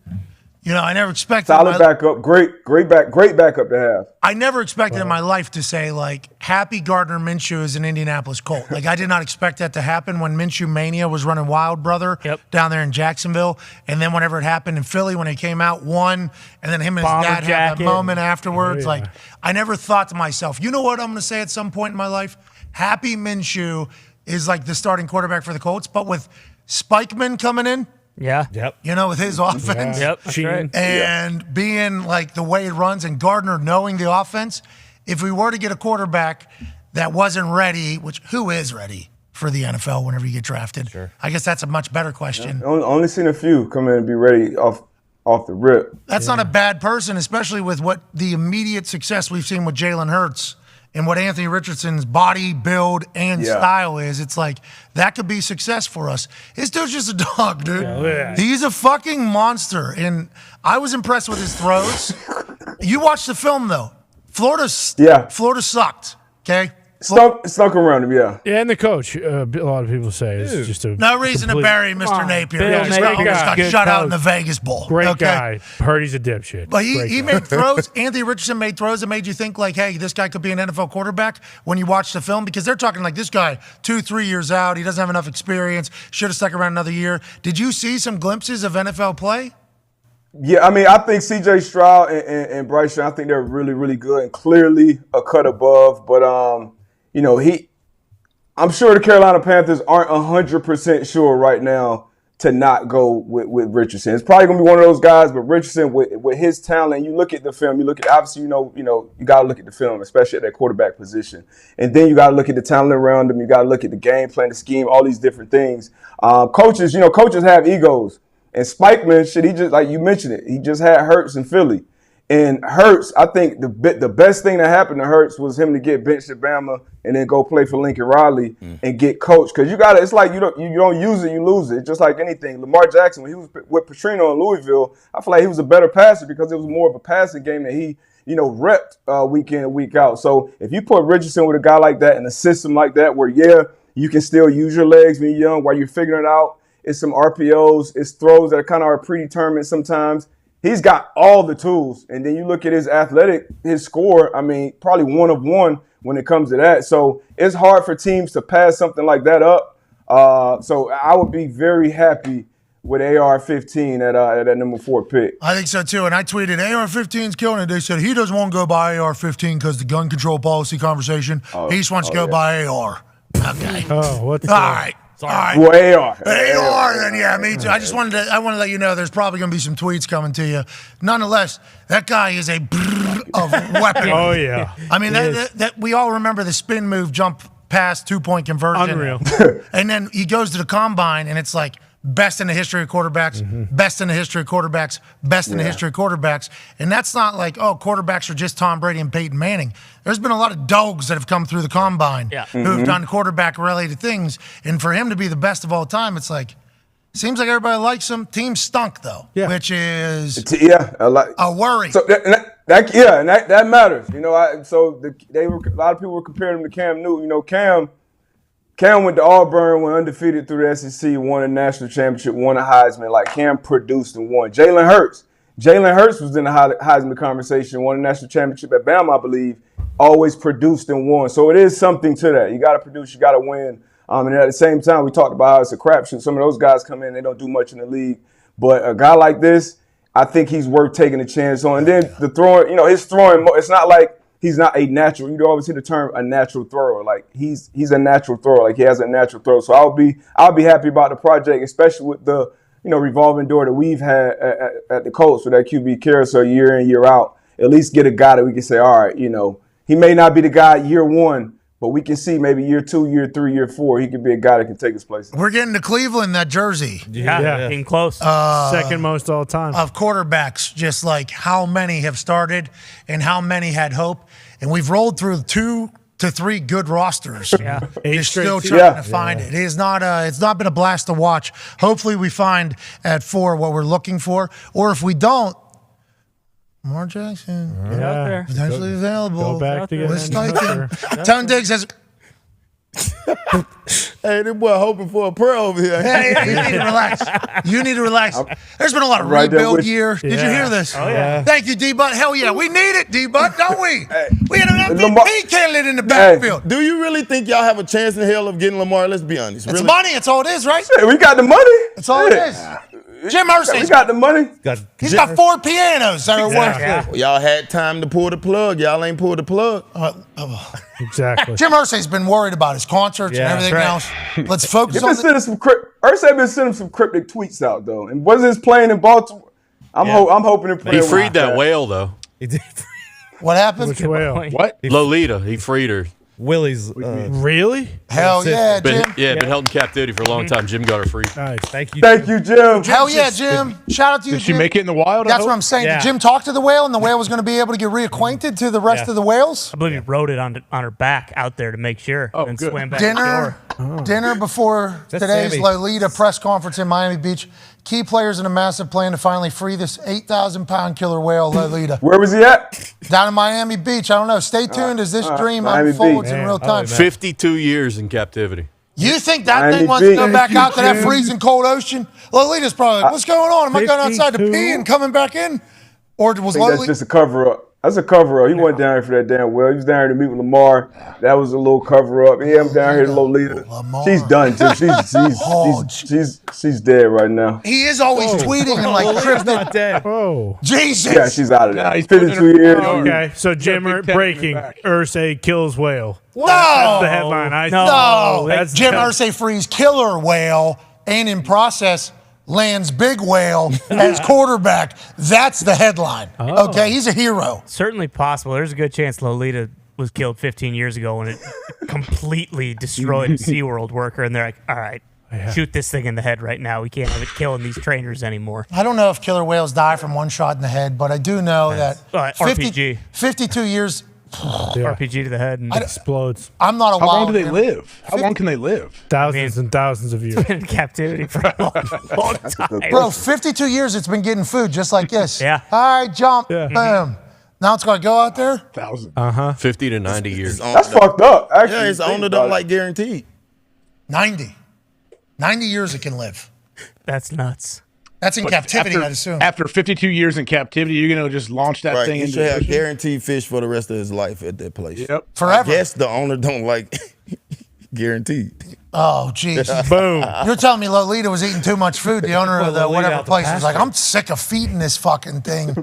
Solid backup, great backup to have. I never expected in my life to say, like, happy Gardner Minshew is an Indianapolis Colt. Like, I did not expect that to happen when Minshew Mania was running wild, brother, down there in Jacksonville. And then whenever it happened in Philly, when he came out, won, and then him and his dad had that moment afterwards. Like, I never thought to myself, you know what I'm going to say at some point in my life? Happy Minshew is like the starting quarterback for the Colts, but with Spikeman coming in, with his offense. That's right. And being like the way it runs and Gardner knowing the offense, if we were to get a quarterback that wasn't ready, who is ready for the NFL whenever you get drafted? Sure. I guess that's a much better question. Only seen a few come in and be ready off the rip. That's not a bad person, especially with what the immediate success we've seen with Jalen Hurts and what Anthony Richardson's body, build, and style is. It's like, that could be success for us. This dude's just a dog, dude. He's a fucking monster. And I was impressed with his throws. You watched the film, though. Florida sucked, okay? Stuck around him, Yeah, and the coach, a lot of people say, is just a no reason to bury Mr. Napier. He just got shut out in the Vegas Bowl. Great guy. Heard he's a dipshit. But he made throws. Anthony Richardson made throws that made you think, like, hey, this guy could be an NFL quarterback when you watch the film, because they're talking like this guy 2-3 years out. He doesn't have enough experience. Should have stuck around another year. Did you see some glimpses of NFL play? Yeah, I mean, I think C.J. Stroud and Bryce Young, I think they're really, really good and clearly a cut above. But, I'm sure the Carolina Panthers aren't 100% sure right now to not go with Richardson. It's probably going to be one of those guys, but Richardson, with his talent, you look at the film, obviously, you got to look at the film, especially at that quarterback position. And then you got to look at the talent around him. You got to look at the game plan, the scheme, all these different things. Coaches have egos. And Spikeman, he just, like you mentioned it, he just had Hurts in Philly. And Hurts, I think the best thing that happened to Hurts was him to get benched at Bama and then go play for Lincoln Riley and get coached. Because it's like you don't use it, you lose it. It's just like anything. Lamar Jackson, when he was with Petrino in Louisville, I feel like he was a better passer because it was more of a passing game that he, repped week in and week out. So if you put Richardson with a guy like that in a system like that where, you can still use your legs when you're young while you're figuring it out, It's some RPOs. It's throws that are predetermined sometimes. He's got all the tools. And then you look at his score, I mean, probably 1 of 1 when it comes to that. So it's hard for teams to pass something like that up. So I would be very happy with AR-15 at that number 4 pick. I think so too. And I tweeted, AR-15's killing it. They said he doesn't want to go by AR-15 because the gun control policy conversation. He just wants to go by AR. Okay. Oh, what's all right. All right. Well, AR. AR, then yeah, me too. I just wanted to let you know there's probably going to be some tweets coming to you. Nonetheless, that guy is a of weapon. Oh, yeah. I mean, that we all remember the spin move, jump pass, 2-point conversion. Unreal. And then he goes to the combine, and it's like best in the history of quarterbacks, best in the history of quarterbacks, best in the history of quarterbacks. And that's not like, quarterbacks are just Tom Brady and Peyton Manning. There's been a lot of dogs that have come through the combine who have done quarterback-related things. And for him to be the best of all time, it's like, seems like everybody likes him. Team stunk, though, which is a worry. So that matters. You know, a lot of people were comparing him to Cam Newton. You know, Cam went to Auburn, went undefeated through the SEC, won a national championship, won a Heisman. Like, Cam produced and won. Jalen Hurts was in the Heisman conversation, won a national championship at Bama, I believe, always produced and won. So it is something to that. You got to produce, you got to win. And at the same time, we talked about how it's a crapshoot. Some of those guys come in, they don't do much in the league. But a guy like this, I think he's worth taking a chance on. And then the throwing, his throwing, it's not like he's not a natural. You always hear the term a natural thrower. Like he's a natural thrower. Like he has a natural throw. So I'll be happy about the project, especially with the revolving door that we've had at the Colts with that QB carousel year in, year out. At least get a guy that we can say, all right, he may not be the guy year 1, but we can see maybe year 2, year 3, year 4, he could be a guy that can take his place. We're getting to Cleveland, that jersey. Yeah. Getting close. Second most all time. Of quarterbacks, just like how many have started and how many had hope. And we've rolled through 2 to 3 good rosters. Yeah. You're still trying to find it. It is not it's not been a blast to watch. Hopefully we find at 4 what we're looking for. Or if we don't, Lamar Jackson, Get out there. potentially available. Go back to We're Steichen. Tone Diggs has. Hey, this boy hoping for a prayer over here. Hey, you need to relax. You need to relax. There's been a lot of rebuild year. Did you hear this? Oh, yeah. Thank you, D-Butt. Hell yeah. We need it, D-Butt, don't we? We had an MVP candidate in the backfield. Do you really think y'all have a chance in hell of getting Lamar? Let's be honest. It's money. It's all it is, right? Hey, we got the money. That's all it is. Jim Irsay. We got the money. He's got 4 pianos that are worth it. Well, y'all had time to pull the plug. Y'all ain't pulled the plug. Exactly. Jim Irsay's been worried about his concerts and everything else. Let's focus on Irsay been sending some cryptic tweets out though, and wasn't his playing in Baltimore? I'm hoping to play. He freed that whale though. He did. What happened? Which whale? What? Lolita. He freed her. Willie's. Really? Hell yeah, Jim. Been held in captivity for a long time. Jim got her free. Nice. Thank you. Thank you, Jim. Hell yeah, Jim. Shout out to you, Did she Jim. make it in the wild? That's what I'm saying. Yeah. Did Jim talk to the whale, and the whale was going to be able to get reacquainted to the rest of the whales? I believe he rode it on her back out there to make sure and good. swam back Dinner before today's Sammy? Lolita press conference in Miami Beach. Key players in a massive plan to finally free this 8,000-pound killer whale, Lolita. Where was he at? Down in Miami Beach. I don't know. Stay tuned as this dream Miami unfolds Beach. in real time. 52 years in captivity. You think that Miami thing wants to go Beach. back out to that freezing cold ocean? Lolita's probably like, what's going on? Am I going outside to 52? pee and coming back in? Or was I think that's Lolita? just a cover up. That's a cover up. He wasn't down here for that damn well. He was down here to meet with Lamar. That was a little cover up. Yeah, I'm down here to Lolita. Lamar. She's done too. She's dead right now. He is always tweeting and like cryptic. Not dead. Oh. Jesus. Yeah, she's out of there. Nah, he's 52 years. Okay, so Jim, Big Ten breaking. coming back. Irsay kills whale. No. That's the headline. No. That's Jim Irsay frees killer whale and in process lands big whale as quarterback. That's the headline. Okay, he's a hero. Certainly possible. There's a good chance Lolita was killed 15 years ago when it completely destroyed a SeaWorld worker, and they're like, all right, shoot this thing in the head right now. We can't have it killing these trainers anymore. I don't know if killer whales die from one shot in the head, but I do know that RPG. 52 years. RPG to the head and explodes. I'm not a How wild long do they man. live? How long can they live? Thousands and thousands of years. in captivity for a long time. Bro, 52 years it's been getting food just like this. Yeah. All right, jump. Yeah. Boom. Now it's going to go out there? 1,000. 50 to 90 years. That's fucked up. Actually, Yeah, it's owner don't like guaranteed. 90. 90 years it can live. That's nuts. That's in But captivity, after, I'd assume. After 52 years in captivity, you're going to just launch that Right, thing he into should the have ocean? guaranteed fish for the rest of his life at that place. Yep. Forever. I guess the owner don't like guaranteed. Oh, jeez. Boom. You're telling me Lolita was eating too much food. The owner of the Lolita whatever out the place was like, pasture. I'm sick of feeding this fucking thing.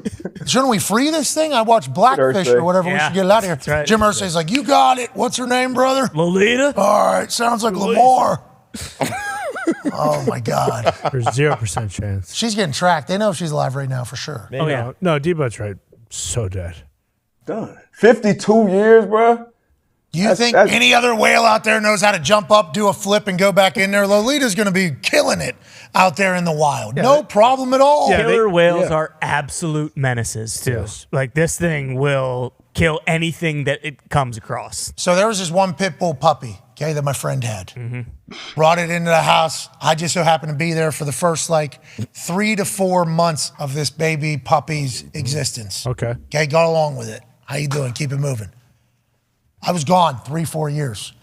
Shouldn't we free this thing? I watched Blackfish Thursday. or whatever. We Yeah, should get it out of here. that's right. Jim Irsay's like, you got it. What's her name, brother? Lolita? All right, sounds like Lamar. Oh, my God. There's 0% chance. She's getting tracked. They know she's alive right now for sure. Oh, yeah. No, Debo's right. So dead. Done. 52 years, bro. You think any other whale out there knows how to jump up, do a flip, and go back in there? Lolita's going to be killing it out there in the wild. No problem at all. Killer whales are absolute menaces, too. Yes. Like, this thing will kill anything that it comes across. So there was this one pit bull puppy, okay, that my friend had. Brought it into the house. I just so happened to be there for the first 3 to 4 months of this baby puppy's existence. Okay. Okay, got along with it. How you doing? Keep it moving. I was gone 3-4 years.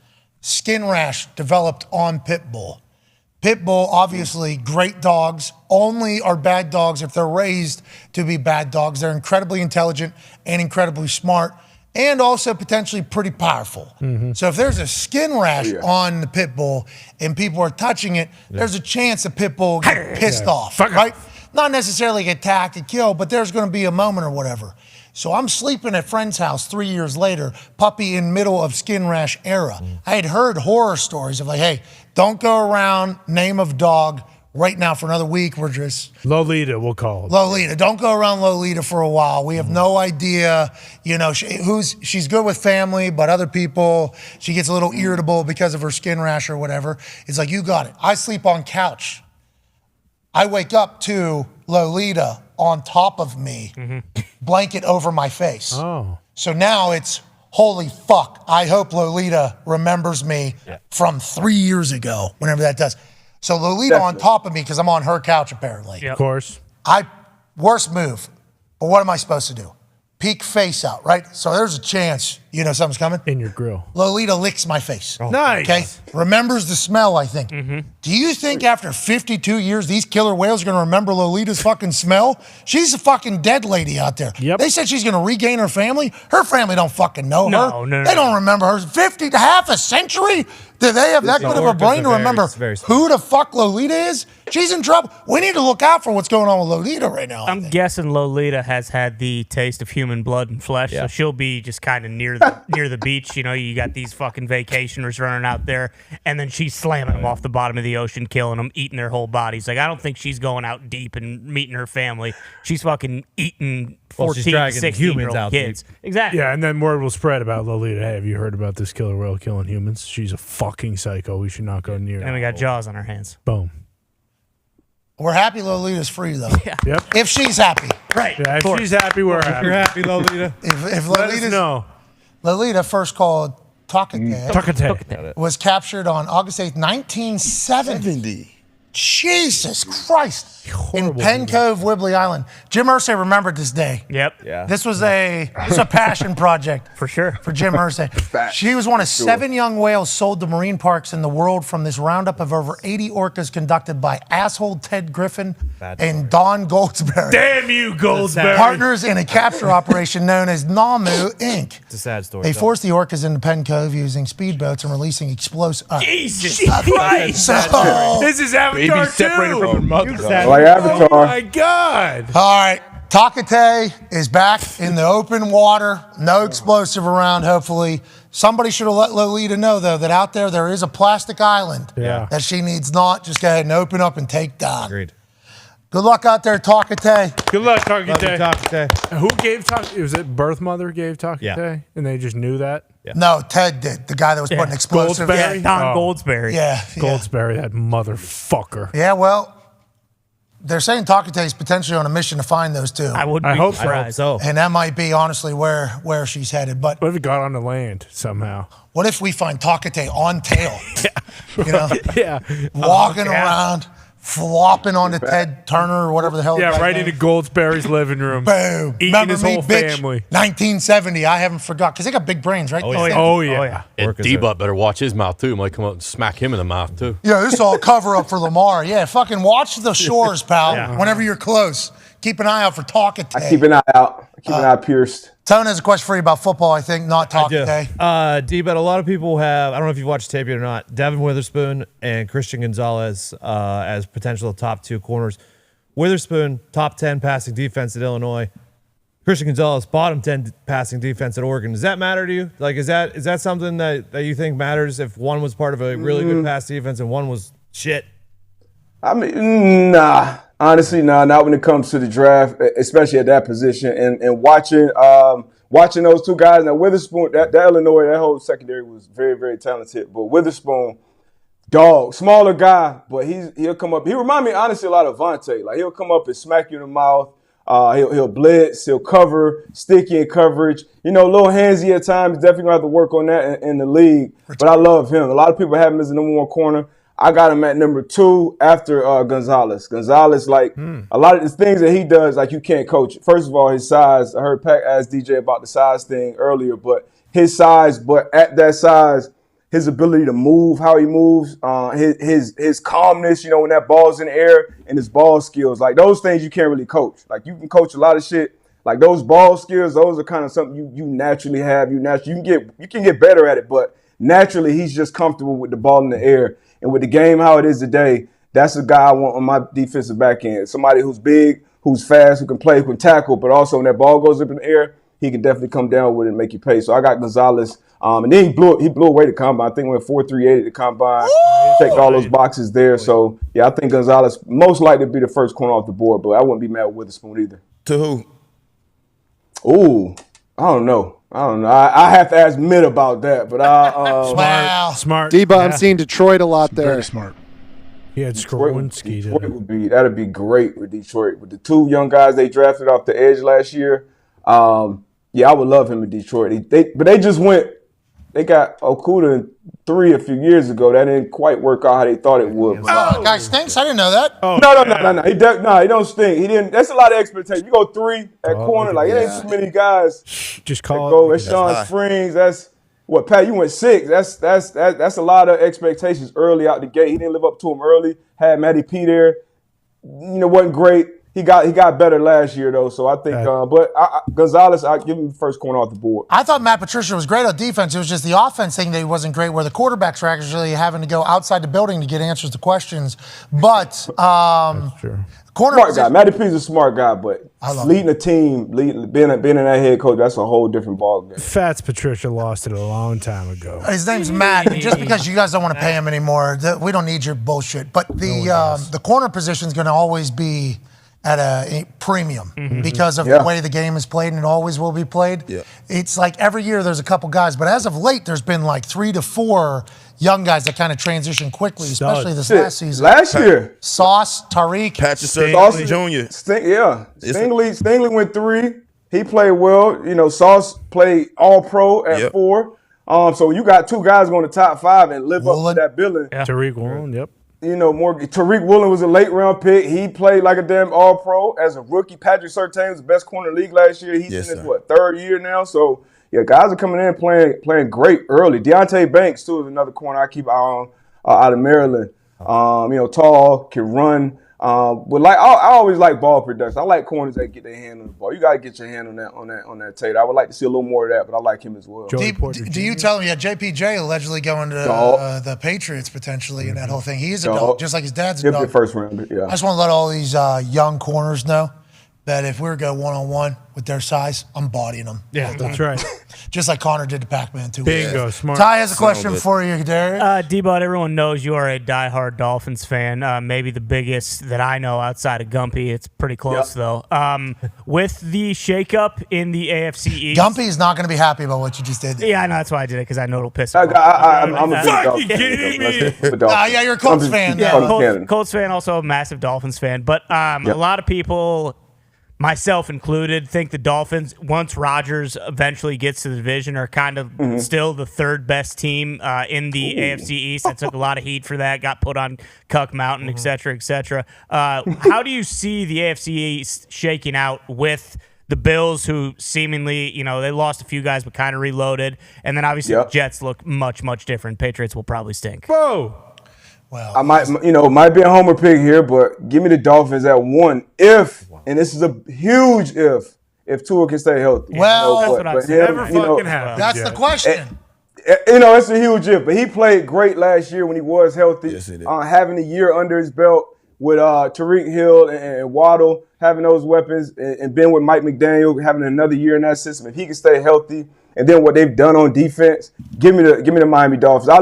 Skin rash developed on pit bull. Pit bull, obviously, great dogs, only are bad dogs if they're raised to be bad dogs. They're incredibly intelligent and incredibly smart, and also potentially pretty powerful. So if there's a skin rash on the pit bull and people are touching it, there's a chance the pit bull will get pissed off, right? Not necessarily get attacked and killed, but there's going to be a moment or whatever. So I'm sleeping at friend's house 3 years later, puppy in middle of skin rash era. I had heard horror stories of hey, don't go around name of dog right now for another week. We're just Lolita, we'll call it. Lolita. Don't go around Lolita for a while. We have no idea, she's good with family, but other people, she gets a little irritable because of her skin rash or whatever. It's like, you got it. I sleep on couch. I wake up to Lolita on top of me, blanket over my face. Oh. So now it's, holy fuck, I hope Lolita remembers me from 3 years ago, whenever that does. So Lolita on top of me, because I'm on her couch apparently. Of course. Worst move, but what am I supposed to do? Peek face out, right? So there's a chance, something's coming. In your grill. Lolita licks my face. Nice. Okay? Remembers the smell, I think. Do you think after 52 years, these killer whales are going to remember Lolita's fucking smell? She's a fucking dead lady out there. Yep. They said she's going to regain her family. Her family don't fucking know No, her. no, They no. don't remember her. 50 to half a century? Do they have that good of a brain to remember who the fuck Lolita is? She's in trouble. We need to look out for what's going on with Lolita right now. I'm guessing Lolita has had the taste of human blood and flesh, so she'll be just kind of near the beach. You got these fucking vacationers running out there, and then she's slamming them off the bottom of the ocean, killing them, eating their whole bodies. Like, I don't think she's going out deep and meeting her family. She's fucking eating 14, she's dragging 16-year-old humans out kids. deep. Exactly. Yeah, and then word will spread about Lolita. Hey, have you heard about this killer whale killing humans? She's a fucking psycho. We should not go near her. And we got Jaws on our hands. Boom. We're happy Lolita's free, though. Yep. If she's happy. Right. Yeah, if she's happy, we're happy. You're happy, Lolita. If Let us Lolita's, know. Lolita, first called Takate, Takate. was captured on August 8th, 1970. Jesus Christ. In Penn Cove, Whibley Island. Jim Irsay remembered this day. Yep. Yeah. This was a passion project. For sure. For Jim Irsay. She was one of 7 young whales sold to marine parks in the world from this roundup of over 80 orcas conducted by asshole Ted Griffin and Dahn Goldsberry. Damn you, Goldsberry. Partners in a capture operation known as NAMU, Inc. It's a sad story. They forced the orcas into Penn Cove using speedboats and releasing explosive. Jesus Christ. So, This is Baby Avatar separated 2. from her mother. Like Avatar. Oh my God. all right, Takate is back in the open water. No explosive around, hopefully. Somebody should have let Lolita know, though, that out there is a plastic island that she needs not. Just go ahead and open up and take down. Agreed. Good luck out there, Takate. Good luck, Takate. Takate. Who gave Takate? Was it birth mother gave Takate? Yeah. And they just knew that? No, Ted did. The guy that was putting explosive. Goldsberry? Yeah, Don Oh. Goldsberry. Yeah. Goldsberry, that motherfucker. Yeah, well, they're saying Takate is potentially on a mission to find those two. I would I be hope so. surprised. So And that might be, honestly, where she's headed. But What if it got on the land somehow? what if we find Takate on tail? You know, Yeah. walking around, flopping onto Ted Turner or whatever the hell. Yeah, right into Goldsberry's living room. Boom. Eating Remember his me, whole bitch? family. 1970. I haven't forgot because they got big brains, right? Oh, yeah. And D-Butt better watch his mouth, too. Might come up and smack him in the mouth, too. Yeah, this is all cover up for Lamar. Yeah, fucking watch the shores, pal, whenever you're close. Keep an eye out for Talk It. I keep an eye out. I keep an eye pierced. Tone has a question for you about football, I think, not Talk It. D-Bet, a lot of people have, I don't know if you've watched tape yet or not, Devin Witherspoon and Christian Gonzalez as potential top 2 corners. Witherspoon, top 10 passing defense at Illinois. Christian Gonzalez, bottom 10 passing defense at Oregon. Does that matter to you? Like, is that something that you think matters if one was part of a really good pass defense and one was shit? I mean, nah. Honestly, nah, not when it comes to the draft, especially at that position. And watching those two guys. Now, Witherspoon, that Illinois, that whole secondary was very, very talented. But Witherspoon, dog, smaller guy, but he'll come up. He remind me, honestly, a lot of Vontae. Like, he'll come up and smack you in the mouth. He'll blitz, he'll cover, sticky in coverage. You know, a little handsy at times. Definitely going to have to work on that in the league. But I love him. A lot of people have him as the number 1 corner. I got him at number 2 after Gonzalez. Gonzalez, like, a lot of the things that he does, like, you can't coach. First of all, his size. I heard Pat ask DJ about the size thing earlier, but his size, but at that size, his ability to move, how he moves, his calmness, you know, when that ball's in the air, and his ball skills. Like, those things you can't really coach. Like, you can coach a lot of shit. Like, those ball skills, those are kind of something you naturally have. You can get better at it, but naturally he's just comfortable with the ball in the air. And with the game how it is today, that's a guy I want on my defensive back end. Somebody who's big, who's fast, who can play, who can tackle, but also when that ball goes up in the air, he can definitely come down with it and make you pay. So I got Gonzalez. And then he blew away the combine. I think went 4.38 at the combine. Checked all those boxes there. So, yeah, I think Gonzalez most likely to be the first corner off the board, but I wouldn't be mad with Witherspoon either. To who? Ooh, I don't know. I have to ask Mitt about that, but Smart. D-Butt, I'm seeing Detroit a lot there. Very smart. He had Skowronski. That'd be great with Detroit. With the 2 young guys they drafted off the edge last year. Yeah, I would love him in Detroit. But they just went. They got Okuda in 3 a few years ago. That didn't quite work out how they thought it would. Guy stinks? I didn't know that. No. He don't stink. He didn't. That's a lot of expectation. You go 3 at corner. Like, it ain't too many guys. Just call go. It's Sean Springs. That's what, Pat, you went 6. That's a lot of expectations early out the gate. He didn't live up to them early. Had Matty P there. You know, wasn't great. He got better last year, though, so I think Gonzalez, I give him the first corner off the board. I thought Matt Patricia was great on defense. It was just the offense thing that he wasn't great, where the quarterbacks were actually having to go outside the building to get answers to questions. But That's true. Smart guy. Matty P's a smart guy, but leading a team, being in that head coach, that's a whole different ballgame. Fats Patricia lost it a long time ago. His name's Matt. Just because you guys don't want to pay him anymore, we don't need your bullshit. But the corner position is going to always be at a premium because of the way the game is played, and it always will be played. Yeah. It's like every year there's a couple guys, but as of late there's been like 3 to 4 young guys that kind of transition quickly, especially this last season. Last year. Sauce, Tariq. Patrick Stingley Jr. Stingley went 3. He played well. You know, Sauce played all-pro at 4. So you got 2 guys going to top 5 and live up to that billing. Yeah. Tariq Woolen, yep. You know, Tariq Woolen was a late-round pick. He played like a damn all-pro as a rookie. Patrick Surtain was the best corner in the league last year. He's in his, 3rd year now. So, yeah, guys are coming in playing great early. Deontay Banks, too, is another corner I keep eye on out of Maryland. You know, tall, can run. But I always like ball production. I like corners that get their hand on the ball. You got to get your hand on that tape. I would like to see a little more of that, but I like him as well. Do you tell him, JPJ allegedly going to the Patriots potentially and that whole thing? He is a dog, just like his dad's a dog. He'll be first rounder, yeah. I just want to let all these young corners know that if we were going one-on-one with their size, I'm bodying them. Yeah, that's right. Just like Connor did to Pac-Man 2 weeks ago. Bingo, smart. Ty has a question for you, Darius. D-Bot, everyone knows you are a diehard Dolphins fan, maybe the biggest that I know outside of Gumpy. It's pretty close, though. With the shakeup in the AFC East. Gumpy is not going to be happy about what you just did. Yeah, I know. That's why I did it, because I know it'll piss him off. I'm a big Dolphins fan. Yeah, you're a Colts fan. Yeah, Colts fan, also a massive Dolphins fan. But a lot of people myself included, think the Dolphins, once Rodgers eventually gets to the division, are kind of still the third best team in the AFC East. I took a lot of heat for that, got put on Cuck Mountain, et cetera, et cetera. How do you see the AFC East shaking out with the Bills, who seemingly, they lost a few guys but kind of reloaded, and then obviously the Jets look much, much different. Patriots will probably stink. Whoa. Well, I might be a homer pick here, but give me the Dolphins at 1 if, and this is a huge if Tua can stay healthy. Well, that's what I'm saying. Never fucking happens. That's the question. It's a huge if, but he played great last year when he was healthy. Yes, he did. Having a year under his belt with Tariq Hill and Waddle, having those weapons, and been with Mike McDaniel, having another year in that system. If he can stay healthy, and then what they've done on defense, give me the Miami Dolphins. I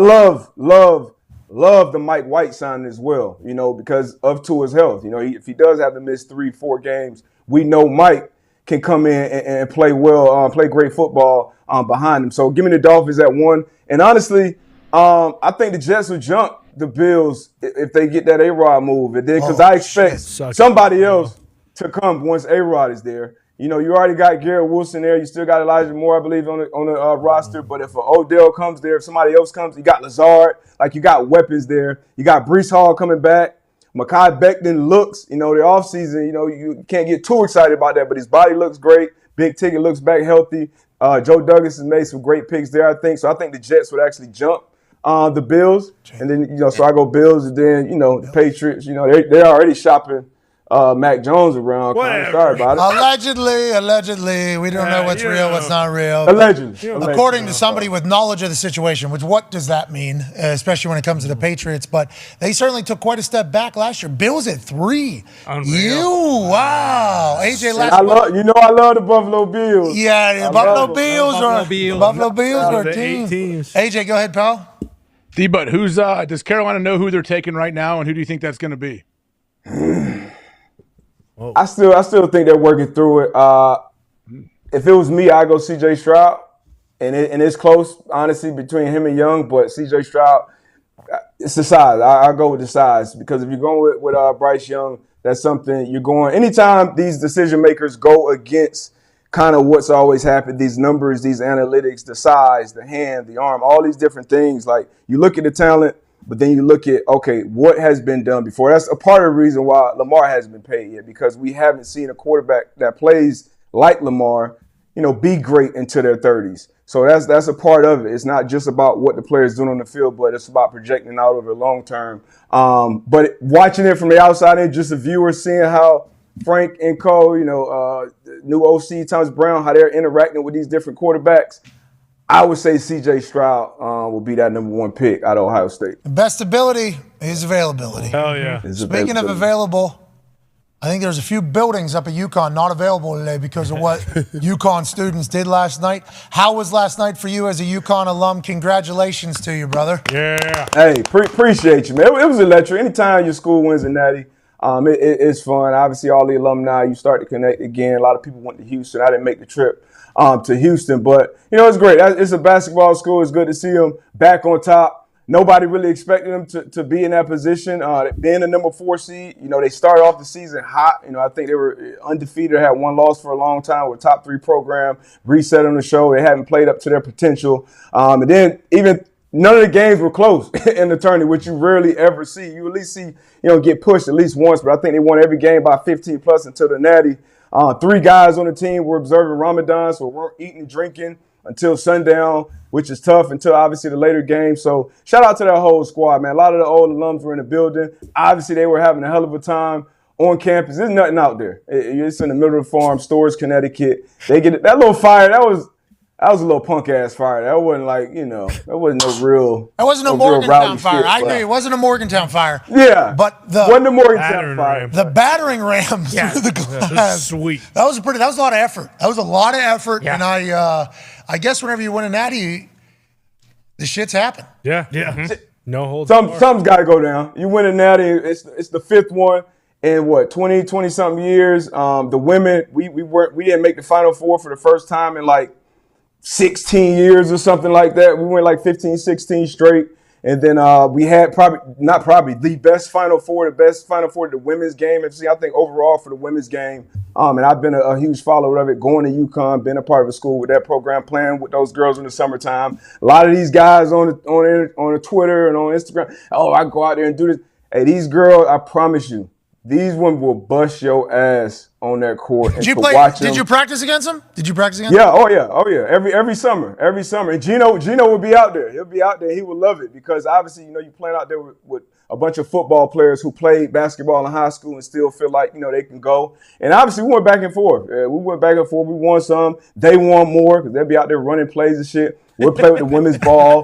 love the Mike White signing as well, because of Tua's health. If he does have to miss 3-4 games, we know Mike can come in and play well, play great football behind him. So give me the Dolphins at 1. And honestly, I think the Jets will jump the Bills if they get that A-Rod move. And then, because I expect somebody else to come once A-Rod is there. You already got Garrett Wilson there. You still got Elijah Moore, I believe, on the roster. But if Odell comes there, if somebody else comes, you got Lazard. You got weapons there. You got Breece Hall coming back. Mekhi Becton looks, the offseason, you can't get too excited about that. But his body looks great. Big Ticket looks back healthy. Joe Douglas has made some great picks there, I think. So I think the Jets would actually jump the Bills. And then, so I go Bills. And then, the Patriots, they're already shopping Mac Jones around. Sorry about it. Allegedly. We don't know what's real, what's not real. Allegedly. According to somebody with knowledge of the situation, which what does that mean, especially when it comes to the Patriots? But they certainly took quite a step back last year. Bills at 3. Wow. AJ last I love the Buffalo Bills. Yeah, Buffalo Bills are a team. teams. AJ, go ahead, pal. D-But, does Carolina know who they're taking right now, and who do you think that's going to be? I still think they're working through it. If it was me, I'd go C.J. Stroud, and it's close, honestly, between him and Young. But C.J. Stroud, it's the size. I go with the size, because if you're going with Bryce Young, that's something you're going. Anytime these decision makers go against kind of what's always happened, these numbers, these analytics, the size, the hand, the arm, all these different things. You look at the talent. But then you look at, okay, what has been done before? That's a part of the reason why Lamar hasn't been paid yet, because we haven't seen a quarterback that plays like Lamar, be great into their 30s. So that's a part of it. It's not just about what the player's doing on the field, but it's about projecting out over the long term. But watching it from the outside in, just a viewer, seeing how Frank and Co., new OC, Thomas Brown, how they're interacting with these different quarterbacks, I would say C.J. Stroud will be that number 1 pick out of Ohio State. The best ability is availability. Hell yeah. Speaking of available, I think there's a few buildings up at UConn not available today because of what UConn students did last night. How was last night for you as a UConn alum? Congratulations to you, brother. Yeah. Hey, appreciate you, man. It was electric. Anytime your school wins a natty, it's fun. Obviously, all the alumni, you start to connect again. A lot of people went to Houston. I didn't make the trip to Houston, but it's great. It's a basketball school. It's good to see them back on top. Nobody really expected them to be in that position. Being the number 4 seed, they started off the season hot. I think they were undefeated, had 1 loss for a long time, with a top 3 program, reset on the show. They haven't played up to their potential. And then even none of the games were close in the tournament, which you rarely ever see. You at least see, get pushed at least once, but I think they won every game by 15 plus until the natty. 3 guys on the team were observing Ramadan, so weren't eating and drinking until sundown, which is tough until obviously the later game. So shout out to that whole squad, man. A lot of the old alums were in the building. Obviously, they were having a hell of a time on campus. There's nothing out there. It's in the middle of the farm, Storrs, Connecticut. They get that little fire. That was a little punk ass fire. That wasn't that wasn't no real. That wasn't a Morgantown fire. I agree. It wasn't a Morgantown fire. Yeah, but wasn't a Morgantown fire. The battering ram through the glass. Sweet. That was a lot of effort. Yeah. And I guess whenever you win a natty, the shits happen. Yeah. Mm-hmm. No holds. Something's got to go down. You win a natty. It's the 5th one in 20 something years. The women, we didn't make the Final Four for the first time in 16 years or something like that. We went 15, 16 straight. And then we had the best Final Four, the best Final Four, the women's game. And see, I think overall for the women's game, And I've been a huge follower of it, going to UConn, been a part of a school with that program, playing with those girls in the summertime. A lot of these guys on the Twitter and on Instagram, oh, I go out there and do this. Hey, these girls, I promise you, these women will bust your ass on that court. Did you practice against them? Did you practice against them? Oh yeah. Every summer. And Gino would be out there. He'll be out there. He would love it because obviously, you know, you playing out there with a bunch of football players who played basketball in high school and still feel like, you know, they can go. And obviously, we went back and forth. We went back and forth. We won some. They won more because they'll be out there running plays and shit. We'll play with the women's ball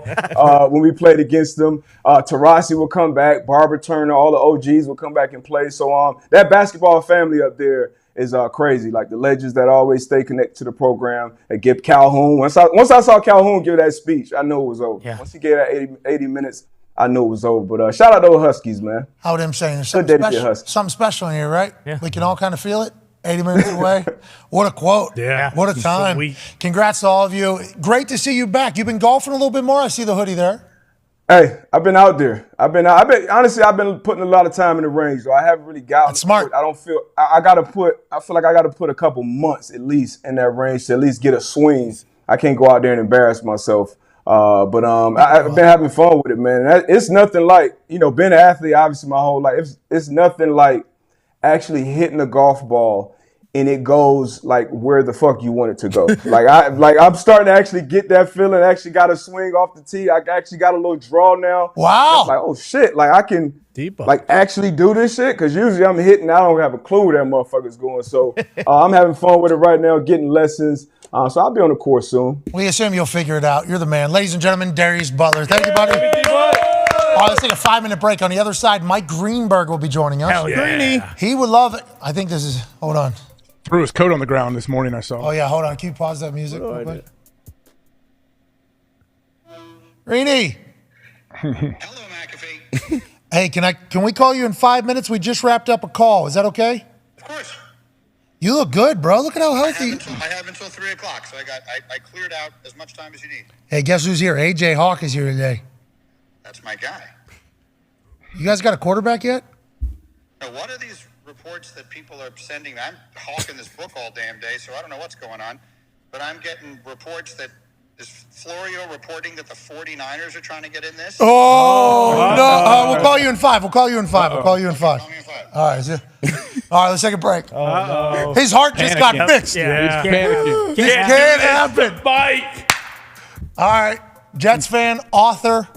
when we played against them. Tarasi will come back. Barbara Turner, all the OGs will come back and play. So that basketball family up there is crazy. Like the legends that always stay connected to the program. They give Calhoun. Once I saw Calhoun give that speech, I knew it was over. Yeah. Once he gave that 80 minutes, I knew it was over. But shout out to those Huskies, man. How them saying? There's something special in here, right? Yeah. We can all kind of feel it. 80 minutes away. What a quote. Yeah. What a time. Sweet. Congrats to all of you. Great to see you back. You've been golfing a little bit more. I see the hoodie there. Hey, I've been out there. I've been putting a lot of time in the range, so I haven't really gotten. That's smart. I feel like I gotta put a couple months at least in that range to at least get a swing. I can't go out there and embarrass myself. But I've been having fun with it, man. It's nothing like, you know, being an athlete obviously my whole life. It's nothing like actually hitting a golf ball and it goes like where the fuck you want it to go. I'm starting to actually get that feeling. I actually got a swing off the tee. I actually got a little draw now. Wow. It's like, oh shit, like I can actually do this shit. Cause usually I'm hitting, I don't have a clue where that motherfucker's going. So I'm having fun with it right now, getting lessons. So I'll be on the course soon. We assume you'll figure it out. You're the man. Ladies and gentlemen, Darius Butler. Thank you, buddy. All right, let's take a 5-minute break. On the other side, Mike Greenberg will be joining us. Hell yeah. He would love it. I think this is, hold on. Threw his coat on the ground this morning, I saw. Oh, yeah, hold on. Can you pause that music real quick? Greeny. Hello, McAfee. Hey, can we call you in 5 minutes? We just wrapped up a call. Is that okay? Of course. You look good, bro. Look at how healthy. I have until 3 o'clock, so I cleared out as much time as you need. Hey, guess who's here? AJ Hawk is here today. That's my guy. You guys got a quarterback yet? Now, what are these reports that people are sending? I'm hawking this book all damn day, so I don't know what's going on. But I'm getting reports that is Florio reporting that the 49ers are trying to get in this? Oh, no. We'll call you in 5. We'll call you in 5. All right. All right, let's take a break. Uh-oh. His heart just got fixed. Yeah. He's panicking. This can't happen. Mike. All right, Jets fan, author,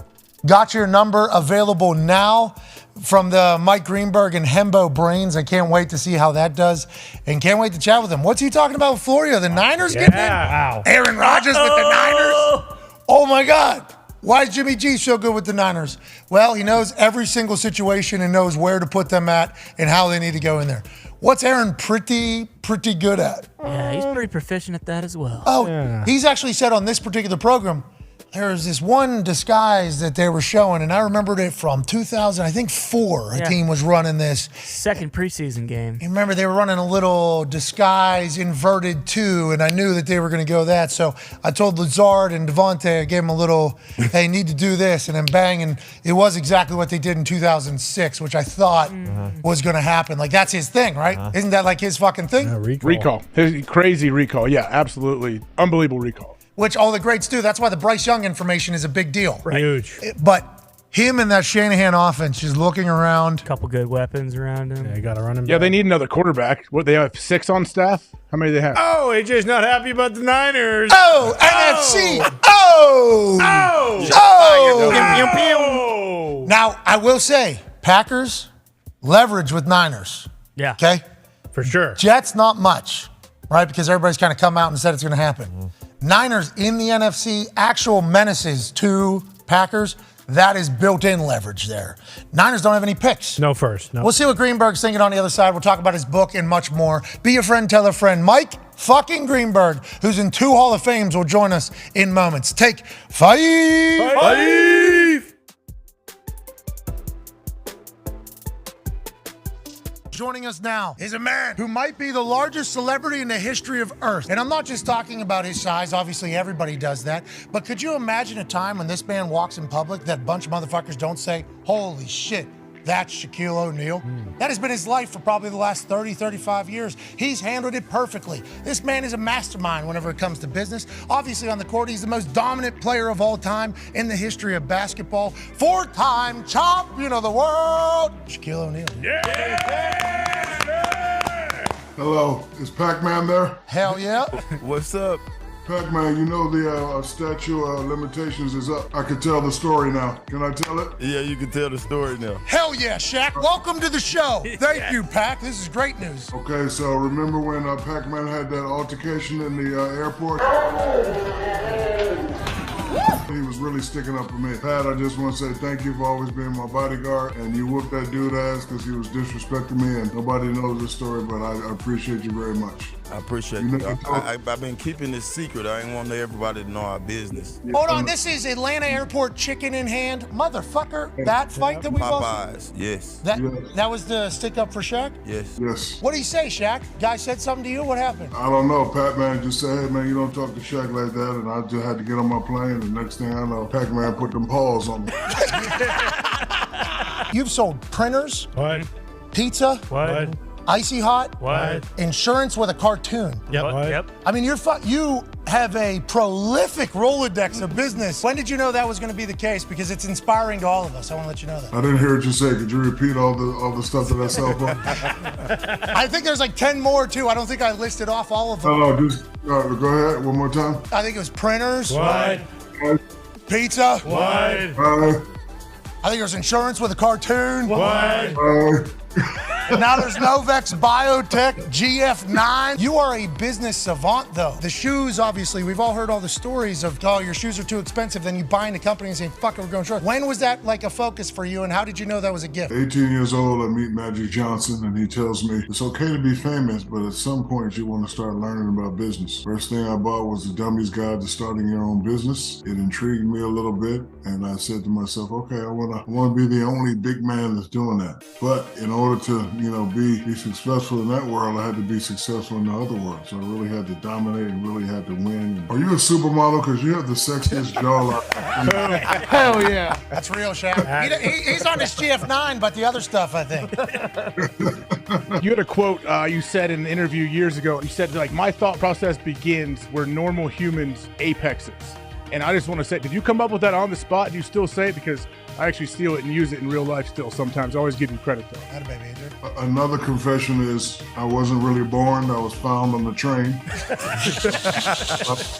got your number available now from the Mike Greenberg and Hembo Brains. I can't wait to see how that does and can't wait to chat with him. What's he talking about with Florio? The Niners getting in? Wow. Aaron Rodgers with the Niners? Oh, my God. Why is Jimmy G so good with the Niners? Well, he knows every single situation and knows where to put them at and how they need to go in there. What's Aaron pretty good at? Yeah, he's pretty proficient at that as well. Oh, yeah. He's actually said on this particular program, there was this one disguise that they were showing, and I remembered it from 2004. A team was running this. Second preseason game. You remember they were running a little disguise inverted 2, and I knew that they were going to go that. So I told Lazard and Devontae, I gave them a little, hey, need to do this, and then bang, and it was exactly what they did in 2006, which I thought was going to happen. Like, that's his thing, right? Isn't that like his fucking thing? Yeah, recall. His crazy recall. Yeah, absolutely. Unbelievable recall. Which all the greats do. That's why the Bryce Young information is a big deal. Right. Huge. But him and that Shanahan offense just looking around. Couple good weapons around him. Yeah, you got to run him Yeah, back. they need another quarterback. What, they have 6 on staff? How many do they have? Oh, AJ's not happy about the Niners. Oh, NFC. Oh. Now, I will say, Packers leverage with Niners. Yeah. Okay? For sure. Jets, not much, right? Because everybody's kind of come out and said it's going to happen. Niners in the NFC, actual menaces to Packers, that is built-in leverage there. Niners don't have any picks. No first. No. We'll see what Greenberg's thinking on the other side. We'll talk about his book and much more. Be a friend, tell a friend. Mike fucking Greenberg, who's in 2 Hall of Fames, will join us in moments. Take 5. Joining us now is a man who might be the largest celebrity in the history of Earth. And I'm not just talking about his size. Obviously, everybody does that. But could you imagine a time when this man walks in public that a bunch of motherfuckers don't say, holy shit, That's Shaquille O'Neal. That has been his life for probably the last 30, 35 years. He's handled it perfectly. This man is a mastermind whenever it comes to business. Obviously on the court, he's the most dominant player of all time in the history of basketball. 4-time champion of the world, Shaquille O'Neal. Hello, is Pac-Man there? Hell yeah. What's up? Pac-Man, you know the statute of limitations is up. I can tell the story now. Can I tell it? Yeah, you can tell the story now. Hell yeah, Shaq. Welcome to the show. Thank you, Pac. This is great news. Okay, so remember when Pac-Man had that altercation in the airport? He was really sticking up for me. Pat, I just want to say thank you for always being my bodyguard. And you whooped that dude ass because he was disrespecting me. And nobody knows this story, but I appreciate you very much. I appreciate you. I've been keeping this secret. I ain't want everybody to know our business. Hold on, this is Atlanta Airport chicken in hand. Motherfucker, that fight that we both... Popeyes, yes. That was the stick up for Shaq? Yes. Yes. What did he say, Shaq? Guy said something to you? What happened? I don't know. Pac-Man just said, hey, man, you don't talk to Shaq like that. And I just had to get on my plane. And next thing I know, Pac-Man put them paws on me. You've sold printers. What? Pizza. What? Icy Hot. What? Insurance with a cartoon. Yep. I mean, you have a prolific Rolodex of business. When did you know that was going to be the case? Because it's inspiring to all of us. I want to let you know that. I didn't hear what you say. Could you repeat all the stuff that I saw? I think there's like 10 more, too. I don't think I listed off all of them. No, just go ahead. One more time. I think it was printers. What? Pizza. What? I think it was insurance with a cartoon. What? Now there's Novex Biotech GF9. You are a business savant, though. The shoes, obviously, we've all heard all the stories of, oh, your shoes are too expensive. Then you buy in a company and say, fuck it, we're going short. When was that like a focus for you, and how did you know that was a gift? 18 years old, I meet Magic Johnson, and he tells me, it's okay to be famous, but at some point you want to start learning about business. First thing I bought was the Dummy's Guide to Starting Your Own Business. It intrigued me a little bit, and I said to myself, okay, I want to be the only big man that's doing that. But in order to be successful in that world, I had to be successful in the other world. So I really had to dominate and really had to win. Are you a supermodel? Because you have the sexiest jawline. Hell yeah. That's real, Shaq. He's on his GF9, but the other stuff, I think. You had a quote you said in an interview years ago. You said, like, my thought process begins where normal humans apexes. And I just want to say, did you come up with that on the spot? Do you still say it? Because I actually steal it and use it in real life still sometimes. I always give you credit, though. Another confession is I wasn't really born. I was found on the train.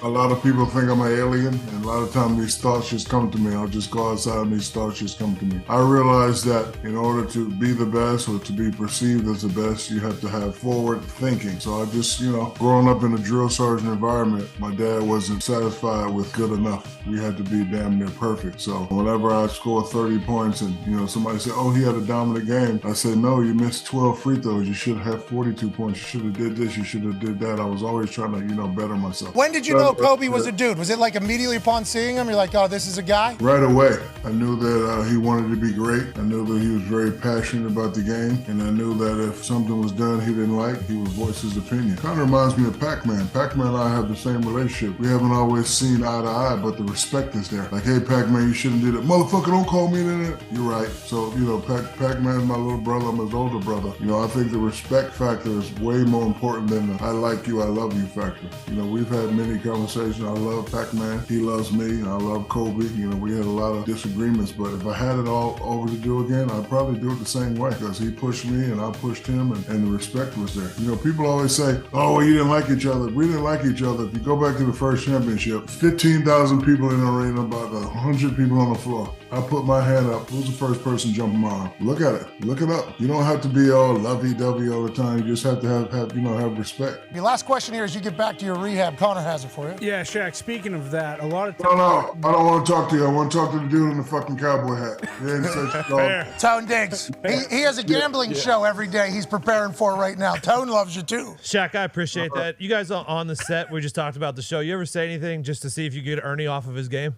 A lot of people think I'm an alien, and a lot of times these thoughts just come to me. I'll just go outside and these thoughts just come to me. I realized that in order to be the best or to be perceived as the best, you have to have forward thinking. So I just, growing up in a drill sergeant environment, my dad wasn't satisfied with good enough. We had to be damn near perfect. So whenever I score 30 points and, somebody said, oh, he had a dominant game, I said, no, you missed 12 free throws. You should have 42 points. You should have did this. You should have did that. I was always trying to, better myself. When did you know Kobe was a dude? Was it like immediately upon seeing him, you're like, oh, this is a guy? Right away. I knew that he wanted to be great. I knew that he was very passionate about the game. And I knew that if something was done he didn't like, he would voice his opinion. Kind of reminds me of Pac-Man. Pac-Man and I have the same relationship. We haven't always seen eye to eye, but the respect is there. Like, hey, Pac-Man, you shouldn't do that. Motherfucker, don't call me that. You're right. So, Pac-Man's my little brother. I'm his older brother. I think the respect factor is way more important than the I like you, I love you factor. We've had many conversations. I love Pac-Man. He loves me. I love Kobe. We had a lot of disagreements, but if I had it all over to do again, I'd probably do it the same way because he pushed me and I pushed him and the respect was there. People always say, oh, well, you didn't like each other. We didn't like each other. If you go back to the first championship, 15,000 people in the arena, about 100 people on the floor. I put my hand up. Who's the first person jumping my arm? Look at it. Look it up. You don't have to be all lovey-dovey all the time. You just have to have respect. The last question here, as you get back to your rehab, Connor has it for you. Yeah, Shaq, speaking of that, a lot of times... No, I don't want to talk to you. I want to talk to the dude in the fucking cowboy hat. He ain't such a dog. Tone Diggs. He has a gambling show every day he's preparing for right now. Tone loves you too. Shaq, I appreciate that. You guys on the set, we just talked about the show. You ever say anything just to see if you get Ernie off of his game?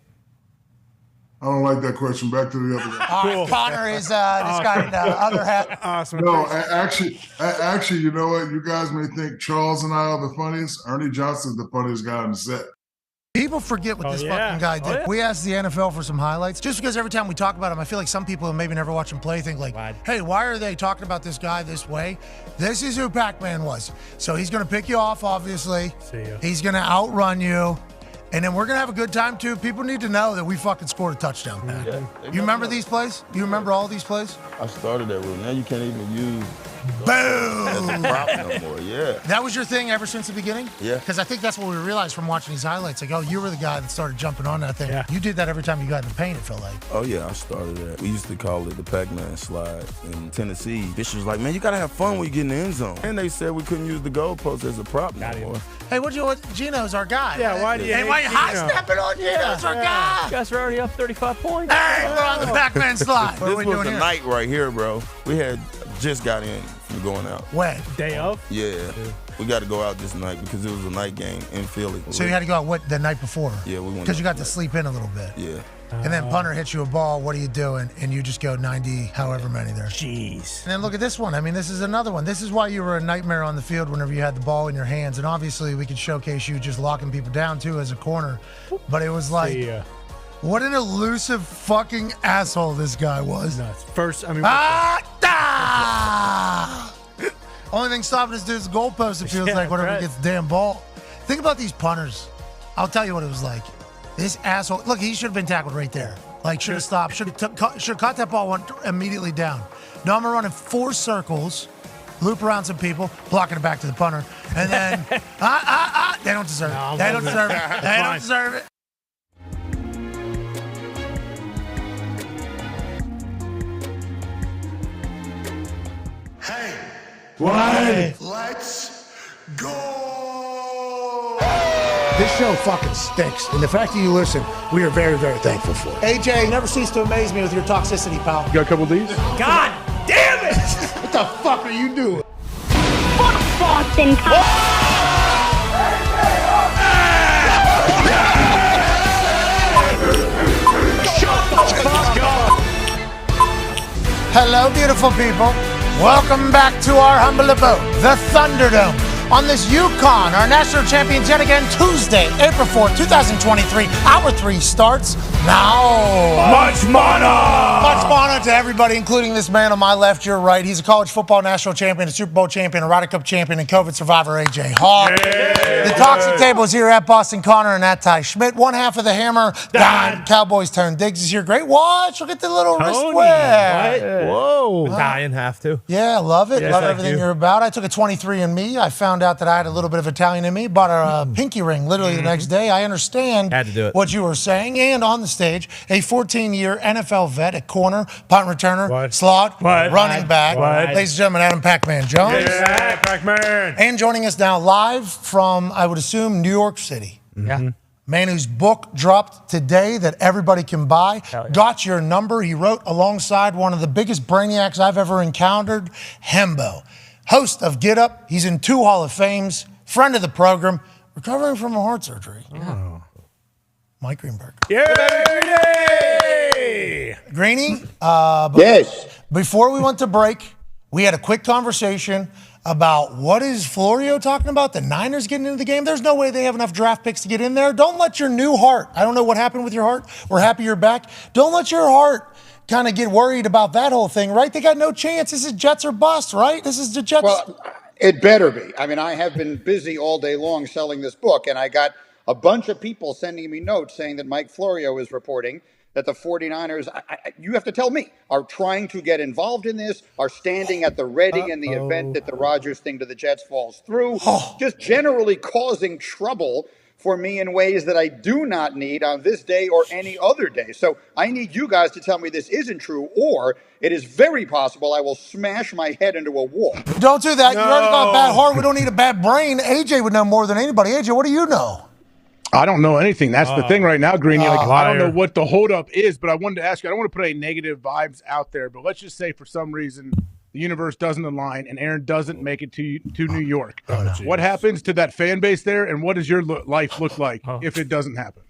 I don't like that question. Back to the other guy. Cool. Connor is this guy in the other hat. Awesome. No, actually, you know what? You guys may think Charles and I are the funniest. Ernie Johnson's the funniest guy on the set. He People forget what this fucking guy did. We asked the NFL for some highlights, just because every time we talk about him, I feel like some people who maybe never watch him play think like, hey, why are they talking about this guy this way? This is who Pac-Man was. So he's going to pick you off, obviously. See ya. He's going to outrun you. And then we're going to have a good time, too. People need to know that we fucking scored a touchdown, Pat. Yeah, you remember these plays? You remember all these plays? I started that rule. Now you can't even use Boom! as a prop no more. Yeah. That was your thing ever since the beginning? Yeah. Because I think that's what we realized from watching these highlights. Like, oh, you were the guy that started jumping on that thing. Yeah. You did that every time you got in the paint, it felt like. Oh, yeah, I started that. We used to call it the Pac-Man slide in Tennessee. Bishop was like, man, you got to have fun when you get in the end zone. And they said we couldn't use the goalpost as a prop no more. Hey, Gino's our guy. Yeah, why do you why you high-stepping on Gino's our guy? You guys are already up 35 points. Hey, we're on the Pac-Man slide. What are we This was doing the here? night right here, bro. We had just got in from going out. When? Day of? Yeah. We got to go out this night because it was a night game in Philly. So you had to go out the night before? Yeah, we went. Because you got to sleep in a little bit. Yeah. And then punter hits you a ball. What are you doing? And you just go 90, however many there. Jeez. And then look at this one. I mean, this is another one. This is why you were a nightmare on the field whenever you had the ball in your hands. And obviously, we could showcase you just locking people down, too, as a corner. But it was like, what an elusive fucking asshole this guy was. Nuts. First, I mean... Only thing stopping this dude's goalpost, it feels like, whenever he gets the damn ball. Think about these punters. I'll tell you what it was like. This asshole, look, he should have been tackled right there. Like, should have stopped. Should have caught that ball, went immediately down. Now I'm running 4 circles, loop around some people, blocking it back to the punter, and then, they don't deserve it. They don't deserve it. They don't deserve it. Hey, What? let's go. This show fucking stinks. And the fact that you listen, we are very, very thankful for it. AJ, you never cease to amaze me with your toxicity, pal. You got a couple of these? God damn it! What the fuck are you doing? Fuck Boston Hello, beautiful people. Welcome back to our humble abode, the Thunderdome. On this UConn, our national champions yet again, Tuesday, April 4th, 2023. Hour 3 starts now. Much mana! Much mana to everybody, including this man on my left, your right. He's a college football national champion, a Super Bowl champion, a Ryder Cup champion, and COVID survivor, AJ Hawk. The toxic table is here at Boston Connor and at Ty Schmidt. One half of the hammer, Dahn. Cowboys turn. Diggs is here. Great watch. Look at the little wrist wear. Whoa. Italian have to. Yeah, love it. Yes, love thank everything you. you're about. I took a 23andMe. I found out that I had a little bit of Italian in me. Bought a pinky ring literally the next day. I understand Had to do it. what you were saying. And on the stage, a 14-year NFL vet at corner, punt returner, slot, running back. Ladies and gentlemen, Adam Pac-Man Jones. Yeah, Pac-Man. And joining us now live from, I would assume, New York City. Yeah. Man whose book dropped today that everybody can buy. Got your number. He wrote alongside one of the biggest brainiacs I've ever encountered, Hembo. Host of Get Up. He's in 2 Hall of Fames. Friend of the program. Recovering from a heart surgery. Oh. Mike Greenberg. Yay! Greeny? Yes. Before we went to break, we had a quick conversation about what is Florio talking about? The Niners getting into the game? There's no way they have enough draft picks to get in there. Don't let your new heart, I don't know what happened with your heart. We're happy you're back. Don't let your heart kind of get worried about that whole thing, right? They got no chance. This is Jets or bust, right? This is the Jets. Well, it better be. I mean, I have been busy all day long selling this book, and I got a bunch of people sending me notes saying that Mike Florio is reporting that the 49ers, you have to tell me, are trying to get involved in this, are standing at the ready in the event that the Rodgers thing to the Jets falls through, just generally causing trouble for me in ways that I do not need on this day or any other day. So I need you guys to tell me this isn't true, or it is very possible I will smash my head into a wall. Don't do that. You already got a bad heart. We don't need a bad brain. AJ would know more than anybody. AJ, what do you know? I don't know anything. That's the thing right now, Greeny. I don't know what the holdup is, but I wanted to ask you. I don't want to put any negative vibes out there, but let's just say for some reason the universe doesn't align and Aaron doesn't make it to New York. What happens to that fan base there, and what does your life look like if it doesn't happen?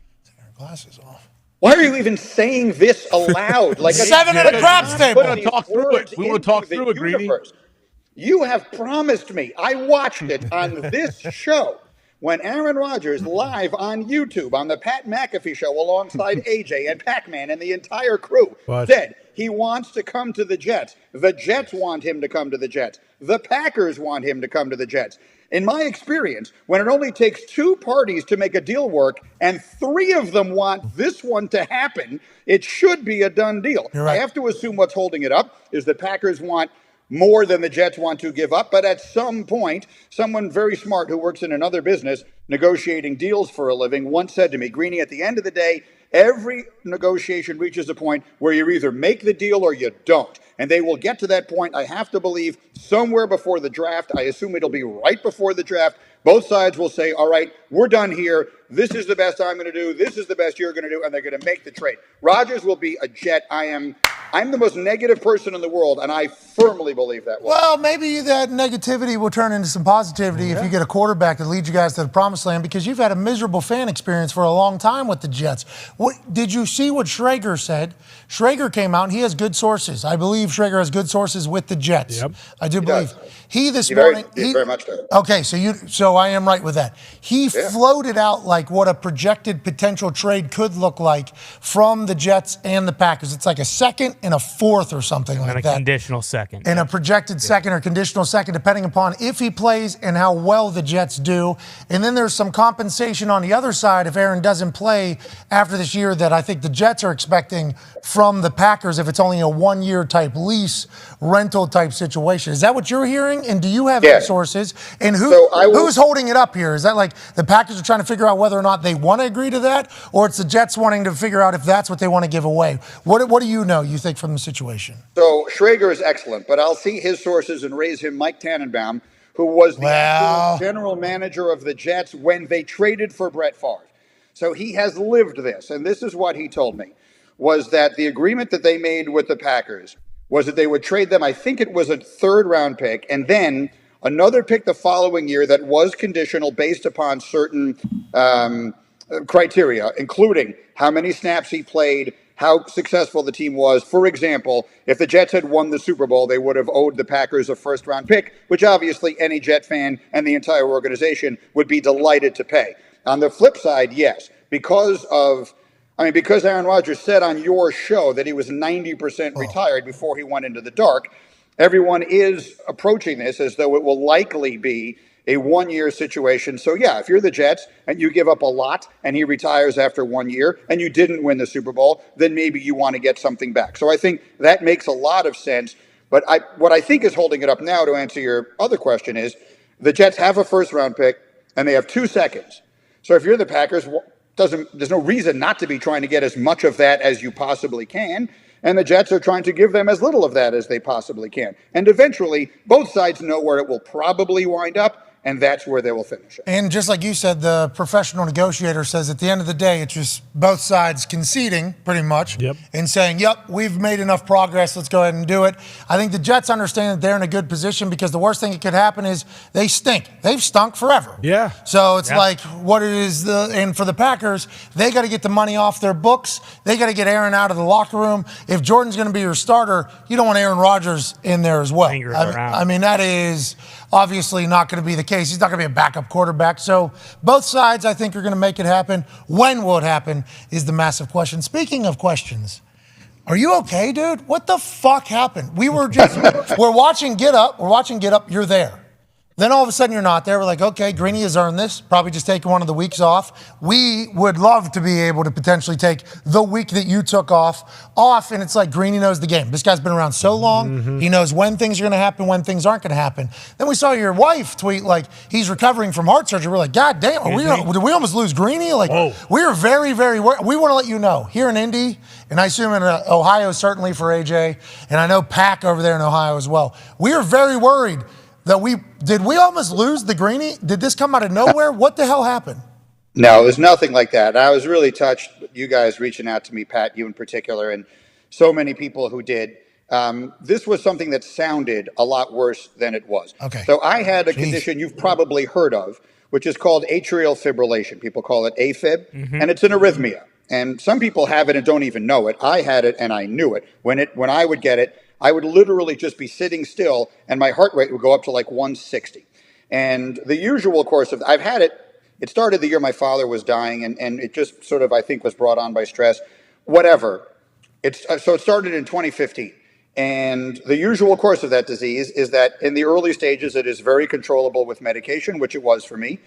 Glasses off. Why are you even saying this aloud? Like 7 at a craps table. We want to talk through it. We want to talk through it, Greeny. You have promised me. I watched it on this show when Aaron Rodgers live on YouTube on the Pat McAfee Show alongside AJ and Pac-Man and the entire crew said he wants to come to the Jets. The Jets want him to come to the Jets. The Packers want him to come to the Jets. In my experience, when it only takes two parties to make a deal work and three of them want this one to happen, it should be a done deal. I have to assume what's holding it up is the Packers want more than the Jets want to give up. But at some point, someone very smart who works in another business negotiating deals for a living once said to me, Greeny, at the end of the day, every negotiation reaches a point where you either make the deal or you don't. And they will get to that point, I have to believe, somewhere before the draft. I assume it'll be right before the draft. Both sides will say, all right, we're done here. This is the best I'm going to do. This is the best you're going to do. And they're going to make the trade. Rodgers will be a Jet. I'm the most negative person in the world, and I firmly believe that. Well, maybe that negativity will turn into some positivity if you get a quarterback that leads you guys to the promised land, because you've had a miserable fan experience for a long time with the Jets. Did you see what Schrager said? Schrager came out, and he has good sources. I believe Schrager has good sources with the Jets. Yep. I do believe. He this morning. He very much does. Okay, so I am right with that. He floated out like what a projected potential trade could look like from the Jets and the Packers. It's like a second and a fourth or something like that. And a conditional second. And a projected second or conditional second, depending upon if he plays and how well the Jets do. And then there's some compensation on the other side if Aaron doesn't play after this year that I think the Jets are expecting from the Packers if it's only a one-year type lease, rental type situation. Is that what you're hearing? And do you have any sources? And who's holding it up here? Is that like the Packers are trying to figure out whether or not they want to agree to that, or it's the Jets wanting to figure out if that's what they want to give away? What do you know, you think, from the situation? So Schrager is excellent, but I'll see his sources and raise him Mike Tannenbaum, who was the actual general manager of the Jets when they traded for Brett Favre. So he has lived this, and this is what he told me, was that the agreement that they made with the Packers was that they would trade them, I think it was a third-round pick, and then another pick the following year that was conditional based upon certain criteria, including how many snaps he played, how successful the team was. For example, if the Jets had won the Super Bowl, they would have owed the Packers a first-round pick, which obviously any Jet fan and the entire organization would be delighted to pay. On the flip side, yes, because Aaron Rodgers said on your show that he was 90% retired before he went into the dark, everyone is approaching this as though it will likely be a one-year situation. So, yeah, if you're the Jets and you give up a lot and he retires after 1 year and you didn't win the Super Bowl, then maybe you want to get something back. So I think that makes a lot of sense. But what I think is holding it up now, to answer your other question, is the Jets have a first-round pick and they have 2 seconds. So if you're the Packers, there's no reason not to be trying to get as much of that as you possibly can. And the Jets are trying to give them as little of that as they possibly can. And eventually, both sides know where it will probably wind up, and that's where they will finish it. And just like you said, the professional negotiator says at the end of the day, it's just both sides conceding pretty much and saying, yep, we've made enough progress. Let's go ahead and do it. I think the Jets understand that they're in a good position because the worst thing that could happen is they stink. They've stunk forever. Yeah. So it's like what it is. And for the Packers, they got to get the money off their books. They got to get Aaron out of the locker room. If Jordan's going to be your starter, you don't want Aaron Rodgers in there as well. I mean, that is obviously not going to be the case. He's not going to be a backup quarterback. So both sides, I think, are going to make it happen. When will it happen is the massive question. Speaking of questions, are you okay, dude? What the fuck happened? We're watching Get Up. We're watching Get Up. You're there. Then all of a sudden you're not there. We're like, okay, Greeny has earned this. Probably just taking one of the weeks off. We would love to be able to potentially take the week that you took off. And it's like Greeny knows the game. This guy's been around so long. He knows when things are going to happen, when things aren't going to happen. Then we saw your wife tweet like he's recovering from heart surgery. We're like, God damn, did we almost lose Greeny? Like, we are very, very worried. We want to let you know here in Indy, and I assume in Ohio certainly for AJ, and I know Pac over there in Ohio as well. We are very worried that did we almost lose the Greeny? Did this come out of nowhere? What the hell happened? No, it was nothing like that. I was really touched with you guys reaching out to me, Pat, you in particular, and so many people who did. This was something that sounded a lot worse than it was. Okay. So I had a condition you've probably heard of, which is called atrial fibrillation. People call it AFib, and it's an arrhythmia. And some people have it and don't even know it. I had it and I knew it. When I would get it, I would literally just be sitting still and my heart rate would go up to like 160. And the usual course of, I've had it It started the year my father was dying, and it just sort of, I think, was brought on by stress. Whatever. So it started in 2015. And the usual course of that disease is that in the early stages, it is very controllable with medication, which it was for me.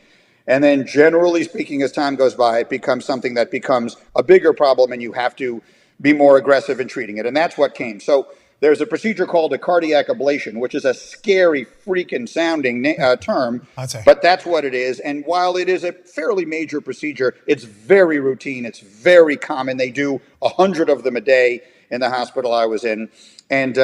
And then generally speaking, as time goes by, it becomes something that becomes a bigger problem and you have to be more aggressive in treating it. And that's what came. So there's a procedure called a cardiac ablation, which is a scary, freaking sounding term, but that's what it is. And while it is a fairly major procedure, it's very routine. It's very common. They do 100 of them a day in the hospital I was in. And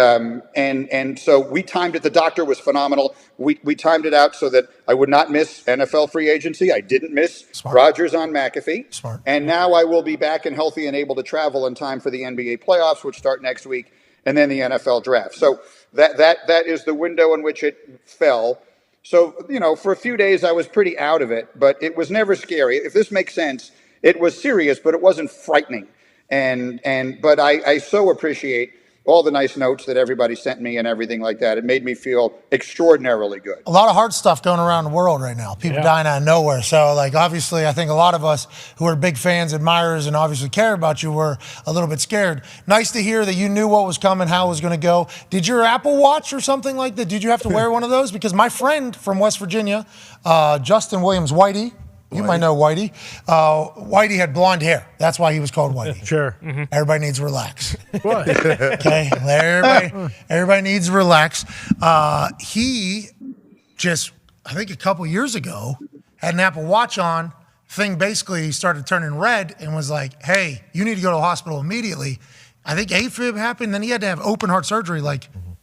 so we timed it. The doctor was phenomenal. We timed it out so that I would not miss NFL free agency. I didn't miss Rodgers on McAfee. And now I will be back and healthy and able to travel in time for the NBA playoffs, which start next week, and then the NFL draft. So that is the window in which it fell. So, for a few days I was pretty out of it, but it was never scary. If this makes sense, it was serious, but it wasn't frightening. But I so appreciate all the nice notes that everybody sent me and everything like that. It made me feel extraordinarily good. A lot of hard stuff going around the world right now. People dying out of nowhere. So, obviously, I think a lot of us who are big fans, admirers, and obviously care about you were a little bit scared. Nice to hear that you knew what was coming, how it was going to go. Did your Apple Watch or something like that, did you have to wear one of those? Because my friend from West Virginia, Justin Williams, Whitey, you might know Whitey. Whitey had blonde hair. That's why he was called Whitey. Sure. Mm-hmm. Everybody needs to relax. What? Okay? Everybody needs to relax. He just, I think a couple years ago, had an Apple Watch on. Thing basically started turning red and was like, hey, you need to go to the hospital immediately. I think AFib happened. Then he had to have open heart surgery,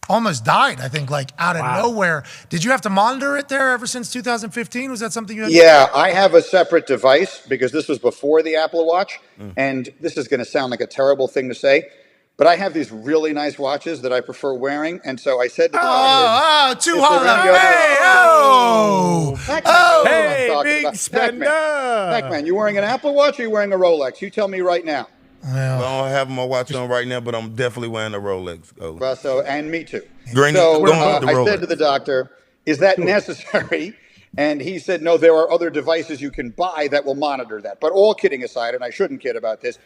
almost died, I think, out of nowhere. Did you have to monitor it there ever since 2015? Was that something you had to do? I have a separate device because this was before the Apple Watch. And this is going to sound like a terrible thing to say, but I have these really nice watches that I prefer wearing. And so I said to the doctor, too hot. Hey, big spender. Pac-Man, you wearing an Apple Watch or you wearing a Rolex? You tell me right now. Well, I don't have my watch on right now, but I'm definitely wearing a Rolex. Well, and me too. Granny, I said to the doctor, is that necessary? And he said, no, there are other devices you can buy that will monitor that. But all kidding aside, and I shouldn't kid about this,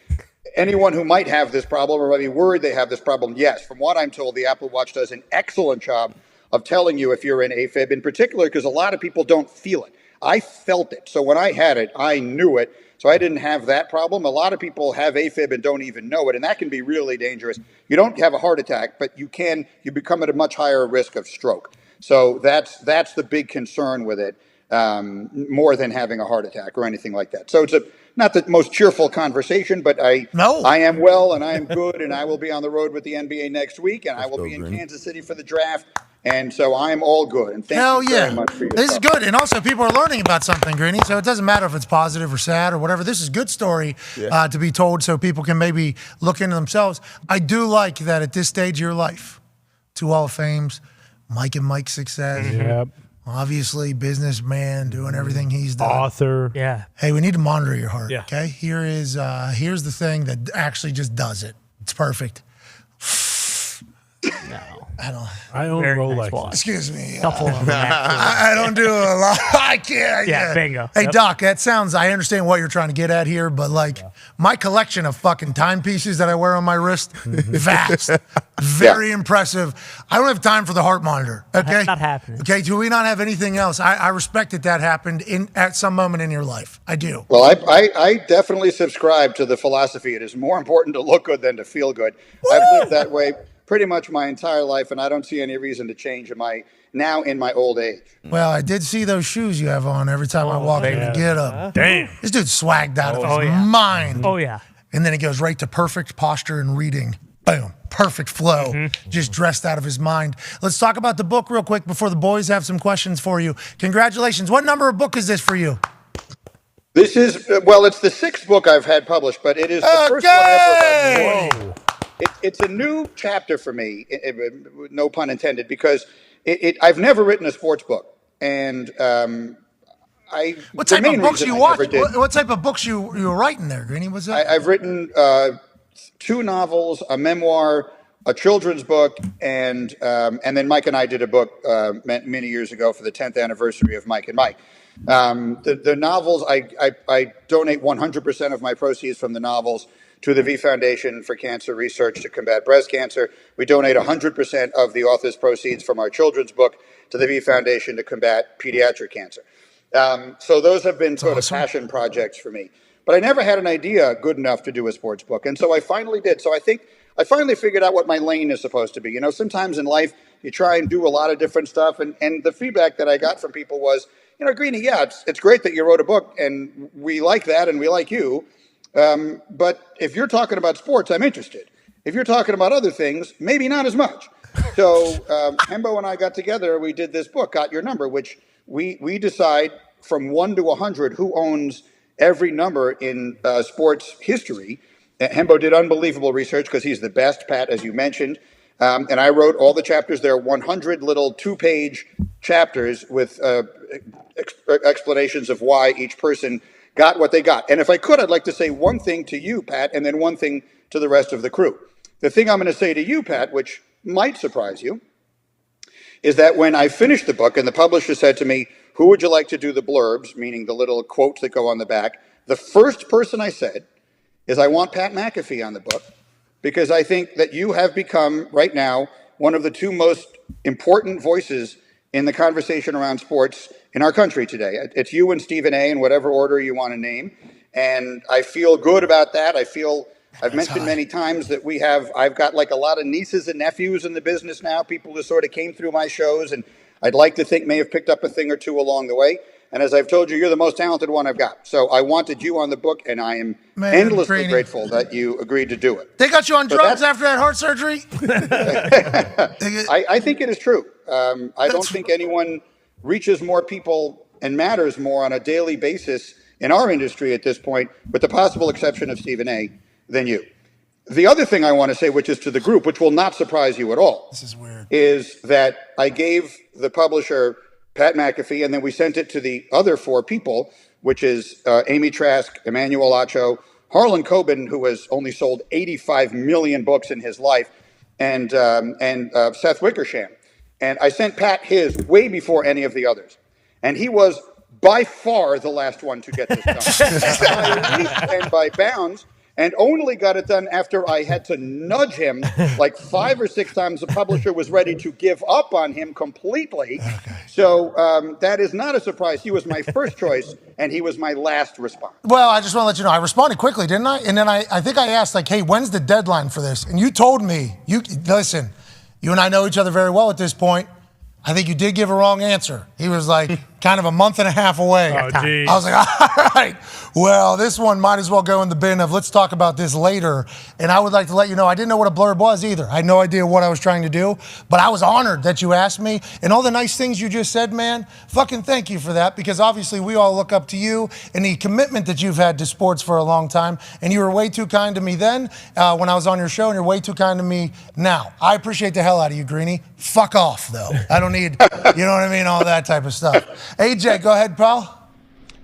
anyone who might have this problem or might be worried they have this problem, yes, from what I'm told, the Apple Watch does an excellent job of telling you if you're in AFib, in particular because a lot of people don't feel it. I felt it. So when I had it, I knew it. So I didn't have that problem. A lot of people have AFib and don't even know it, and that can be really dangerous. You don't have a heart attack, but you become at a much higher risk of stroke. So that's the big concern with it, more than having a heart attack or anything like that. So it's not the most cheerful conversation, but I am well and I am good, and I will be on the road with the NBA next week, and I will be in Kansas City for the draft. And so I'm all good. And thank you very much for your This is good. And also, people are learning about something, Greeny. So it doesn't matter if it's positive or sad or whatever. This is a good story to be told so people can maybe look into themselves. I do like that at this stage of your life, 2 Hall of Fames, Mike and Mike's success. Yep. Obviously, businessman, doing everything he's done. Author. Yeah. Hey, we need to monitor your heart, Yeah. okay? Here's the thing that actually just does it. It's perfect. No. I own Rolex. Excuse me. Couple of them, I don't do a lot. I can't. Yeah, bingo. Hey, Yep. Doc, that sounds, I understand what you're trying to get at here, but my collection of fucking timepieces that I wear on my wrist, vast. Very impressive. I don't have time for the heart monitor, okay? Not happening. Okay, do we not have anything else? I respect that happened at some moment in your life. I do. Well, I definitely subscribe to the philosophy. It is more important to look good than to feel good. I've lived that way pretty much my entire life, and I don't see any reason to change in my old age. Well, I did see those shoes you have on every time I walk in to get up. Damn. This dude's swagged out of his mind. Oh, yeah. And then it goes right to perfect posture and reading. Boom. Perfect flow. Just dressed out of his mind. Let's talk about the book real quick before the boys have some questions for you. Congratulations. What number of book is this for you? This is, it's the 6th book I've had published, but it is the first one ever. Whoa. It's a new chapter for me, no pun intended, because I've never written a sports book. And what type of books you watch? What type of books you were writing there, Greeny? What's that? I've written 2 novels, a memoir, a children's book, and then Mike and I did a book many years ago for the 10th anniversary of Mike and Mike. The novels, I donate 100% of my proceeds from the novels to the V Foundation for Cancer Research to combat breast cancer. We donate 100% of the author's proceeds from our children's book to the V Foundation to combat pediatric cancer. So those have been sort of passion projects for me. But I never had an idea good enough to do a sports book. And so I finally did. So I think I finally figured out what my lane is supposed to be. You know, sometimes in life, you try and do a lot of different stuff. And the feedback that I got from people was, you know, Greenie, yeah, it's great that you wrote a book, and we like that, and we like you. But if you're talking about sports, I'm interested. If you're talking about other things, maybe not as much. So Hembo and I got together. We did this book, Got Your Number, which we decide from 1 to 100 who owns every number in sports history. Hembo did unbelievable research because he's the best, Pat, as you mentioned. And I wrote all the chapters. There are 100 little 2-page chapters with explanations of why each person got what they got. And if I could, I'd like to say one thing to you, Pat, and then one thing to the rest of the crew. The thing I'm going to say to you, Pat, which might surprise you, is that when I finished the book and the publisher said to me, who would you like to do the blurbs, meaning the little quotes that go on the back, the first person I said is I want Pat McAfee on the book because I think that you have become, right now, one of the 2 most important voices in the conversation around sports in our country today. It's you and Stephen A. in whatever order you want to name. And I feel good about that. I've mentioned many times that I've got like a lot of nieces and nephews in the business now, people who sort of came through my shows and I'd like to think may have picked up a thing or 2 along the way. And as I've told you, you're the most talented one I've got. So I wanted you on the book, and I am endlessly grateful that you agreed to do it. They got you on drugs after that heart surgery? I think it is true. I don't think anyone reaches more people and matters more on a daily basis in our industry at this point, with the possible exception of Stephen A., than you. The other thing I want to say, which is to the group, which will not surprise you at all, this is weird, is that I gave the publisher Pat McAfee, and then we sent it to the other 4 people, which is Amy Trask, Emmanuel Acho, Harlan Coben, who has only sold 85 million books in his life, and Seth Wickersham. And I sent Pat his way before any of the others. And he was by far the last one to get this done. By leaps and by bounds, and only got it done after I had to nudge him like 5 or 6 times. The publisher was ready to give up on him completely. Okay. So that is not a surprise. He was my first choice, and he was my last response. Well, I just want to let you know, I responded quickly, didn't I? And then I think I asked, like, hey, when's the deadline for this? And you told me, listen, you and I know each other very well at this point. I think you did give a wrong answer. He was like kind of a month and a half away. Oh, geez. I was like, all right, well, this one might as well go in the bin of let's talk about this later. And I would like to let you know, I didn't know what a blurb was either. I had no idea what I was trying to do, but I was honored that you asked me. And all the nice things you just said, man, fucking thank you for that, because obviously we all look up to you and the commitment that you've had to sports for a long time. And you were way too kind to me then when I was on your show, and you're way too kind to me now. I appreciate the hell out of you, Greenie. Fuck off, though. I don't need, you know what I mean, all that type of stuff. AJ, go ahead, pal.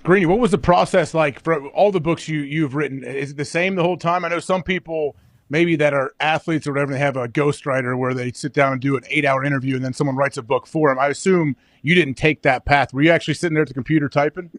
Greenie, what was the process like for all the books you've written? Is it the same the whole time? I know some people maybe that are athletes or whatever, they have a ghostwriter where they sit down and do an 8-hour interview and then someone writes a book for them. I assume you didn't take that path. Were you actually sitting there at the computer typing?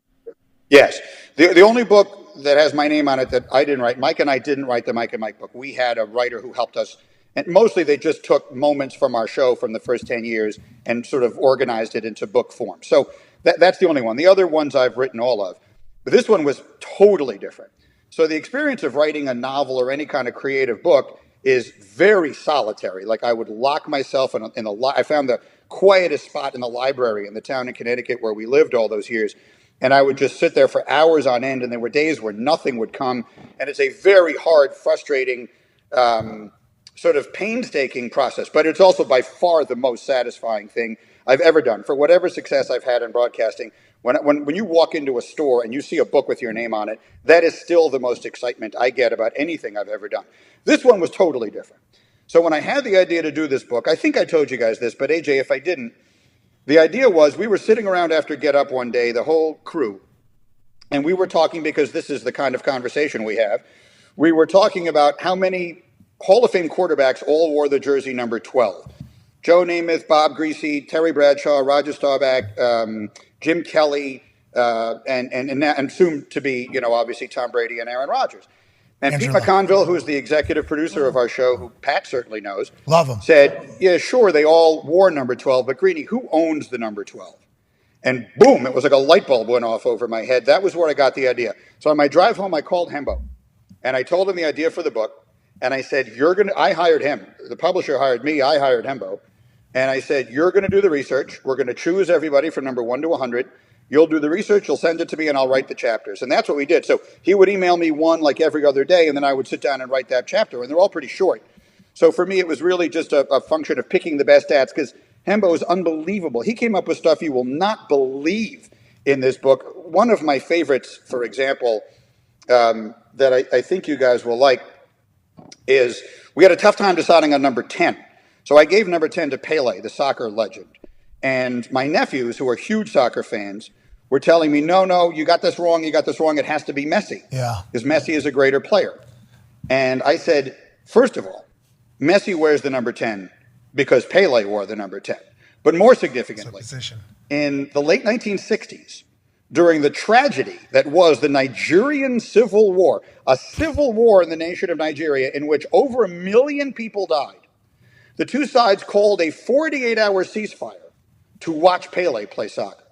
Yes. The only book that has my name on it that I didn't write, Mike and I didn't write the Mike and Mike book. We had a writer who helped us. And mostly they just took moments from our show from the first 10 years and sort of organized it into book form. So that's the only one. The other ones I've written all of. But this one was totally different. So the experience of writing a novel or any kind of creative book is very solitary. Like I would lock myself in I found the quietest spot in the library in the town in Connecticut where we lived all those years. And I would just sit there for hours on end, and there were days where nothing would come. And it's a very hard, frustrating, sort of painstaking process, but it's also by far the most satisfying thing I've ever done. For whatever success I've had in broadcasting, when you walk into a store and you see a book with your name on it, that is still the most excitement I get about anything I've ever done. This one was totally different. So when I had the idea to do this book, I think I told you guys this, but AJ, if I didn't, the idea was we were sitting around after Get Up one day, the whole crew, and we were talking, because this is the kind of conversation we have, we were talking about how many Hall of Fame quarterbacks all wore the jersey number 12. Joe Namath, Bob Greasy, Terry Bradshaw, Roger Staubach, Jim Kelly, and soon to be, obviously Tom Brady and Aaron Rodgers. And Pete McConville, who's the executive producer of our show, who Pat certainly knows, love him, said, yeah, sure, they all wore number 12, but Greeny, who owns the number 12? And boom, it was like a light bulb went off over my head. That was where I got the idea. So on my drive home, I called Hembo, and I told him the idea for the book. And I said, I hired him. The publisher hired me. I hired Hembo. And I said, you're going to do the research. We're going to choose everybody from number 1 to 100. You'll do the research. You'll send it to me, and I'll write the chapters. And that's what we did. So he would email me one like every other day, and then I would sit down and write that chapter. And they're all pretty short. So for me, it was really just a function of picking the best stats, because Hembo is unbelievable. He came up with stuff you will not believe in this book. One of my favorites, for example, that I think you guys will like, is we had a tough time deciding on number 10. So I gave number 10 to Pele, the soccer legend. And my nephews, who are huge soccer fans, were telling me, no, you got this wrong, it has to be Messi. Yeah. Because Messi is a greater player. And I said, first of all, Messi wears the number 10 because Pele wore the number 10. But more significantly, in the late 1960s, during the tragedy that was the Nigerian Civil War, a civil war in the nation of Nigeria in which over 1 million people died, the two sides called a 48-hour ceasefire to watch Pele play soccer.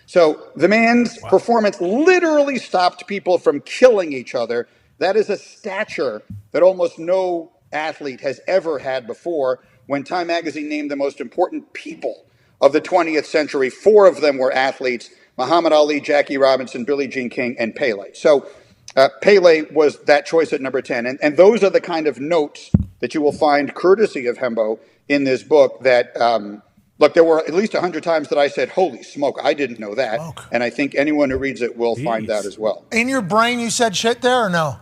So the man's performance literally stopped people from killing each other. That is a stature that almost no athlete has ever had before. When Time magazine named the most important people of the 20th century, 4 of them were athletes: Muhammad Ali, Jackie Robinson, Billie Jean King, and Pele. So Pele was that choice at number 10. And those are the kind of notes that you will find, courtesy of Hembo, in this book that, look, there were at least 100 times that I said, holy smoke, I didn't know that. And I think anyone who reads it will find that as well. In your brain, you said shit there or no?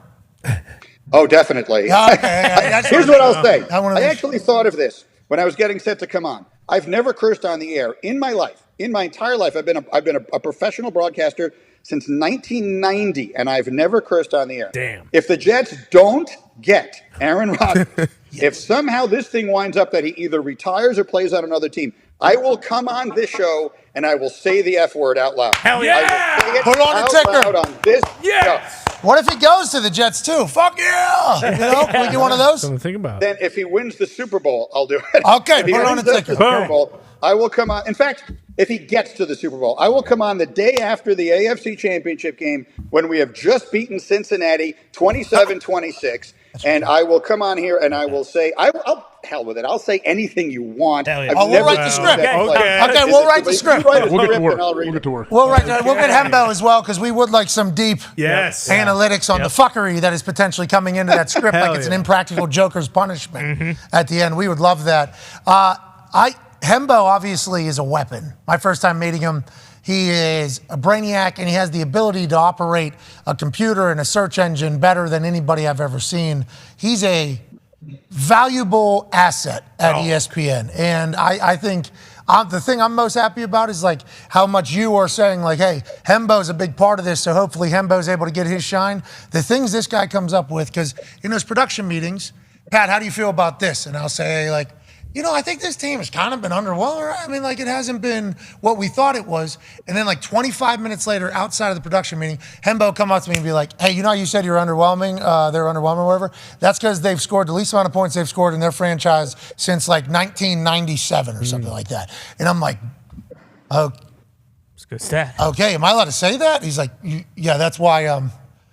Oh, definitely. Okay. Here's what I'll say. I actually thought of this when I was getting set to come on. I've never cursed on the air in my life. In my entire life, I've been a professional broadcaster since 1990, and I've never cursed on the air. Damn. If the Jets don't get Aaron Rodgers, if somehow this thing winds up that he either retires or plays on another team, I will come on this show and I will say the F word out loud. Hell yeah! I will say it Put on a out ticker. loud on this show. What if he goes to the Jets too? Fuck yeah! Can we get one of those? Something to think about. Then if he wins the Super Bowl, I'll do it. Okay, If he put it on wins a the ticker. Super Bowl, I will come on. In fact, if he gets to the Super Bowl, I will come on the day after the AFC Championship game when we have just beaten Cincinnati 27-26. And I will come on here and I will say, I'll hell with it. I'll say anything you want. We'll write the script. Okay, we'll write the script. We'll get to work. We'll get to work. We'll get Hembo as well, because we would like some deep analytics on the fuckery that is potentially coming into that script, like it's an impractical Joker's punishment at the end. We would love that. Hembo obviously is a weapon. My first time meeting him, he is a brainiac, and he has the ability to operate a computer and a search engine better than anybody I've ever seen. He's a valuable asset at ESPN. And I think the thing I'm most happy about is like how much you are saying, like, hey, Hembo's a big part of this, so hopefully Hembo's able to get his shine. The things this guy comes up with, because in those production meetings, Pat, how do you feel about this? And I'll say, like, I think this team has kind of been underwhelming. I mean, like, it hasn't been what we thought it was. And then, like, 25 minutes later, outside of the production meeting, Hembo come up to me and be like, hey, you said you're underwhelming, they're underwhelming or whatever? That's because they've scored the least amount of points they've scored in their franchise since, like, 1997 or something like that. And I'm like, oh. It's a good stat. Okay, am I allowed to say that? He's like, yeah, that's why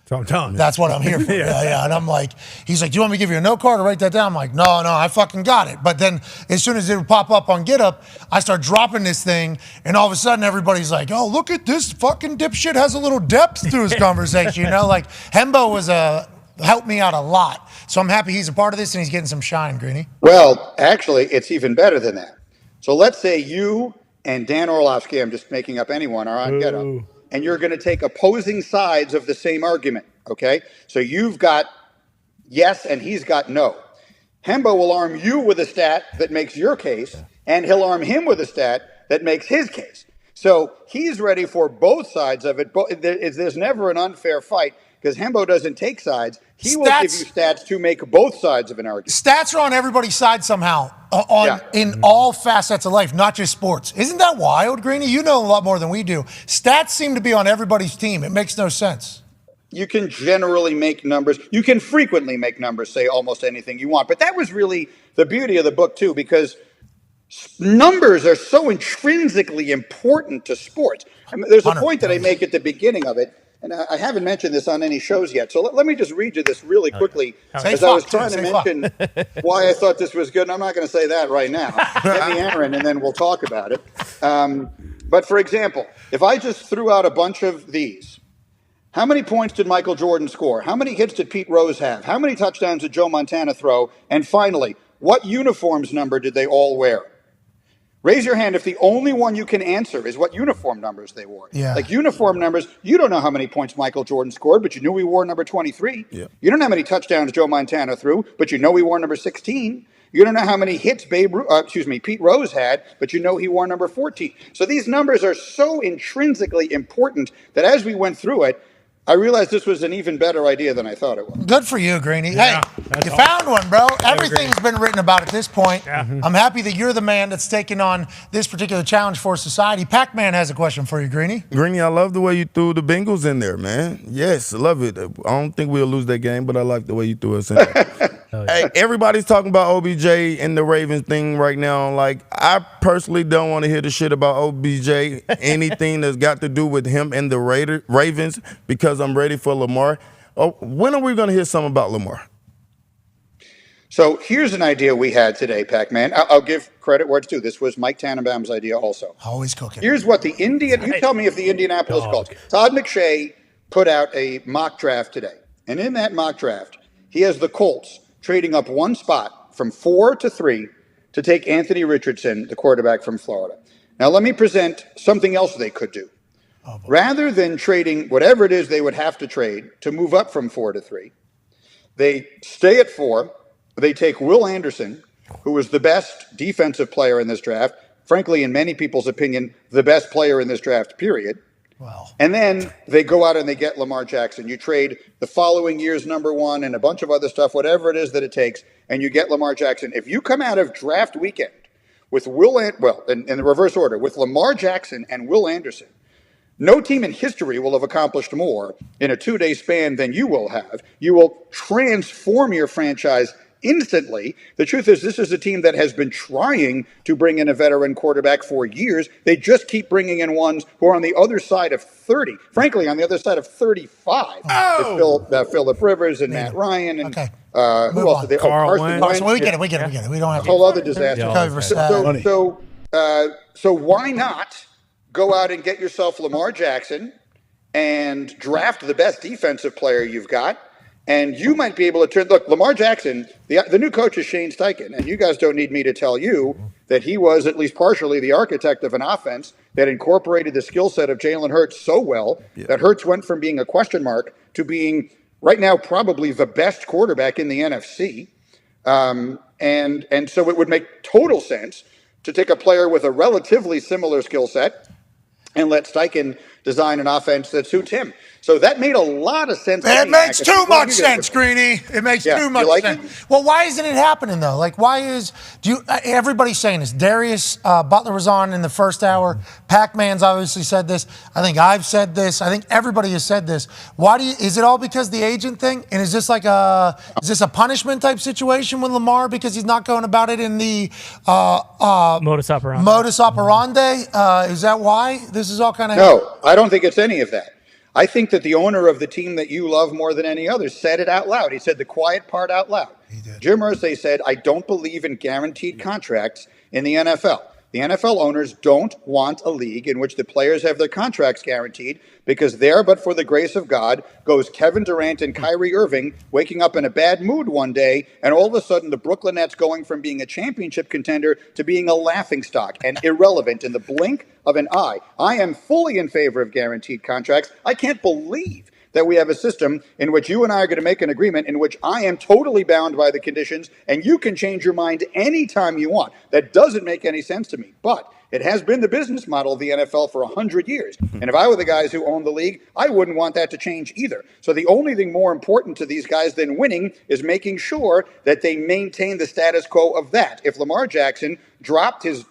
So I'm telling you. That's what I'm here for. Yeah. And I'm like, he's like, do you want me to give you a note card or write that down? I'm like, no, I fucking got it. But then as soon as it would pop up on GitHub, I start dropping this thing, and all of a sudden everybody's like, oh, look at this fucking dipshit has a little depth to his conversation. Like Hembo helped me out a lot. So I'm happy he's a part of this and he's getting some shine, Greeny. Well, actually, it's even better than that. So let's say you and Dan Orlovsky, I'm just making up anyone, are on GitHub. And you're going to take opposing sides of the same argument, okay? So you've got yes and he's got no. Hembo will arm you with a stat that makes your case, and he'll arm him with a stat that makes his case. So he's ready for both sides of it. There's never an unfair fight. because Hembo doesn't take sides. He will give you stats to make both sides of an argument. Stats are on everybody's side somehow in all facets of life, not just sports. Isn't that wild, Greeny? You know a lot more than we do. Stats seem to be on everybody's team. It makes no sense. You can generally make numbers. You can frequently make numbers say almost anything you want. But that was really the beauty of the book, too, because numbers are so intrinsically important to sports. I mean, there's a point that I make at the beginning of it, and I haven't mentioned this on any shows yet. So let me just read you this really quickly, as I was trying to mention why I thought this was good. And I'm not going to say that right now. Get me Aaron, and then we'll talk about it. But for example, if I just threw out a bunch of these, how many points did Michael Jordan score? How many hits did Pete Rose have? How many touchdowns did Joe Montana throw? And finally, what uniforms number did they all wear? Raise your hand if the only one you can answer is what uniform numbers they wore. Yeah. Like uniform numbers, you don't know how many points Michael Jordan scored, but you knew he wore number 23. Yeah. You don't know how many touchdowns Joe Montana threw, but you know he wore number 16. You don't know how many hits Pete Rose had, but you know he wore number 14. So these numbers are so intrinsically important that as we went through it, I realized this was an even better idea than I thought it was. Good for you, Greeny. Yeah, hey, you found one, bro. Everything's been written about at this point. Yeah. I'm happy that you're the man that's taking on this particular challenge for society. Pac-Man has a question for you, Greeny. Greeny, I love the way you threw the Bengals in there, man. Yes, I love it. I don't think we'll lose that game, but I like the way you threw us in there. Hey, everybody's talking about OBJ and the Ravens thing right now. Like, I personally don't want to hear the shit about OBJ, anything that's got to do with him and the Ravens, because I'm ready for Lamar. Oh, when are we going to hear something about Lamar? So here's an idea we had today, Pac-Man. I'll give credit where it's due. This was Mike Tannenbaum's idea also. Always cooking. Here's what you tell me if the Indianapolis Colts. Todd McShay put out a mock draft today. And in that mock draft, he has the Colts trading up one spot from 4 to 3 to take Anthony Richardson, the quarterback from Florida. Now, let me present something else they could do. Rather than trading whatever it is they would have to trade to move up from 4 to 3, they stay at 4. They take Will Anderson, who was the best defensive player in this draft, frankly, in many people's opinion, the best player in this draft, period. Wow. And then they go out and they get Lamar Jackson. You trade the following year's number 1 and a bunch of other stuff, whatever it is that it takes, and you get Lamar Jackson. If you come out of draft weekend with in the reverse order, with Lamar Jackson and Will Anderson, no team in history will have accomplished more in a 2-day span than you will have. You will transform your franchise instantly. The truth is, this is a team that has been trying to bring in a veteran quarterback for years. They just keep bringing in ones who are on the other side of 30. Frankly, on the other side of 35. Phillip Rivers and Matt Ryan and who else? Carson Wentz. We get it. We don't have a whole other disaster. So why not go out and get yourself Lamar Jackson and draft the best defensive player you've got? And you might be able to turn. Look, Lamar Jackson, the new coach is Shane Steichen, and you guys don't need me to tell you that he was at least partially the architect of an offense that incorporated the skill set of Jalen Hurts so well that Hurts went from being a question mark to being right now probably the best quarterback in the NFC. And so it would make total sense to take a player with a relatively similar skill set and let Steichen design an offense that suits him. So that made a lot of sense. It makes too much sense, Greeny. It makes too much sense. Well, why isn't it happening though? Like, everybody's saying this. Darius Butler was on in the first hour. Pac-Man's obviously said this. I think I've said this. I think everybody has said this. Is it all because the agent thing? And is this a punishment type situation with Lamar because he's not going about it in the modus operandi? Modus operandi. Is that why this is all kind of? No, I don't think it's any of that. I think that the owner of the team that you love more than any other said it out loud. He said the quiet part out loud. He did. Jim Irsay said, I don't believe in guaranteed contracts in the NFL. The NFL owners don't want a league in which the players have their contracts guaranteed because there, but for the grace of God, goes Kevin Durant and Kyrie Irving waking up in a bad mood one day, and all of a sudden the Brooklyn Nets going from being a championship contender to being a laughingstock and irrelevant in the blink of an eye. I am fully in favor of guaranteed contracts. I can't believe that we have a system in which you and I are going to make an agreement in which I am totally bound by the conditions and you can change your mind anytime you want. That doesn't make any sense to me. But It has been the business model of the NFL for 100 years. And if I were the guys who own the league, I wouldn't want that to change either. So the only thing more important to these guys than winning is making sure that they maintain the status quo of that. If Lamar Jackson dropped his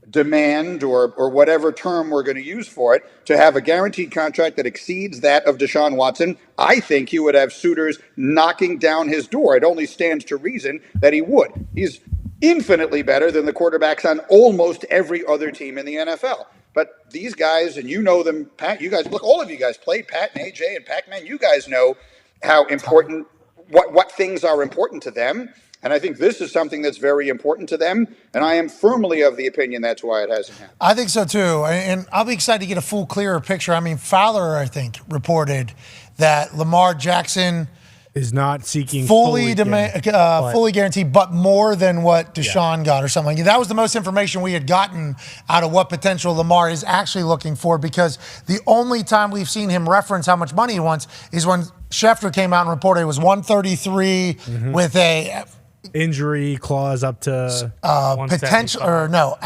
demand or whatever term we're going to use for it to have a guaranteed contract that exceeds that of Deshaun Watson, I think he would have suitors knocking down his door. It only stands to reason that he would. He's infinitely better than the quarterbacks on almost every other team in the NFL. But these guys, and you know them, Pat, you guys, look, all of you guys played, Pat and AJ and Pac-Man, you guys know how important, what things are important to them. And I think this is something that's very important to them. And I am firmly of the opinion that's why it hasn't happened. I think so, too. And I'll be excited to get a full, clearer picture. I mean, Fowler, I think, reported that Lamar Jackson is not seeking fully guaranteed, but more than what Deshaun got or something. That was the most information we had gotten out of what potential Lamar is actually looking for, because the only time we've seen him reference how much money he wants is when Schefter came out and reported it was 133 with a injury clause up to potential, or no,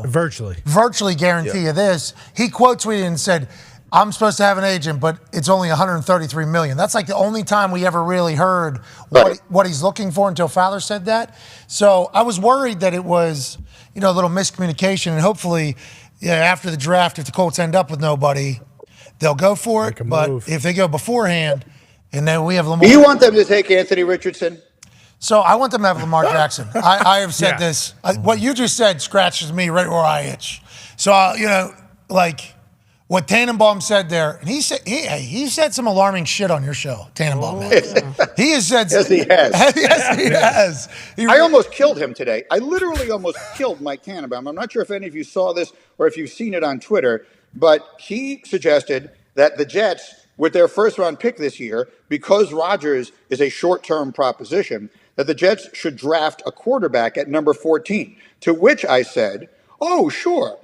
virtually guarantee of this. He quote tweeted and said, I'm supposed to have an agent, but it's only $133 million. That's like the only time we ever really heard what he's looking for until Fowler said that. So I was worried that it was, a little miscommunication, and hopefully, after the draft, if the Colts end up with nobody, they'll go for it. But if they go beforehand, and then we have Lamar. Do you want them to take Anthony Richardson? So I want them to have Lamar Jackson. I have said this. What you just said scratches me right where I itch. So, what Tannenbaum said there, and he said some alarming shit on your show, Tannenbaum. He has said, yes, he has. Yes, he has. I almost killed him today. I literally almost killed Mike Tannenbaum. I'm not sure if any of you saw this or if you've seen it on Twitter, but he suggested that the Jets, with their first-round pick this year, because Rodgers is a short-term proposition, that the Jets should draft a quarterback at number 14. To which I said, oh, sure.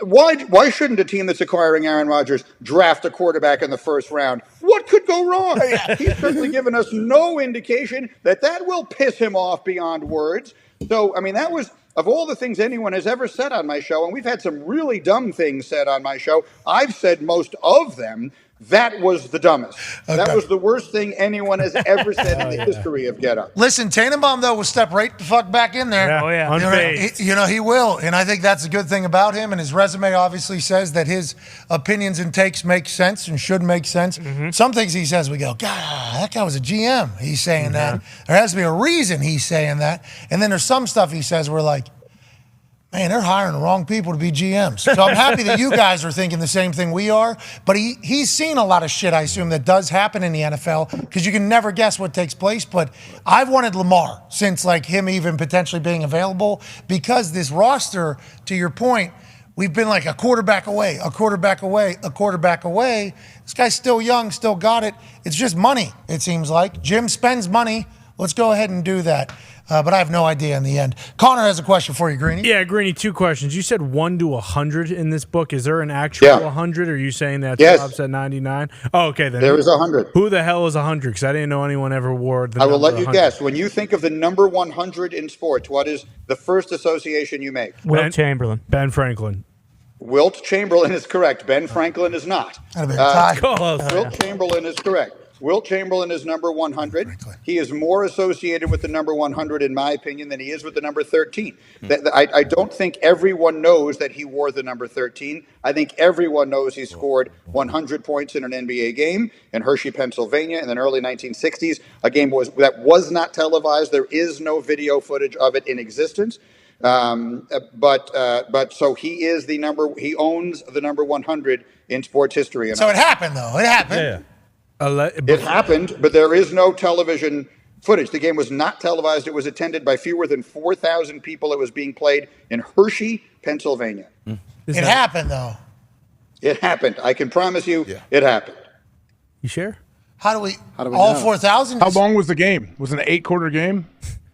Why shouldn't a team that's acquiring Aaron Rodgers draft a quarterback in the first round? What could go wrong? He's certainly given us no indication that will piss him off beyond words. So, I mean, that was, of all the things anyone has ever said on my show, and we've had some really dumb things said on my show, I've said most of them. That was the dumbest. Okay. That was the worst thing anyone has ever said in the history of Get Up. Listen, Tannenbaum, though, will step right the fuck back in there. Yeah. Oh, yeah. He will. And I think that's a good thing about him. And his resume obviously says that his opinions and takes make sense and should make sense. Some things he says, we go, God, that guy was a GM. He's saying that. There has to be a reason he's saying that. And then there's some stuff he says we're like, man, they're hiring the wrong people to be GMs. So I'm happy that you guys are thinking the same thing we are. But he's seen a lot of shit, I assume, that does happen in the NFL, because you can never guess what takes place. But I've wanted Lamar since, him even potentially being available, because this roster, to your point, we've been like a quarterback away, a quarterback away, a quarterback away. This guy's still young, still got it. It's just money, it seems like. Jim spends money. Let's go ahead and do that. But I have no idea in the end. Connor has a question for you, Greeny. Yeah, Greeny, 2 questions. You said 1 to 100 in this book. Is there an actual 100? Or are you saying that stops at 99? Oh, okay. Then there is 100. Who the hell is 100? Because I didn't know anyone ever wore the I will let you 100. guess. When you think of the number 100 in sports, what is the first association you make? Wilt Chamberlain. Ben Franklin. Wilt Chamberlain is correct. Ben Franklin is not. Wilt Chamberlain is correct. Wilt Chamberlain is number 100. He is more associated with the number 100, in my opinion, than he is with the number 13. I don't think everyone knows that he wore the number 13. I think everyone knows he scored 100 points in an NBA game in Hershey, Pennsylvania in the early 1960s, a game that was not televised. There is no video footage of it in existence. But so he is he owns the number 100 in sports history. And so it happened, though. It happened. Yeah. It happened, but there is no television footage. The game was not televised. It was attended by fewer than 4,000 people. It was being played in Hershey, Pennsylvania. It happened, though. It happened. I can promise you it happened. You sure? How do we all 4,000? How long was the game? Was it an 8-quarter game?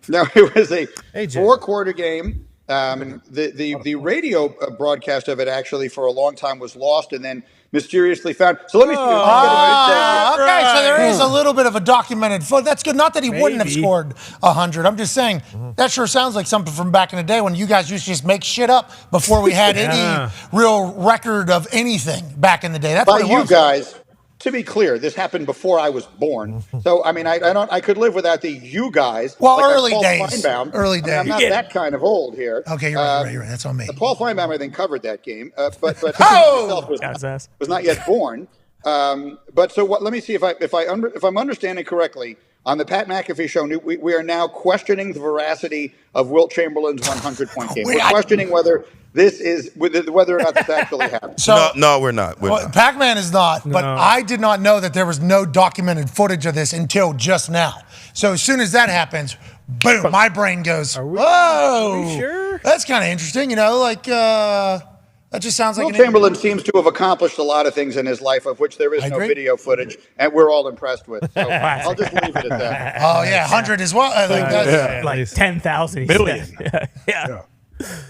No, it was a 4-quarter game. The radio broadcast of it actually for a long time was lost and then mysteriously found. So let me see. Okay, so there is a little bit of a documented foot. That's good. Not that he wouldn't have scored 100. I'm just saying that sure sounds like something from back in the day when you guys used to just make shit up before we had any real record of anything back in the day. That's By what it you was. guys. To be clear, this happened before I was born. So I mean, I could live without the you guys. Well, like early Paul days. Feinbaum. Early I mean, I'm days. not that kind of old here. Okay, you're right. That's on me. Paul Feinbaum, I think, covered that game, but himself was not yet born. But so what? Let me see if I'm understanding correctly. On the Pat McAfee Show, we are now questioning the veracity of Wilt Chamberlain's 100-point game. We're questioning whether or not this actually happened. So, no, we're not. Pac-Man is not, but I did not know that there was no documented footage of this until just now. So as soon as that happens, boom, my brain goes, whoa. Are we sure? That's kind of interesting, that just sounds like Wilt Chamberlain seems to have accomplished a lot of things in his life, of which there is no video footage, and we're all impressed with. So I'll just leave it at that. Oh, yeah, 100 as well. Like 10,000. Million. Yeah.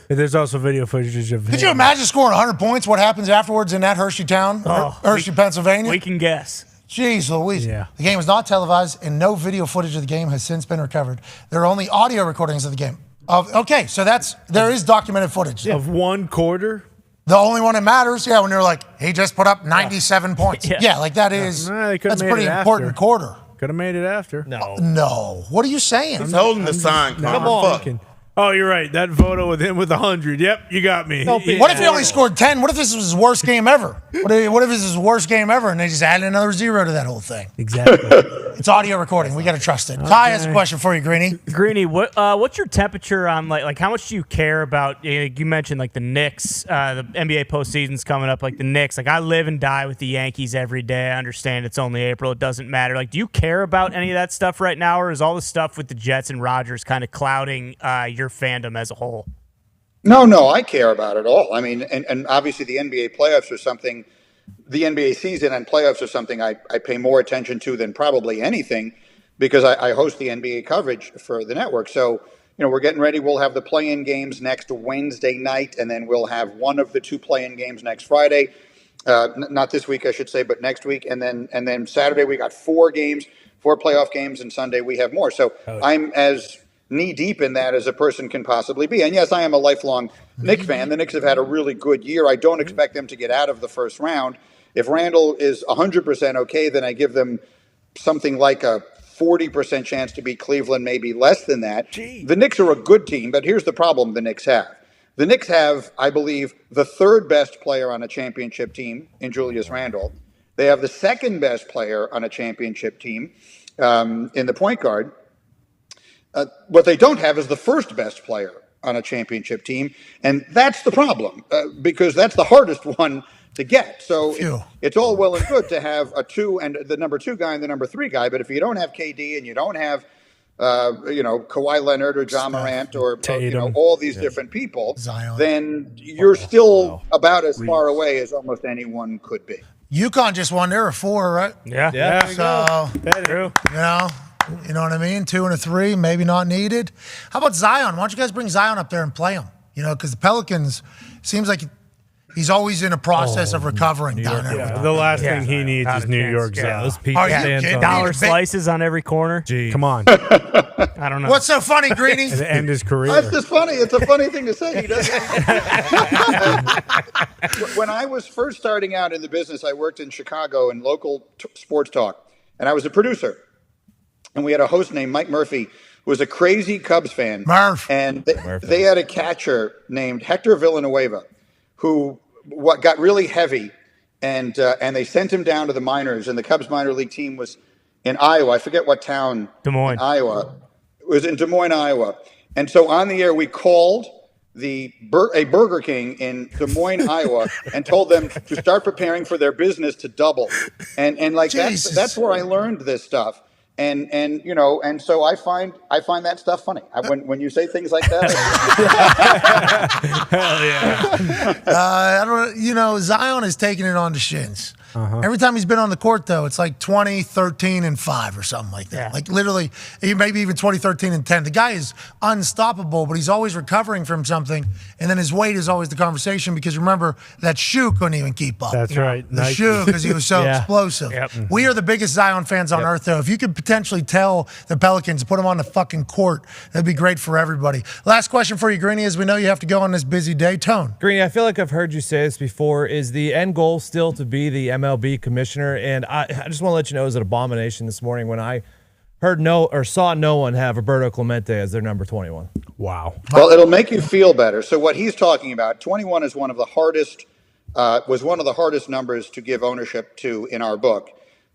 There's also video footage of Could you imagine scoring 100 points? What happens afterwards in that Hershey town, Hershey, Pennsylvania? We can guess. Jeez Louise. Yeah. The game was not televised, and no video footage of the game has since been recovered. There are only audio recordings of the game. Okay, so there is documented footage. Of one quarter? The only one that matters, when they're like, he just put up 97 points. Yeah, like that is, that's a pretty important quarter. Could have made it after. No. What are you saying? He's holding the sign. Come on. Oh, you're right. That photo with him with 100. Yep, you got me. What if he only scored 10? What if this was his worst game ever? What if this is his worst game ever and they just added another 0 to that whole thing? Exactly. It's audio recording. We got to trust it. Ty has a question for you, Greeny. Greeny, what's your temperature on like how much do you care about? You mentioned like the Knicks, the NBA postseason's coming up. Like the Knicks, like I live and die with the Yankees every day. I understand it's only April; it doesn't matter. Like, do you care about any of that stuff right now, or is all the stuff with the Jets and Rodgers kind of clouding your fandom as a whole? No, I care about it all. I mean, and obviously the NBA playoffs are something. The NBA season and playoffs are something I pay more attention to than probably anything because I host the NBA coverage for the network. So, we're getting ready. We'll have the play-in games next Wednesday night, and then we'll have one of the 2 play-in games next Friday. Not this week, I should say, but next week. And then Saturday we got 4 games, 4 playoff games, and Sunday we have more. So I'm as knee-deep in that as a person can possibly be. And yes, I am a lifelong Knicks fan. The Knicks have had a really good year. I don't expect them to get out of the first round. If Randall is 100% okay, then I give them something like a 40% chance to beat Cleveland, maybe less than that. The Knicks are a good team, but here's the problem the Knicks have. The Knicks have, I believe, the 3rd best player on a championship team in Julius Randle. They have the 2nd best player on a championship team in the point guard. What they don't have is the 1st best player on a championship team, and that's the problem because that's the hardest one to get. So it's all well and good to have a 2 and the number 2 guy and the number 3 guy, but if you don't have KD and you don't have Kawhi Leonard or John Morant or all these different people, then you're still about as far away as almost anyone could be. UConn just won. There were 4, right? Yeah. So true. You know what I mean? 2 and a 3, maybe not needed. How about Zion? Why don't you guys bring Zion up there and play him? Because the Pelicans seems like he's always in a process of recovering down there. The last thing he needs is New York Zion. Dollar slices on every corner. Come on. I don't know. What's so funny, Greeny? To end his career. That's just funny. It's a funny thing to say. He doesn't. When I was first starting out in the business, I worked in Chicago in local sports talk, and I was a producer. And we had a host named Mike Murphy, who was a crazy Cubs fan. And they had a catcher named Hector Villanueva, who got really heavy, and they sent him down to the minors. And the Cubs minor league team was in Iowa. I forget what town. Des Moines. In Iowa. It was in Des Moines, Iowa. And so on the air, we called a Burger King in Des Moines, Iowa, and told them to start preparing for their business to double. And like that's where I learned this stuff. And so I find that stuff funny. When you say things like that. Hell yeah. I don't. Zion is taking it on the shins. Every time he's been on the court, though, it's like 20, 13, and 5 or something like that. Yeah. Like literally, maybe even 20, 13, and 10. The guy is unstoppable, but he's always recovering from something. And then his weight is always the conversation because remember, that shoe couldn't even keep up. That's right. The Nike. shoe because he was so Yeah. explosive. Yep. We are the biggest Zion fans on earth, though. If you could potentially tell the Pelicans to put him on the fucking court, that'd be great for everybody. Last question for you, Greeny, as we know you have to go on this busy day. Tone. Greeny, I feel like I've heard you say this before. Is the end goal still to be the MLB commissioner? And I just want to let you know it was an abomination this morning when I saw no one have Roberto Clemente as their number 21. Wow. Well, it'll make you feel better. So what he's talking about, 21 is one of the hardest, was one of the hardest numbers to give ownership to in our book,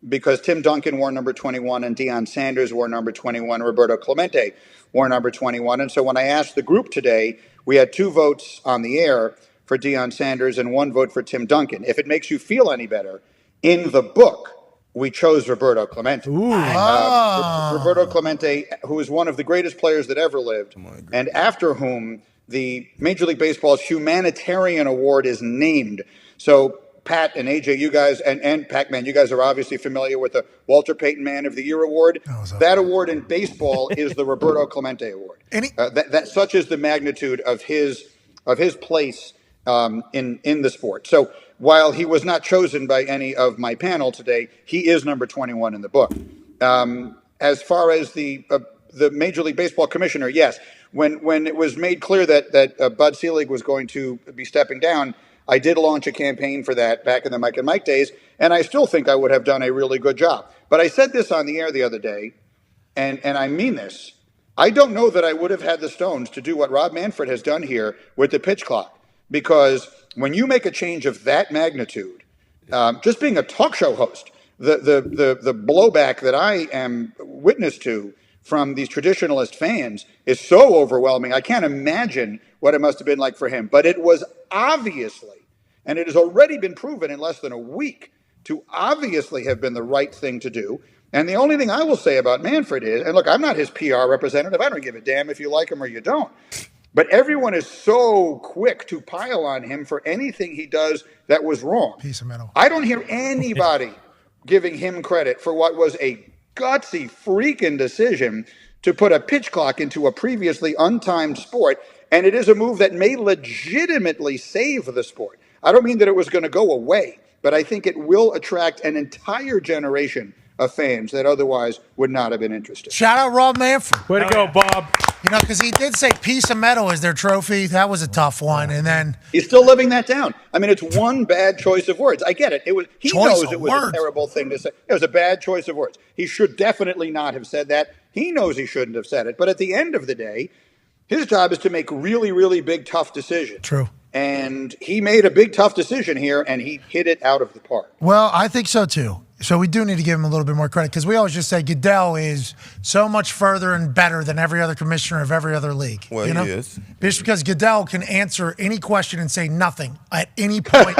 because Tim Duncan wore number 21 and Deion Sanders wore number 21, Roberto Clemente wore number 21. And so when I asked the group today, we had 2 votes on the air for Deion Sanders and 1 vote for Tim Duncan. If it makes you feel any better, in the book, we chose Roberto Clemente. Roberto Clemente, who is one of the greatest players that ever lived, and after whom the Major League Baseball's humanitarian award is named. So Pat and AJ, you guys, and Pac-Man, you guys are obviously familiar with the Walter Payton Man of the Year award. That award in baseball is the Roberto Clemente Award. That such is the magnitude of his place in the sport. So while he was not chosen by any of my panel today, he is number 21 in the book. As far as the Major League Baseball commissioner, yes, when it was made clear that Bud Selig was going to be stepping down, I did launch a campaign for that back in the Mike and Mike days, and I still think I would have done a really good job. But I said this on the air the other day, and I mean this. I don't know that I would have had the stones to do what Rob Manfred has done here with the pitch clock, because when you make a change of that magnitude, just being a talk show host, the blowback that I am witness to from these traditionalist fans is so overwhelming. I can't imagine what it must have been like for him. But it was obviously, and it has already been proven in less than a week, to obviously have been the right thing to do. And the only thing I will say about Manfred is, and look, I'm not his PR representative. I don't give a damn if you like him or you don't. But everyone is so quick to pile on him for anything he does that was wrong. Piece of metal. I don't hear anybody giving him credit for what was a gutsy freaking decision to put a pitch clock into a previously untimed sport. And it is a move that may legitimately save the sport. I don't mean that it was going to go away, but I think it will attract an entire generation of fans that otherwise would not have been interested. Shout out Rob Manfred. Way to go, Bob. You know, because he did say piece of metal is their trophy. That was a tough one. And then he's still living that down. I mean, it's one bad choice of words. I get it. He knows it was a terrible thing to say. It was a bad choice of words. He should definitely not have said that. He knows he shouldn't have said it. But at the end of the day, his job is to make really, really big, tough decisions. True. And he made a big, tough decision here, and he hit it out of the park. Well, I think so, too. So we do need to give him a little bit more credit because we always just say Goodell is so much further and better than every other commissioner of every other league. Well, you know? he is. Just because Goodell can answer any question and say nothing at any point,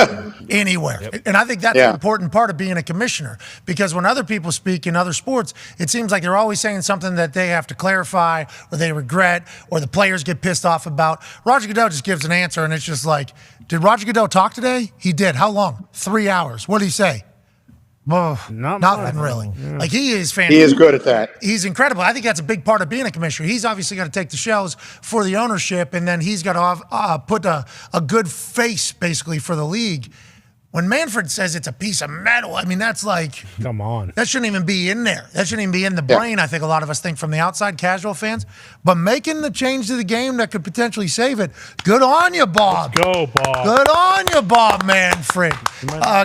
anywhere. Yep. And I think that's an important part of being a commissioner, because when other people speak in other sports, it seems like they're always saying something that they have to clarify or they regret or the players get pissed off about. Roger Goodell just gives an answer, and it's just like, did Roger Goodell talk today? He did. How long? 3 hours. What did he say? Well, nothing really. Yeah. Like, he is fantastic. He is good at that. He's incredible. I think that's a big part of being a commissioner. He's obviously got to take the shells for the ownership, and then he's got to put a good face, basically, for the league. When Manfred says it's a piece of metal, I mean, that's like... Come on. That shouldn't even be in there. That shouldn't even be in the brain, I think a lot of us think from the outside, casual fans. But making the change to the game that could potentially save it, good on you, Bob. Let's go, Bob. Good on you, Bob Manfred.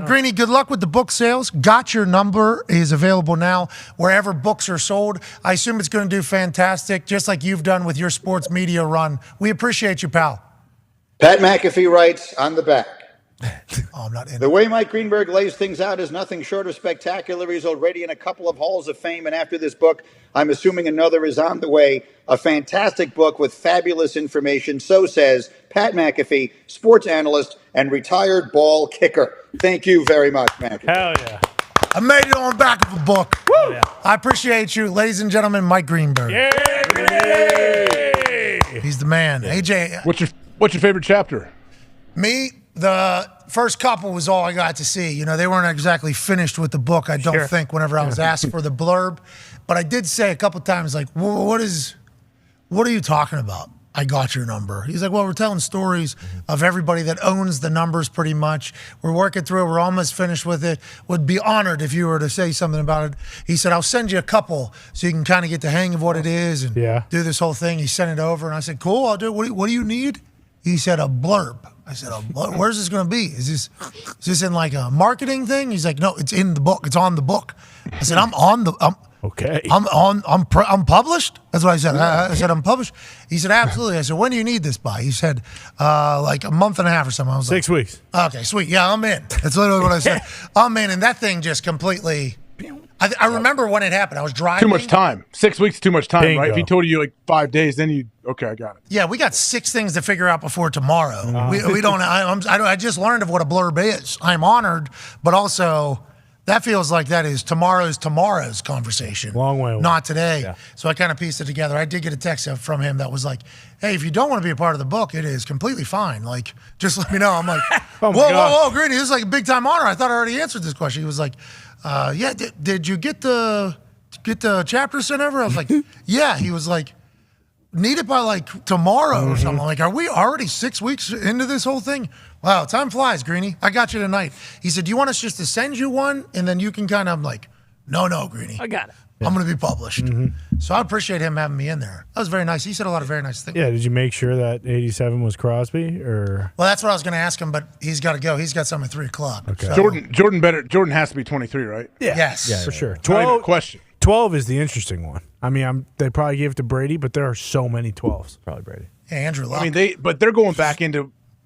Greeny, good luck with the book sales. Got Your Number is available now wherever books are sold. I assume it's going to do fantastic, just like you've done with your sports media run. We appreciate you, pal. Pat McAfee writes on the back. Oh, I'm not in. The way Mike Greenberg lays things out is nothing short of spectacular. He's already in a couple of halls of fame, and after this book, I'm assuming another is on the way. A fantastic book with fabulous information. So says Pat McAfee, sports analyst and retired ball kicker. Thank you very much, McAfee. Hell yeah. I made it on the back of a book. Woo! Yeah. I appreciate you, ladies and gentlemen, Mike Greenberg. Yay! He's the man. AJ. What's your favorite chapter? Me, The first couple was all I got to see. You know, they weren't exactly finished with the book, I don't think, whenever I was asked for the blurb. But I did say a couple times, like, what are you talking about? I got your number. He's like, well, we're telling stories of everybody that owns the numbers pretty much. We're working through it. We're almost finished with it. Would be honored if you were to say something about it. He said, I'll send you a couple so you can kind of get the hang of what it is and do this whole thing. He sent it over, and I said, cool, I'll do it. What do you need? He said, a blurb. I said, where's this going to be? Is this in like a marketing thing? He's like, no, it's in the book. It's on the book. I said, I'm published. That's what I said. I said, I'm published. He said, absolutely. I said, when do you need this by? He said, like a month and a half or something. I was 6 weeks. Okay, sweet. Yeah, I'm in. That's literally what I said. I'm in. And that thing just completely, I remember when it happened. I was driving. Too much time. 6 weeks, too much time, Bingo. right? If he told you like 5 days, then okay, I got it. Yeah, we got 6 things to figure out before tomorrow. We don't, I just learned of what a blurb is. I'm honored, but also that feels like that is tomorrow's conversation. Long way away. Not today. Yeah. So I kind of pieced it together. I did get a text from him that was like, hey, if you don't want to be a part of the book, it is completely fine. Like, just let me know. I'm like, whoa, Greeny, this is like a big time honor. I thought I already answered this question. He was like, yeah, did you get the chapter sent over? I was like, yeah. He was like, need it by like tomorrow or something. I'm like, are we already 6 weeks into this whole thing? Wow, time flies, Greeny. I got you tonight. He said, do you want us just to send you one? And then you can kind of, I'm like, no, Greeny. I got it. I'm going to be published. So I appreciate him having me in there. That was very nice. He said a lot of very nice things. Yeah, did you make sure that 87 was Crosby? Or Well, that's what I was going to ask him, but he's got to go. He's got something at 3 o'clock. Okay. So. Jordan has to be 23, right? Yeah. Yes. Yeah, for sure. Not even a question. 12 is the interesting one. I mean, they probably gave it to Brady, but there are so many 12s. Probably Brady. Yeah, Andrew Luck. I mean,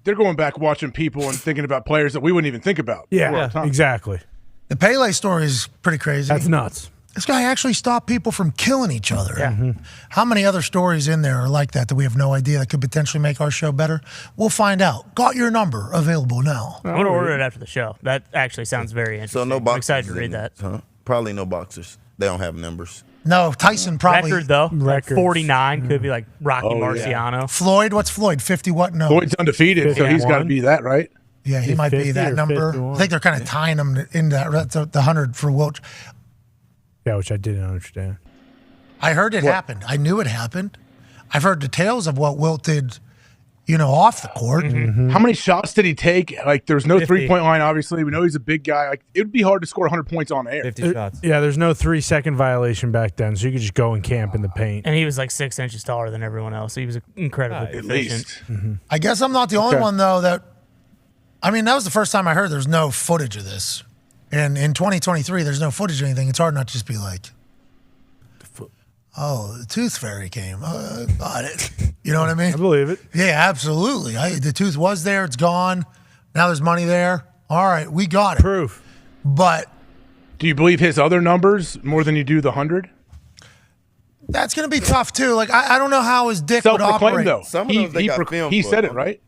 they're going back watching people and thinking about players that we wouldn't even think about. Yeah, exactly. The Pele story is pretty crazy. That's nuts. This guy actually stopped people from killing each other. Yeah. How many other stories in there are like that we have no idea that could potentially make our show better? We'll find out. Got your number available now. I'm going to order it after the show. That actually sounds very interesting. So no boxers. I'm excited to read that. Huh? Probably no boxers. They don't have numbers. No, Tyson probably. Record, though. Records. 49 could be like Rocky Oh, Marciano. yeah. Floyd, what's Floyd? 50 what? No. Floyd's undefeated, so he's got to be that, right? Yeah, he might be that number. 51. I think they're kind of tying him in that the 100 for Wilt. Yeah, which I didn't understand. I heard it happened. I knew it happened. I've heard details of what Wilt did, off the court. How many shots did he take? Like, there's no 50. 3-point line, obviously. We know he's a big guy. Like, it would be hard to score 100 points on air. 50 shots. Yeah, there's no 3-second violation back then, so you could just go and camp in the paint. And he was like 6 inches taller than everyone else. So he was incredibly At efficient. least. I guess I'm not the only one, though, that was the first time I heard there's no footage of this. And in 2023, there's no footage of anything. It's hard not to just be like, oh, the tooth fairy came. Got it. You know what I mean? I believe it. Yeah, absolutely. The tooth was there. It's gone. Now there's money there. All right, we got it. Proof. But Do you believe his other numbers more than you do the 100? that's going to be tough, too. Like, I don't know how his dick would operate. Self-proclaimed, though. Some of them they got film he for said it. it, right?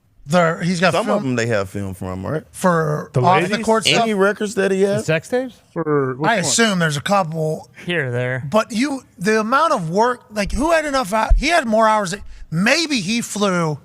He's got Some film of them they have film from, right? for The off the ladies? court stuff. Any records that he has? Sex tapes? For which I one? assume there's a couple. Here or there. But the amount of work, like who had enough, he had more hours. Maybe he flew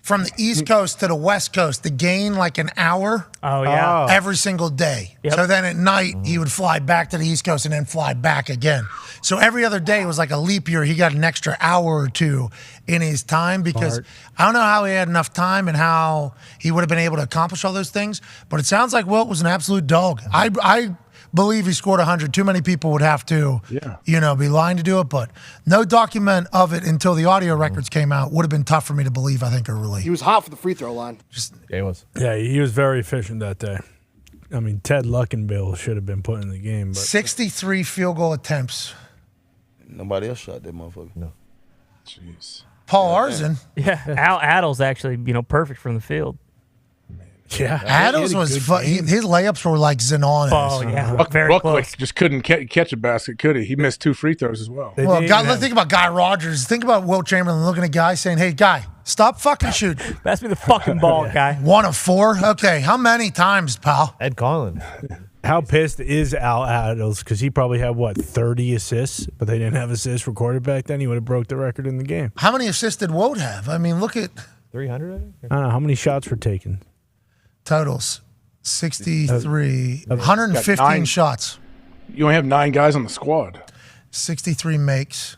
from the East Coast to the West Coast to gain like an hour Oh, yeah. every single day. Yep. So then at night, he would fly back to the East Coast and then fly back again. So every other day was like a leap year. He got an extra hour or two in his time because I don't know how he had enough time and how he would have been able to accomplish all those things. But it sounds like Wilt was an absolute dog. I believe he scored 100. Too many people would have to, be lying to do it. But no document of it until the audio records came out would have been tough for me to believe, I think, early. He was hot for the free throw line. Yeah, he was. Yeah, he was very efficient that day. I mean, Ted Luckenbill should have been put in the game. But 63 field goal attempts. Nobody else shot that motherfucker. No. Jeez. Paul Arzen. Yeah. Al Addle's actually, perfect from the field. yeah, Adams was his layups were like Zenonis. Oh, yeah. Buck Very close. just couldn't catch a basket, could he? He missed 2 free throws as well. Well, think about Guy Rodgers. Think about Wilt Chamberlain looking at Guy saying, hey, Guy, stop fucking shooting. Pass me the fucking ball, guy. 1 of 4? Okay, how many times, pal? Ed Conlon. How pissed is Al Adels? Because he probably had, 30 assists, but they didn't have assists recorded back then. He would have broke the record in the game. How many assists did Wilt have? I mean, look at 300, I think? I don't know. How many shots were taken? totals. 63, 115 shots. You only have 9 guys on the squad. 63 makes.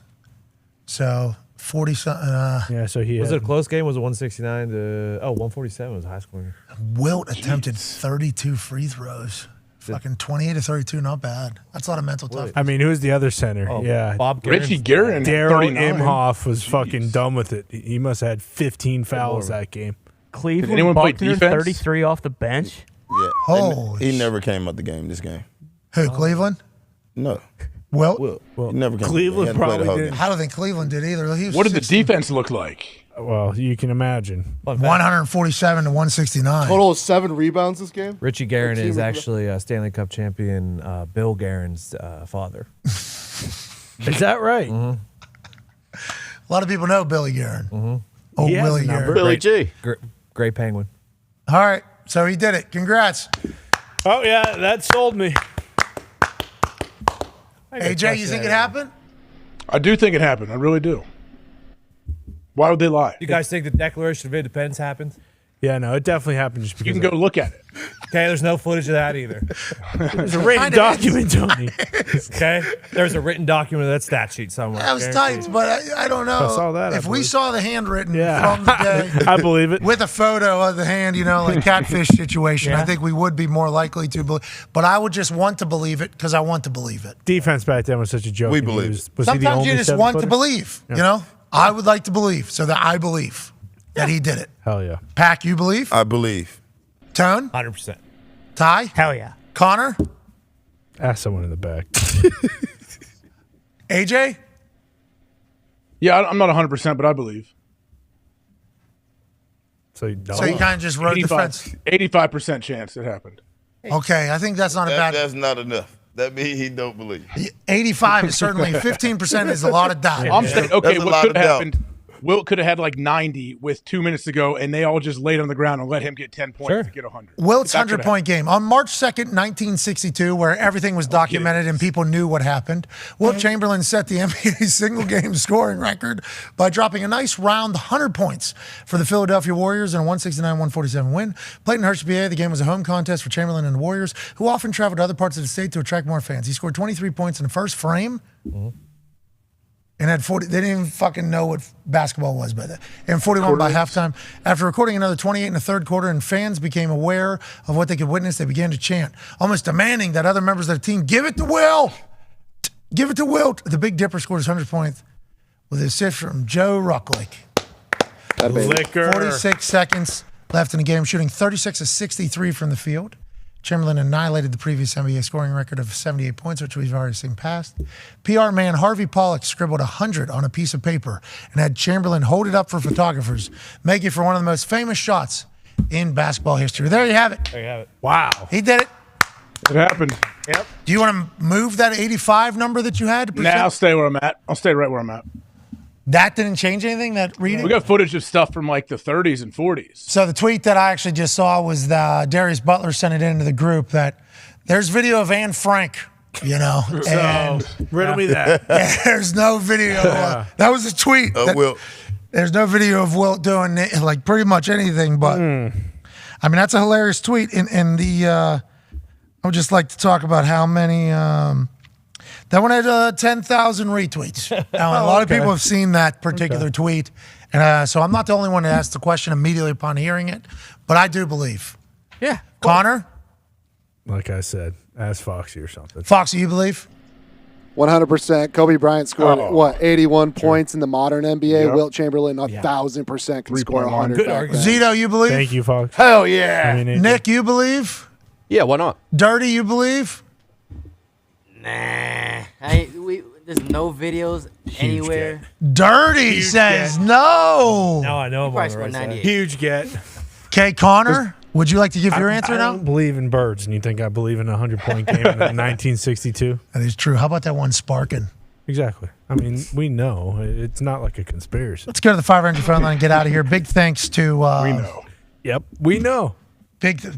So 40 something. Yeah, so he Was it a close game? Was it 169 to 147 was high scoring. Wilt attempted 32 free throws. Fucking 28 to 32, not bad. That's a lot of mental toughness. I mean, who's the other center? Oh, yeah, Bob Richie Guerin, Daryl 39. Imhoff was fucking done with it. He must have had 15 fouls that game. Did anyone Cleveland play Buckner, defense? 33 off the bench. Yeah. Holy He never came out the game this game. Who, Cleveland? No. Wilt? He never came. Cleveland he hadn't played the probably whole didn't. game. I don't think Cleveland did either. He was What did the 16. defense look like? Well, you can imagine. 147 to 169. Total of 7 rebounds this game. Richie Guerin is actually a Stanley Cup champion, Bill Guerin's father. Is that right? A lot of people know Billy Guerin. Oh, He has Willie a number. Guerin. Billy G. Great penguin. All right, so he did it. Congrats. Oh, yeah, that sold me. AJ, you think it happened? I do think it happened. I really do. Why would they lie? You guys think the Declaration of Independence happened? Yeah, no, it definitely happened just because You can go look at it. Okay, there's no footage of that either. There's a written document, Tony. Okay, there's a written document of that stat sheet somewhere. That was tight, but I don't know. I saw that, I if we believe. saw the handwritten Yeah. from the day I believe it. with a photo of the hand, like catfish situation, I think we would be more likely to believe. But I would just want to believe it because I want to believe it. Defense back then was such a joke. We and he believe was he the Sometimes only you just want to 7-footer? believe, Yeah. I would like to believe so that I believe that he did it. Hell yeah. Pac, you believe? I believe. Tone? 100%. Ty? Hell yeah. Connor? Ask someone in the back. AJ? Yeah, I'm not 100%, but I believe. So you don't. So you kind of just rode the fence. 85% chance it happened. Okay, I think that's not a bad. That's not enough. That means he don't believe. 85 is certainly 15% is a lot of doubt. I'm saying, okay, That's a what lot could of have doubt. happened? Wilt could have had like 90 with 2 minutes to go, and they all just laid on the ground and let him get 10 points to get 100. Wilt's That could 100-point game. On March 2nd, 1962, where everything was documented and people knew what happened, Wilt Chamberlain set the NBA single-game scoring record by dropping a nice round 100 points for the Philadelphia Warriors in a 169-147 win. Played in Hershey, PA, the game was a home contest for Chamberlain and the Warriors, who often traveled to other parts of the state to attract more fans. He scored 23 points in the first frame. And had 40. They didn't even fucking know what basketball was by then. And 41 by halftime. After recording another 28 in the third quarter, and fans became aware of what they could witness, they began to chant, almost demanding that other members of the team give it to Will. Give it to Wilt. The Big Dipper scored his 100th point with an assist from Joe Rucklick. Liquor. 46 seconds left in the game, shooting 36 of 63 from the field. Chamberlain annihilated the previous NBA scoring record of 78 points, which we've already seen past. PR man Harvey Pollack scribbled 100 on a piece of paper and had Chamberlain hold it up for photographers, making it for one of the most famous shots in basketball history. There you have it. There you have it. Wow. He did it. It happened. Yep. Do you want to move that 85 number that you had? Nah, I'll stay where I'm at. I'll stay right where I'm at. That didn't change anything, that reading? We got footage of stuff from like the 30s and 40s. So the tweet that I actually just saw was Darius Butler sent it into the group that there's video of Anne Frank, and riddle me that. there's no video. That was a tweet. Wilt. There's no video of Wilt doing like pretty much anything, but I mean, that's a hilarious tweet. And I would just like to talk about how many, that one had 10,000 retweets. Now, a lot of people have seen that particular tweet. And so I'm not the only one to ask the question immediately upon hearing it, but I do believe. Yeah. Connor? Like I said, ask Foxy or something. Foxy, you believe? 100%. Kobe Bryant scored 81 points in the modern NBA. Yep. Wilt Chamberlain 1,000% can score 100. Good back then. Zito, you believe? Thank you, Fox. Hell yeah. I mean, Nick, you believe? Yeah, why not? Dirty, you believe? Nah, there's no videos anywhere. Dirty Huge says get. no. Now I know I'm Probably on the scored right side. 98. Huge get. Okay, Connor, would you like to give your answer I now? don't believe in birds, and you think I believe in a 100-point game in 1962? That is true. How about that one sparking? Exactly. I mean, we know. It's not like a conspiracy. Let's go to the 500 phone line and get out of here. Big thanks to We know. Yep, we know.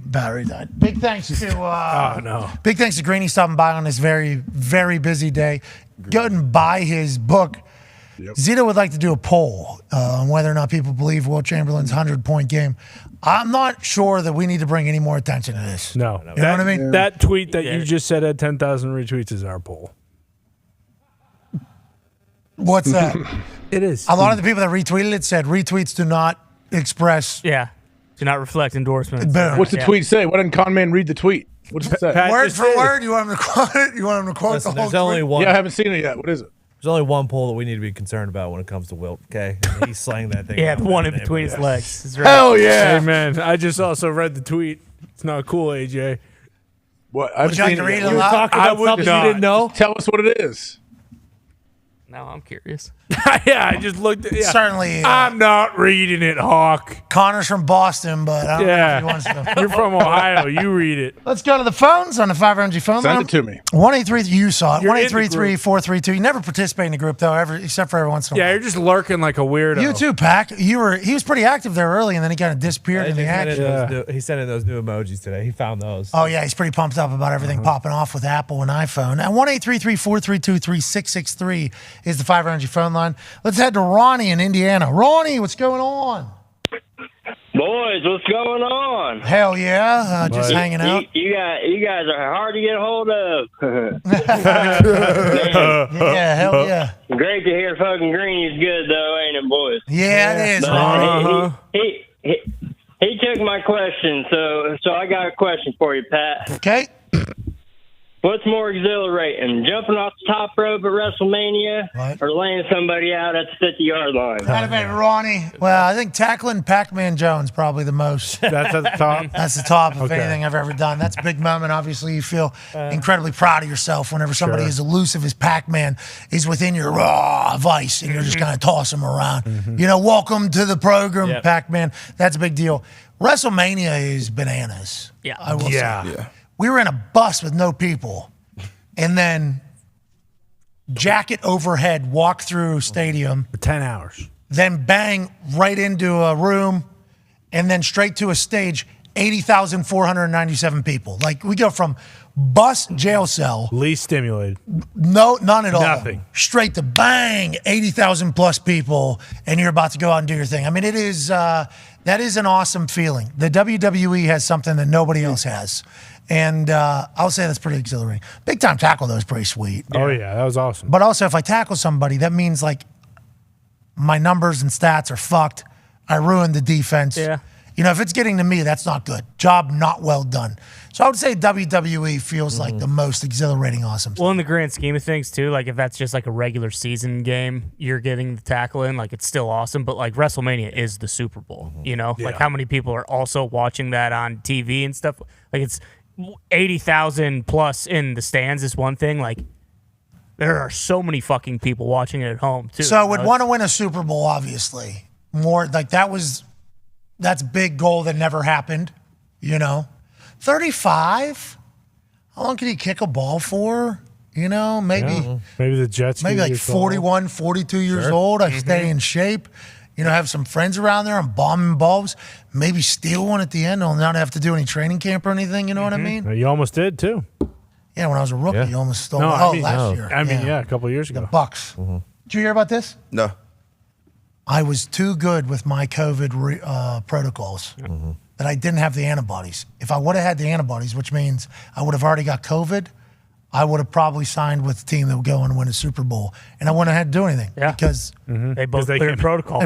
Battery died. Big thanks to Oh, no. Big thanks to Greeny stopping by on this very, very busy day. Go ahead and buy his book. Zito would like to do a poll on whether or not people believe Wilt Chamberlain's 100-point game. I'm not sure that we need to bring any more attention to this. No. You know what I mean? That tweet that you just said had 10,000 retweets is our poll. What's that? It is. A lot of the people that retweeted it said retweets do not express. Yeah. Do not reflect endorsements. What's the tweet say? Why didn't Con-Man read the tweet? What does it say? Word for word? You want him to quote it? You want him to quote Listen, the whole there's only tweet? one. Yeah, I haven't seen it yet. What is it? There's only one poll that we need to be concerned about when it comes to Wilt. Okay, he's slaying that thing. Yeah, the one in between his legs. Is right. Hell yeah. Amen. I just also read the tweet. It's not cool, AJ. What? I Would you like to read it You were aloud? talking I about would something not. you didn't know? Tell us what it is. Now I'm curious. Yeah, I just looked at it. Yeah. Certainly. I'm not reading it, Hawk. Connor's from Boston, but I don't know if he wants Yeah. to. You're from Ohio. You read it. Let's go to the phones on the 500 phone Send line. it to me. 1-833, you saw it. You're in the 1-833-432. You never participate in the group, though, except for every once in a Yeah, while. you're just lurking like a weirdo. You too, Pac. He was pretty active there early, and then he kind of disappeared in the action. He sent in those new emojis today. He found those. Oh, yeah, he's pretty pumped up about everything popping off with Apple and iPhone. And 1-833-432-3663 is the 500 phone line. Let's head to Ronnie in Indiana. Ronnie, what's going on? Boys, what's going on? Hell yeah, just hanging out. You guys are hard to get a hold of. Yeah, hell yeah. Great to hear fucking Greeny's good though, ain't it, boys? Yeah, it is, But Ronnie. He took my question, so I got a question for you, Pat. Okay. What's more exhilarating, jumping off the top rope at WrestleMania or laying somebody out at the 50-yard line? That'd have been Ronnie. Well, I think tackling Pac-Man Jones probably the most. That's at the top? That's the top of Okay. anything I've ever done. That's a big moment. Obviously, you feel incredibly proud of yourself whenever somebody Sure. as elusive as Pac-Man is within your raw vice and you're just going to toss him around. You know, welcome to the program, Yep. Pac-Man. That's a big deal. WrestleMania is bananas. Yeah. I will Yeah. say. We were in a bus with no people, and then jacket overhead, walk through stadium. For 10 hours. Then bang right into a room, and then straight to a stage. 80,497 people. Like we go from bus jail cell, Least stimulated. none at all, Nothing. straight to bang 80,000 plus people, and you're about to go out and do your thing. I mean, it is that is an awesome feeling. The WWE has something that nobody else has. And I'll say that's pretty exhilarating. Big time tackle, though, is pretty sweet. Oh, yeah. That was awesome. But also, if I tackle somebody, that means like my numbers and stats are fucked. I ruined the defense. Yeah. You know, if it's getting to me, that's not good. Job not well done. So I would say WWE feels like the most exhilarating, awesome. Well, in the grand scheme of things, too, like if that's just like a regular season game, you're getting the tackle in, like it's still awesome. But like WrestleMania is the Super Bowl, you know? Like how many people are also watching that on TV and stuff? Like it's 80,000 plus in the stands is one thing. Like there are so many fucking people watching it at home, too. So I you would know? want to win a Super Bowl, obviously. More like that's a big goal that never happened, you know. 35? How long can he kick a ball for? You know, maybe Maybe the Jets. maybe give like you a call. 41, 42 years old. I stay in shape. You know, have some friends around there. I'm bombing balls. Maybe steal one at the end. I'll not have to do any training camp or anything. You know what I mean? You almost did, too. Yeah, when I was a rookie, you almost stole No, one. I Oh, mean- last year. I mean, yeah, a couple of years ago. The Bucks. Did you hear about this? No. I was too good with my COVID protocols that I didn't have the antibodies. If I would have had the antibodies, which means I would have already got COVID, I would have probably signed with the team that would go on and win a Super Bowl. And I wouldn't have had to do anything because They both cleared protocol.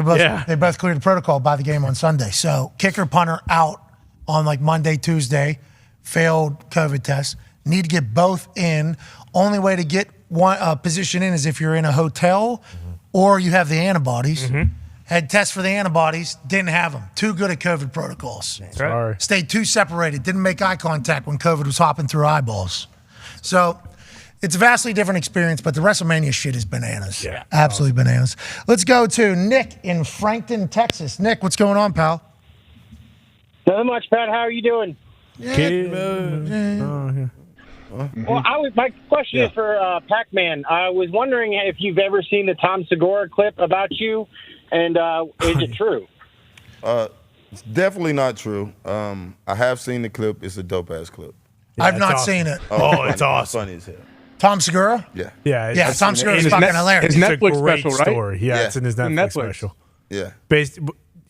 they both cleared the protocol by the game on Sunday. So kicker, punter out on like Monday, Tuesday, failed COVID test. Need to get both in. Only way to get one position in is if you're in a hotel or you have the antibodies. Had tests for the antibodies, didn't have them. Too good at COVID protocols. Sorry. Stayed too separated, didn't make eye contact when COVID was hopping through eyeballs. So it's a vastly different experience, but the WrestleMania shit is bananas. Yeah. Absolutely bananas. Let's go to Nick in Frankton, Texas. Nick, what's going on, pal? Not much, Pat. How are you doing? Well, my question is for Pac-Man. I was wondering if you've ever seen the Tom Segura clip about you, and is it true? It's definitely not true. I have seen the clip. It's a dope ass clip. I've not seen it. Oh, it's funny. awesome. Funny as hell. Tom Segura? Yeah. Yeah, Tom Segura is his fucking net- hilarious. his It's a Netflix great special, right? story. Yeah, it's in his Netflix, special. Yeah.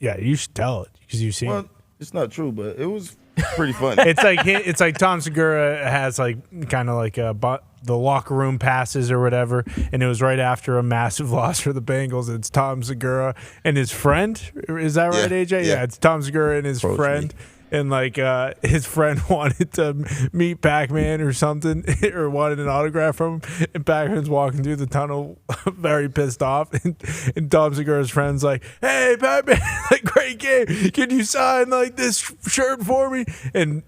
Yeah, you should tell it because you've seen it. Well, it's not true, but it was pretty funny. It's like Tom Segura has like kind of like the locker room passes or whatever, and it was right after a massive loss for the Bengals. It's Tom Segura and his friend. Is that right, AJ? Yeah, it's Tom Segura and his friend. And like his friend wanted to meet Pac-Man or something, or wanted an autograph from him. And Pac-Man's walking through the tunnel, very pissed off. And Tom Segura's friend's like, "Hey, Pac-Man, like great game. Can you sign like this shirt for me?" And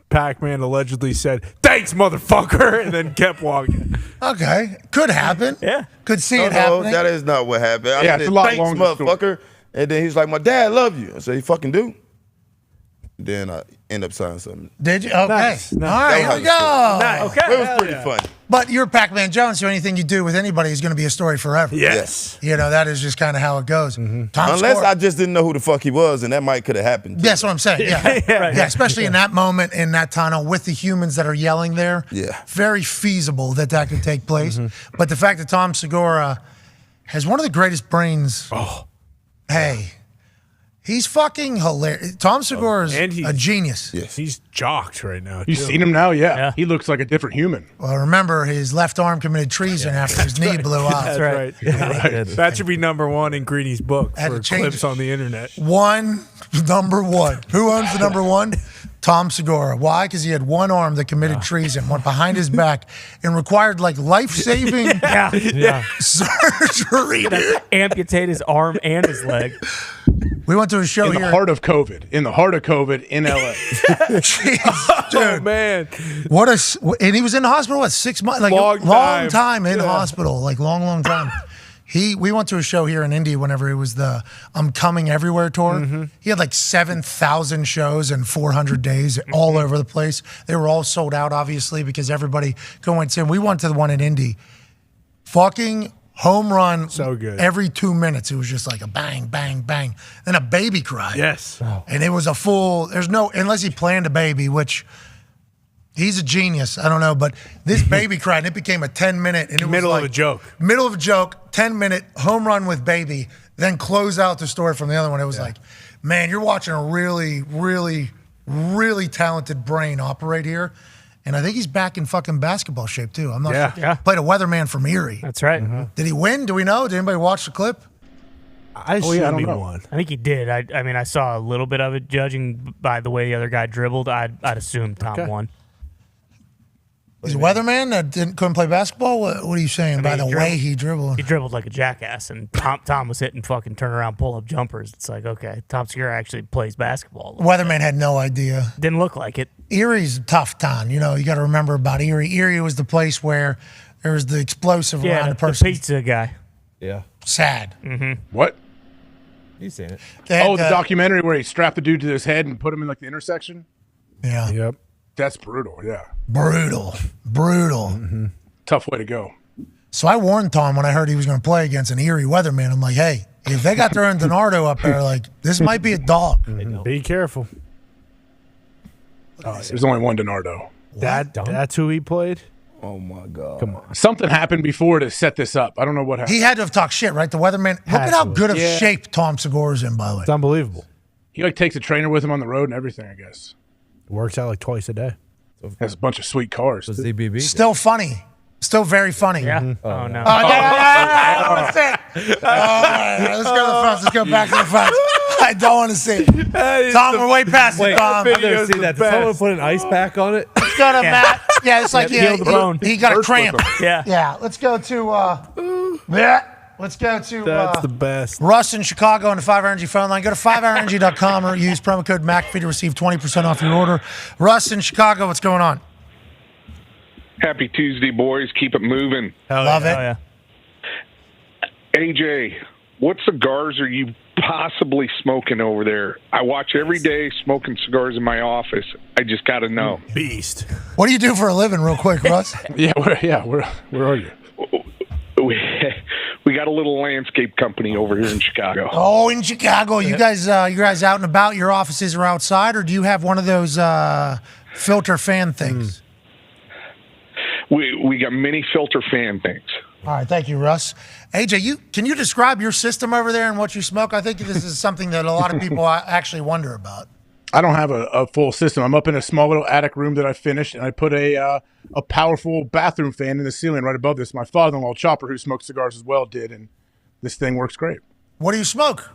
Pac-Man allegedly said, "Thanks, motherfucker," and then kept walking. Okay, could happen. Yeah, could see No, it happening. that is not what happened. I Yeah, said, it's a lot thanks, longer motherfucker. And then he's like, "My dad love you." I said, "He fucking do." Then I end up signing something. Did you? Okay. Nice. All right, here we go. It was pretty fun. But you're Pac-Man Jones, so anything you do with anybody is going to be a story forever. Yes. You know, that is just kind of how it goes. Tom Unless Segura- I just didn't know who the fuck he was, and that could have happened. That's what I'm saying. Yeah, yeah, especially in that moment, in that tunnel, with the humans that are yelling there. Yeah. Very feasible that could take place. But the fact that Tom Segura has one of the greatest brains. Oh, hey, he's fucking hilarious. Tom Segura is a genius. Yes. He's jocked right now. You seen him now? Yeah. He looks like a different human. Well, remember, his left arm committed treason after his knee blew out. That's right. That should be number one in Greeny's book Had for to change clips it. on the internet. Number one. Who owns the number one? Tom Segura. Why? Because he had one arm that committed treason, went behind his back, and required like life-saving surgery. Amputate his arm and his leg. We went to a show In the here. heart of COVID. In LA. Jeez, dude. Oh man, and he was in the hospital what 6 months? Like Long time in hospital, like long time. We went to a show here in Indy whenever it was the I'm Coming Everywhere tour. He had like 7,000 shows in 400 days all over the place. They were all sold out, obviously, because everybody going in. We went to the one in Indy. Fucking home run. So good. Every 2 minutes, it was just like a bang, bang, bang. Then a baby cry. Yes. And it was a full, unless he planned a baby, which he's a genius. I don't know, but this baby cried, and it became a 10-minute. And it Middle was of like, a joke. Middle of a joke, 10-minute home run with baby, then close out the story from the other one. It was like, man, you're watching a really, really, really talented brain operate here. And I think he's back in fucking basketball shape, too. I'm not sure. Yeah. Played a weatherman from Erie. That's right. Did he win? Do we know? Did anybody watch the clip? I I assume don't he know. won. I think he did. I mean, I saw a little bit of it. Judging by the way the other guy dribbled, I'd assume Tom won. He's a weatherman that couldn't play basketball? What are you saying by the way he dribbled? He dribbled like a jackass, and Tom was hitting fucking turnaround pull-up jumpers. It's like, okay, Tom Segura actually plays basketball. Weatherman had no idea. Didn't look like it. Erie's a tough town. You know, you got to remember about Erie. Erie was the place where there was the explosive around the person. The pizza guy. Yeah. Sad. What? You've seen it. The documentary where he strapped the dude to his head and put him in like the intersection? Yeah. Yep. That's brutal, yeah. Brutal. Tough way to go. So I warned Tom when I heard he was going to play against an Erie weatherman. I'm like, hey, if they got their own Donardo up there, like, this might be a dog. Be careful. There's only one Donardo. That's who he played? Oh, my God. Come on. Something happened before to set this up. I don't know what happened. He had to have talked shit, right? The weatherman. Look at how good of Yeah. shape Tom Segura's in, by the way. It's unbelievable. He like takes a trainer with him on the road and everything, I guess. Works out like twice a day. Has a bunch of sweet cars. ZBB. Still funny. Still very funny. Yeah. Mm-hmm. Oh, no. I don't want to see it. All right, let's go to the front. Let's go back to the front. I don't want to see it. Tom, we're way past it, Tom. I've never seen that. Did someone put an ice pack on it? Let's go to Matt. Yeah, it's like Heal the bone. he got a cramp. Yeah. Yeah, let's go to let's go to That's the best. Russ in Chicago on the 5 Energy phone line. Go to 5energy.com or use promo code McAfee to receive 20% off your order. Russ in Chicago, what's going on? Happy Tuesday, boys. Keep it moving. Love it. Oh, yeah. AJ, what cigars are you possibly smoking over there? I watch every day smoking cigars in my office. I just got to know. Beast. What do you do for a living, real quick, Russ? Where are you? We got a little landscape company over here in Chicago. Oh, in Chicago. You guys out and about? Your offices are outside, or do you have one of those filter fan things? we got many filter fan things. All right, thank you, Russ. AJ, can you describe your system over there and what you smoke? I think this is something that a lot of people actually wonder about. I don't have a full system. I'm up in a small little attic room that I finished, and I put a powerful bathroom fan in the ceiling right above this. My father-in-law, Chopper, who smokes cigars as well, did, and this thing works great. What do you smoke?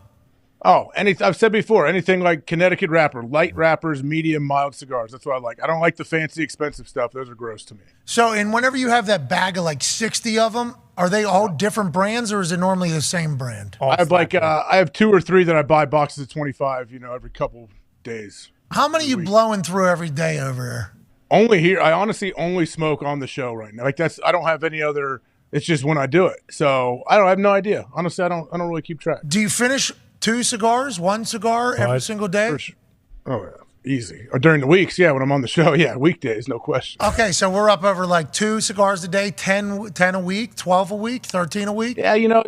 Oh, I've said before, anything like Connecticut wrapper, light wrappers, medium, mild cigars. That's what I like. I don't like the fancy, expensive stuff. Those are gross to me. So, and whenever you have that bag of like 60 of them, are they all different brands, or is it normally the same brand? I have 2 or 3 that I buy boxes of 25, every couple days. How many are you blowing through every day over there? Only here. I honestly only smoke on the show right now. I don't have any other. It's just when I do it. So I have no idea. Honestly, I don't really keep track. Do you finish 2 cigars, 1 cigar every single day? Sure. Oh, yeah. Easy. Or during the weeks, when I'm on the show, weekdays, no question. Okay, so we're up over like 2 cigars a day, 10 a week, 12 a week, 13 a week? Yeah,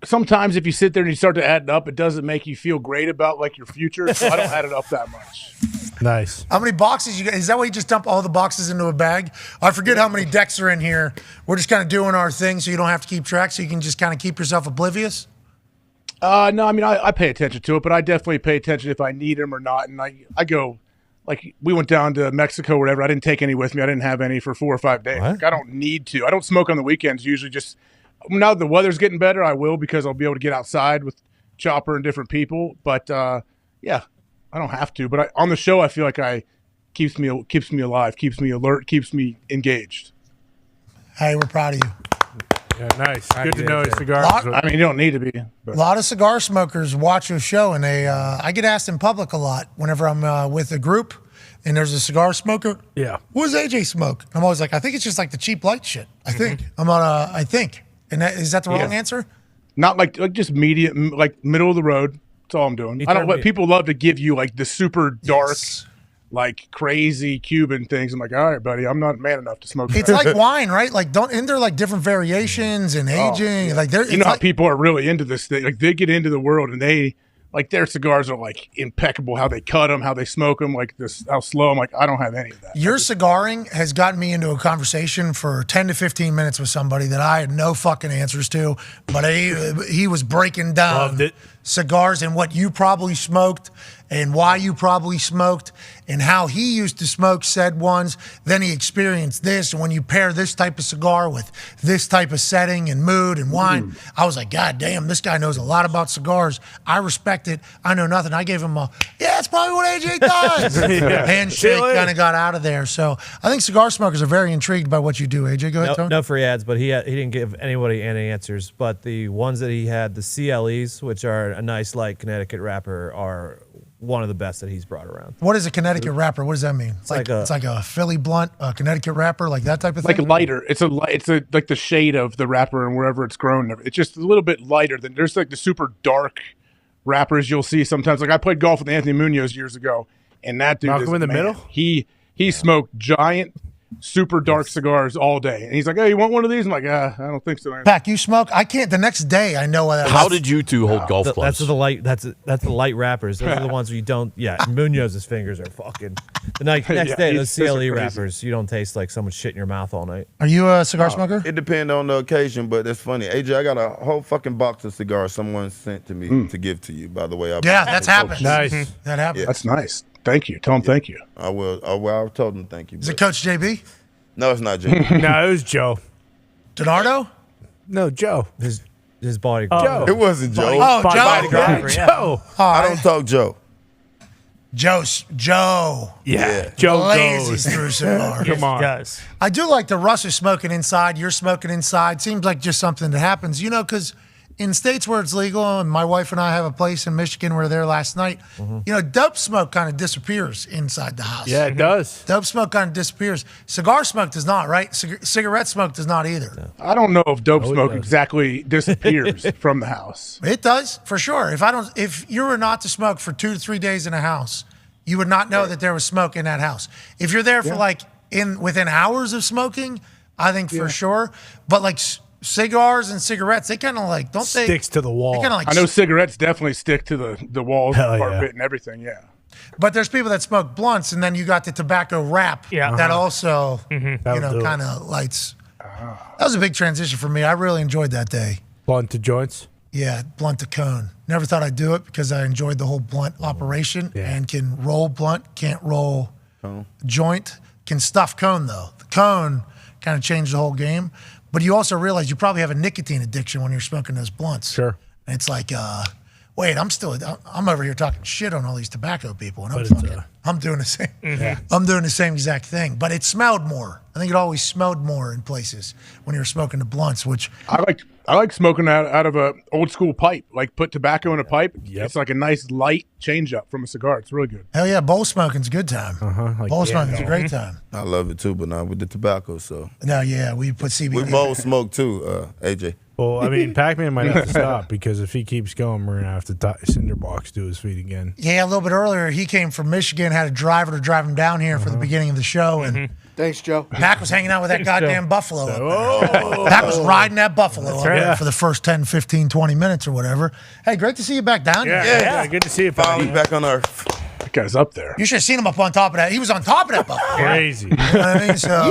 sometimes if you sit there and you start to add it up, it doesn't make you feel great about like your future, so I don't add it up that much. Nice. How many boxes you got? Is that why you just dump all the boxes into a bag? I forget how many decks are in here. We're just kind of doing our thing so you don't have to keep track, so you can just kind of keep yourself oblivious? No, I pay attention to it, but I definitely pay attention if I need them or not. And I go, like, we went down to Mexico or whatever. I didn't take any with me. I didn't have any for 4 or 5 days. Like, I don't need to. I don't smoke on the weekends usually. Just now that the weather's getting better, I will, because I'll be able to get outside with Chopper and different people. But I don't have to. But on the show, I feel like keeps me alive, keeps me alert, keeps me engaged. Hey, we're proud of you. Yeah, nice. Good to know cigars. You don't need to be. A lot of cigar smokers watch your show, and I get asked in public a lot whenever I'm with a group and there's a cigar smoker. Yeah. What does AJ smoke? I'm always like, I think it's just like the cheap light shit. I think. I think. And is that the wrong answer? Not like just medium, like middle of the road. That's all I'm doing. I don't let people love to give you like the super dark, like crazy Cuban things. I'm like, all right, buddy, I'm not man enough to smoke. It's like wine, right? Like, isn't there like different variations and aging? Yeah. Like, how people are really into this thing. Like, they get into the world and they like their cigars are like impeccable. How they cut them, how they smoke them, like this, how slow. I'm like, I don't have any of that. Your cigaring has gotten me into a conversation for 10 to 15 minutes with somebody that I had no fucking answers to, but he was breaking down cigars and what you probably smoked and why you probably smoked and how he used to smoke said ones. Then he experienced this. And when you pair this type of cigar with this type of setting and mood and wine, I was like, God damn, this guy knows a lot about cigars. I respect it. I know nothing. I gave him that's probably what AJ does. Handshake kind of got out of there. So I think cigar smokers are very intrigued by what you do. AJ, go ahead, Tony. No free ads, but he didn't give anybody any answers. But the ones that he had, the CLEs, which are a nice light Connecticut wrapper, are one of the best that he's brought around. What is a Connecticut wrapper? What does that mean? It's like a Philly blunt, a Connecticut wrapper, like that type of thing? Like lighter. It's like the shade of the wrapper and wherever it's grown. It's just a little bit lighter than there's like the super dark wrappers you'll see sometimes. Like I played golf with Anthony Munoz years ago, and that dude Malcolm in the middle? He smoked giant, super dark cigars all day. And he's like, hey, you want one of these? I'm like, I don't think so. Pac, you smoke? I can't. The next day, I know that. How did you two hold golf clubs? That's the light. That's the light wrappers. Those are the ones where you don't. Yeah, Munoz's fingers are fucking. The next day, those CLE wrappers, you don't taste like someone shit in your mouth all night. Are you a cigar smoker? It depends on the occasion, but it's funny. AJ, I got a whole fucking box of cigars someone sent to me to give to you. By the way, that's happened. Nice. That happened. Yeah. That's nice. Thank you. Tell him thank you. I will. I told him thank you. Is it Coach JB? No, it's not JB. No, it was Joe. DiNardo? No, Joe. His bodyguard. Joe. It wasn't Joe. Joe. I don't talk Joe. Joe. Yeah. Joe blazes goes. through cigars. Come on. Does. I do like the Russ is smoking inside, you're smoking inside. Seems like just something that happens, because in states where it's legal, and my wife and I have a place in Michigan, we were there last night, dope smoke kind of disappears inside the house. Yeah, it does. Dope smoke kind of disappears. Cigar smoke does not, right? Cigarette smoke does not either. No. I don't know if dope smoke exactly disappears from the house. It does, for sure. If you were not to smoke for 2 to 3 days in a house, you would not know that there was smoke in that house. If you're there for within hours of smoking, I think for sure. But like cigars and cigarettes, they kind of don't they? Sticks to the wall. I know cigarettes definitely stick to the walls, and carpet, and everything. Yeah. But there's people that smoke blunts, and then you got the tobacco wrap that also, kind of lights. That was a big transition for me. I really enjoyed that day. Blunt to joints? Yeah, blunt to cone. Never thought I'd do it because I enjoyed the whole blunt operation and can roll blunt, can't roll joint, can stuff cone, though. The cone kind of changed the whole game. But you also realize you probably have a nicotine addiction when you're smoking those blunts. Sure. And it's like, wait, I'm over here talking shit on all these tobacco people, and I'm doing the same. I'm doing the same exact thing, but it smelled more. I think it always smelled more in places when you were smoking the blunts, which I like smoking out of a old school pipe. Like put tobacco in a pipe. It's like a nice light change up from a cigar. It's really good. Hell yeah, bowl smoking's a good time. Bowl smoking's a great time. I love it too, but not with the tobacco. So no, yeah, we put CBD. We bowl smoke too, AJ. Well, I mean, Pac-Man might have to stop because if he keeps going, we're going to have to tie Cinderbox to his feet again. Yeah, a little bit earlier, he came from Michigan, had a driver to drive him down here for the beginning of the show. And thanks, Joe. Pac was hanging out with that goddamn buffalo. Pac was riding that buffalo up there for the first 10, 15, 20 minutes or whatever. Hey, great to see you back down here. Yeah, good to see you, Finally back on Earth. That guy's up there. You should have seen him up on top of that. He was on top of that buffalo. Crazy. You know what I mean? So,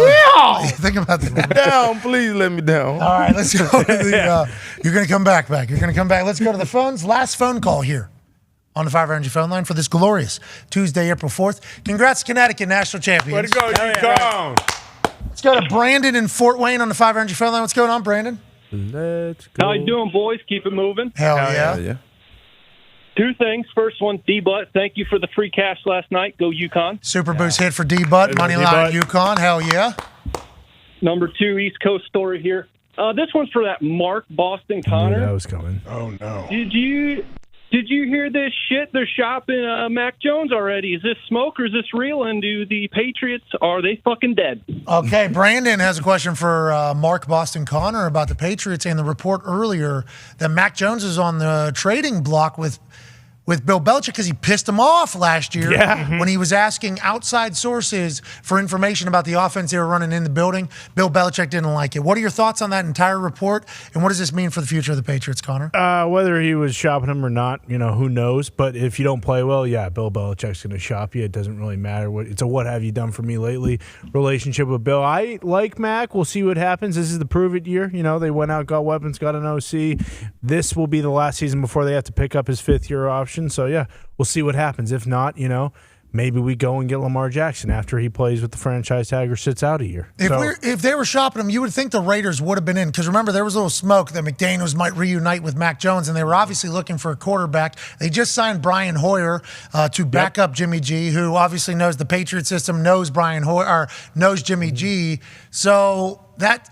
think about that. Down, please let me down. All right, let's go to the. You're going to come back. You're going to come back. Let's go to the phones. Last phone call here on the 5 Energy phone line for this glorious Tuesday, April 4th. Congrats, Connecticut National Champions. Way to go, UConn. Let's go to Brandon in Fort Wayne on the 5 Energy phone line. What's going on, Brandon? Let's go. How you doing, boys? Keep it moving. Hell yeah. Two things. First one, D-Butt, thank you for the free cash last night. Go UConn. Super boost hit for D-Butt. Money line at UConn. Hell yeah. Number two, East Coast story here. This one's for that Mark Boston Connor. That was coming. Oh, no. Did you hear this shit? They're shopping Mac Jones already. Is this smoke or is this real? And do the Patriots, are they fucking dead? Okay, Brandon has a question for Mark Boston Connor about the Patriots and the report earlier that Mac Jones is on the trading block with Bill Belichick because he pissed him off last year when he was asking outside sources for information about the offense they were running in the building. Bill Belichick didn't like it. What are your thoughts on that entire report, and what does this mean for the future of the Patriots, Connor? Whether he was shopping him or not, who knows? But if you don't play well, Bill Belichick's going to shop you. It doesn't really matter. It's a what have you done for me lately relationship with Bill. I like Mac. We'll see what happens. This is the prove it year. They went out, got weapons, got an OC. This will be the last season before they have to pick up his fifth-year option. So, we'll see what happens. If not, maybe we go and get Lamar Jackson after he plays with the franchise tag or sits out a year. If they were shopping him, you would think the Raiders would have been in. Because remember, there was a little smoke that McDaniels might reunite with Mac Jones, and they were obviously looking for a quarterback. They just signed Brian Hoyer to back up Jimmy G, who obviously knows the Patriot system, knows Brian Hoyer, or knows Jimmy G. So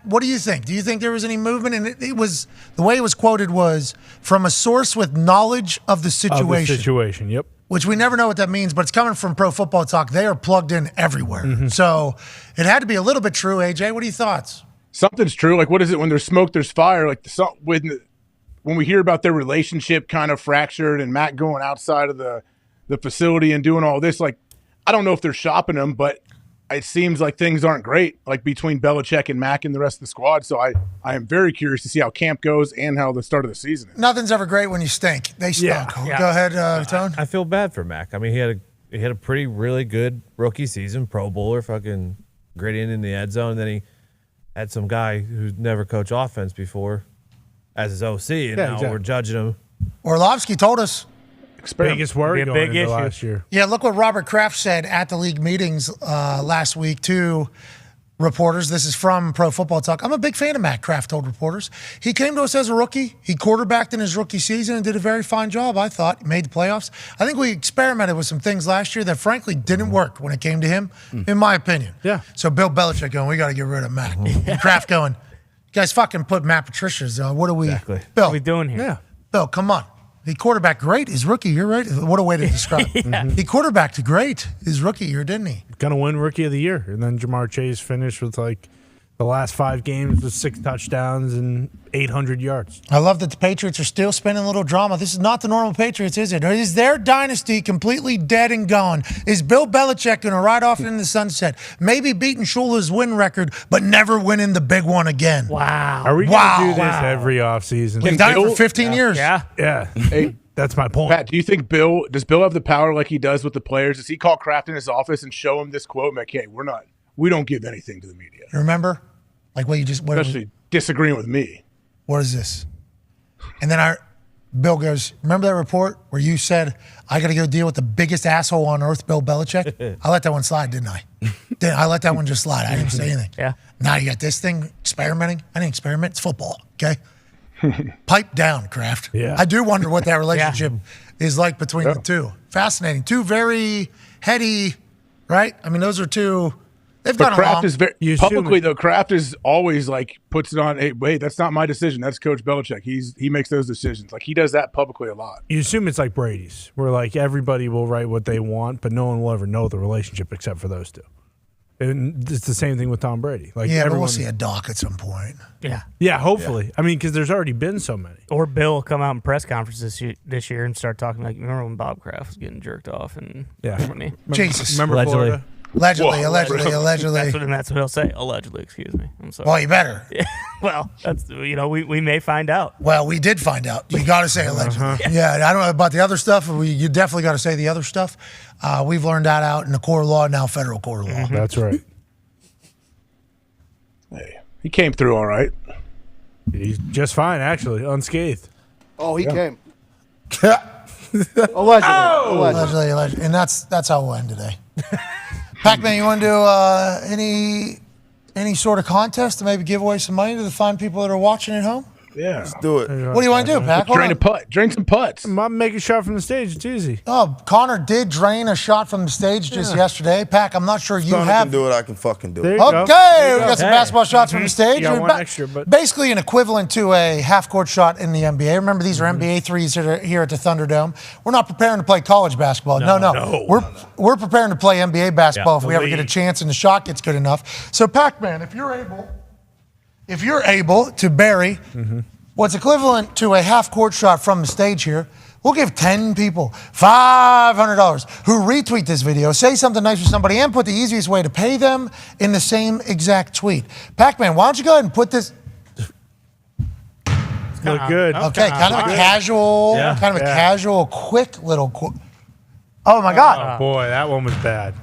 what do you think? Do you think there was any movement? And it was, the way it was quoted was from a source with knowledge of the situation. Yep. Which we never know what that means, but it's coming from Pro Football Talk. They are plugged in everywhere. So it had to be a little bit true. AJ, what are your thoughts? Something's true. Like, what is it? When there's smoke, there's fire. Like, when we hear about their relationship kind of fractured and Matt going outside of the facility and doing all this, like, I don't know if they're shopping him, but it seems like things aren't great, like between Belichick and Mac and the rest of the squad. So I am very curious to see how camp goes and how the start of the season is. Nothing's ever great when you stink. They stunk. Yeah. Go ahead, Tone. I feel bad for Mac. I mean, he had a really good rookie season, Pro Bowler, fucking gritting in the end zone. And then he had some guy who's never coached offense before as his OC, and now we're judging him. Orlovsky told us. Biggest worry going into last year. Yeah, look what Robert Kraft said at the league meetings last week to reporters. This is from Pro Football Talk. I'm a big fan of Matt, Kraft told reporters. He came to us as a rookie. He quarterbacked in his rookie season and did a very fine job, I thought. He made the playoffs. I think we experimented with some things last year that frankly didn't work when it came to him, in my opinion. Yeah. So Bill Belichick going, we got to get rid of Matt. And Kraft going, you guys fucking put Matt Patricia's what are we? Exactly. Bill, What are we doing here? Yeah. Bill, come on. He quarterbacked great his rookie year, right? What a way to describe it. He quarterbacked great his rookie year, didn't he? Gonna win Rookie of the Year. And then Jamar Chase finished with like the last 5 games with 6 touchdowns and 800 yards. I love that the Patriots are still spinning a little drama. This is not the normal Patriots, is it? Or is their dynasty completely dead and gone? Is Bill Belichick going to ride off into the sunset? Maybe beating Shula's win record, but never winning the big one again. Wow. Are we going to do this every offseason? We've done it for 15 years. Yeah. Yeah. Hey, That's my point. Pat, do you think does Bill have the power like he does with the players? Does he call Kraft in his office and show him this quote? Like, hey, we don't give anything to the media. You remember? Like what you just especially disagreeing with me. What is this? And then Bill goes, remember that report where you said I got to go deal with the biggest asshole on earth, Bill Belichick? I let that one slide, didn't I? I let that one just slide. I didn't say anything. Yeah. Now you got this thing experimenting. I didn't experiment. It's football. Okay. Pipe down, Kraft. Yeah. I do wonder what that relationship is like between the two. Fascinating. Two very heady, right? I mean, those are two. They've But gone Kraft along. is very publicly though. Kraft is always like puts it on. Hey, wait, that's not my decision. That's Coach Belichick. He makes those decisions. Like he does that publicly a lot. You assume it's like Brady's, where like everybody will write what they want, but no one will ever know the relationship except for those two. And it's the same thing with Tom Brady. Like yeah, but everyone, we'll see a doc at some point. Yeah, hopefully. I mean, because there's already been so many. Or Bill will come out in press conferences this year and start talking like, remember when Bob Kraft was getting jerked off? And Yeah. Jesus. Remember Florida? Allegedly. That's what he'll say. Allegedly, excuse me. I'm sorry. Well, you better. Yeah. Well, that's we may find out. Well, we did find out. You got to say allegedly. Yeah, I don't know about the other stuff. You definitely got to say the other stuff. We've learned that out in the core law, now federal core law. That's right. Hey, he came through all right. He's just fine, actually, unscathed. Oh, he came. Allegedly. Allegedly. And that's how we'll end today. Pac-Man, you want to do any sort of contest to maybe give away some money to the fine people that are watching at home? Yeah. Let's do it. What do you want to do, Pac? Drain some putts. I'm make a shot from the stage. It's easy. Oh, Connor did drain a shot from the stage just yesterday. Pac, I'm not sure you If have. can do it, I can fucking do it. There you Okay, go. we got some basketball shots from the stage. You got We're one extra, but basically an equivalent to a half-court shot in the NBA. Remember, these are NBA threes that are here at the Thunderdome. We're not preparing to play college basketball. No. We're preparing to play NBA basketball if we ever get a chance and the shot gets good enough. So, Pac-Man, if you're able to bury what's equivalent to a half-court shot from the stage here, we'll give 10 people $500 who retweet this video, say something nice for somebody, and put the easiest way to pay them in the same exact tweet. Pac-Man, why don't you go ahead and put this... Look good. Okay, kind of a casual, quick little... Oh, my God. Oh, boy, that one was bad.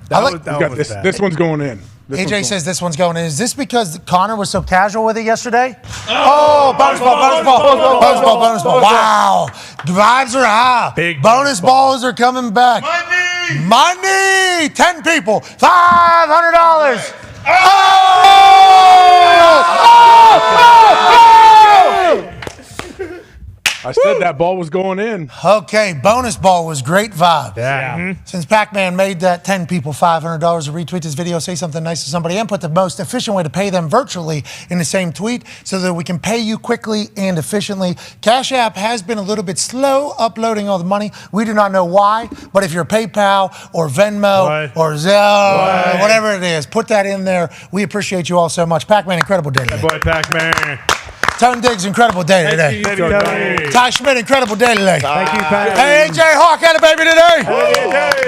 This one's going in. AJ says this one's going in. Is this because Connor was so casual with it yesterday? Oh, bonus ball. Wow. The vibes are high. Big bonus balls are coming back. Money. 10 people. $500. I said that ball was going in. Okay, bonus ball was great vibe. Yeah. Since Pac-Man made that 10 people $500 to retweet this video, say something nice to somebody, and put the most efficient way to pay them virtually in the same tweet so that we can pay you quickly and efficiently. Cash App has been a little bit slow uploading all the money. We do not know why, but if you're PayPal or Venmo or Zelle, whatever it is, put that in there. We appreciate you all so much. Pac-Man, incredible day today. Boy, Pac-Man. Tone Diggs, incredible day today. Ty Schmidt, incredible day today. Thank you, Pat. Hey, AJ Hawk had a baby today.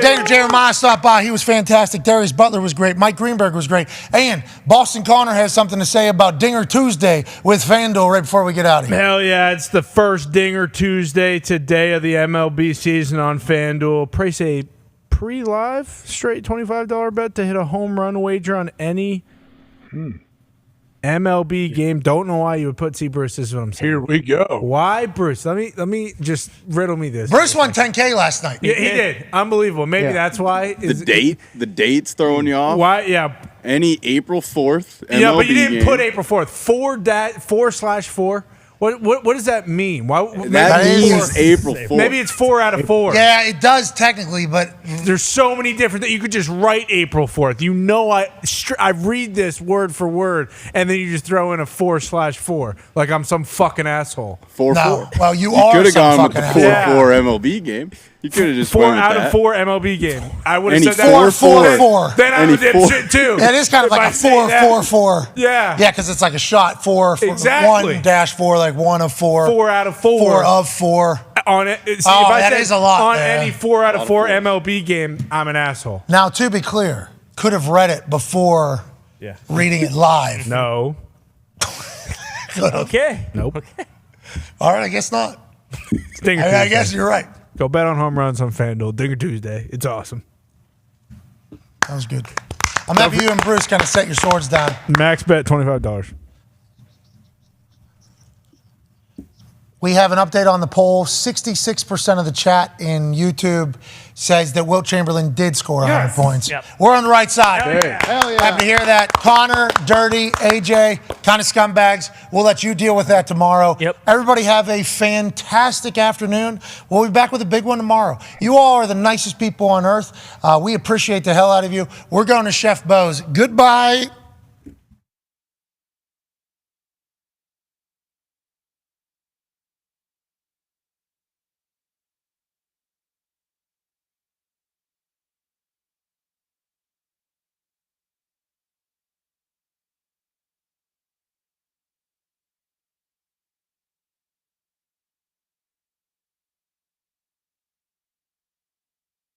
Daniel Jeremiah stopped by. He was fantastic. Darius Butler was great. Mike Greenberg was great. And Boston Connor has something to say about Dinger Tuesday with FanDuel right before we get out of here. Hell yeah, it's the first Dinger Tuesday today of the MLB season on FanDuel. Place a pre-live straight $25 bet to hit a home run wager on any MLB game. Don't know why you would put Bruce. This is what I'm saying. Here we go. Why, Bruce? Let me just riddle me this. Bruce won $10K last night. Yeah, he did. Unbelievable. Maybe that's why. The date's throwing you off. Why? Yeah. Any April 4th MLB Yeah, but you didn't game. put April 4th. 4/4. What does that mean? Why? That means April 4th. Maybe it's 4 out of 4. Yeah, it does technically, but there's so many different that you could just write April 4th. You know, I read this word for word, and then you just throw in a 4/4 like I'm some fucking asshole. 4/4. Well, you could have gone with the 4/4 MLB game. You could have just 4 went with out that. of 4 MLB game. I would have Any said that. 4/4. Then I'm a dipshit too. Yeah, it is kind of If like I a say 4/4. Yeah. Yeah, because it's like a shot. 4 Exactly. 1-4, like 1 of 4. 4 out of 4. 4 of 4. On it. See, if Oh, I that said is a lot. on Yeah. any 4 out of 4 MLB game, I'm an asshole. Now, to be clear, could have read it before reading it live. No. Could have. Okay. Nope. Okay. All right, I guess not. Dinger I Tuesday. guess you're right. Go bet on home runs on FanDuel. Dinger Tuesday. It's awesome. That was good. I'm happy you and Bruce kind of set your swords down. Max bet $25. We have an update on the poll. 66% of the chat in YouTube says that Wilt Chamberlain did score 100 points. Yep. We're on the right side. Hell yeah. Happy to hear that. Connor, Dirty, AJ, kind of scumbags. We'll let you deal with that tomorrow. Yep. Everybody have a fantastic afternoon. We'll be back with a big one tomorrow. You all are the nicest people on earth. We appreciate the hell out of you. We're going to Chef Bo's. Goodbye.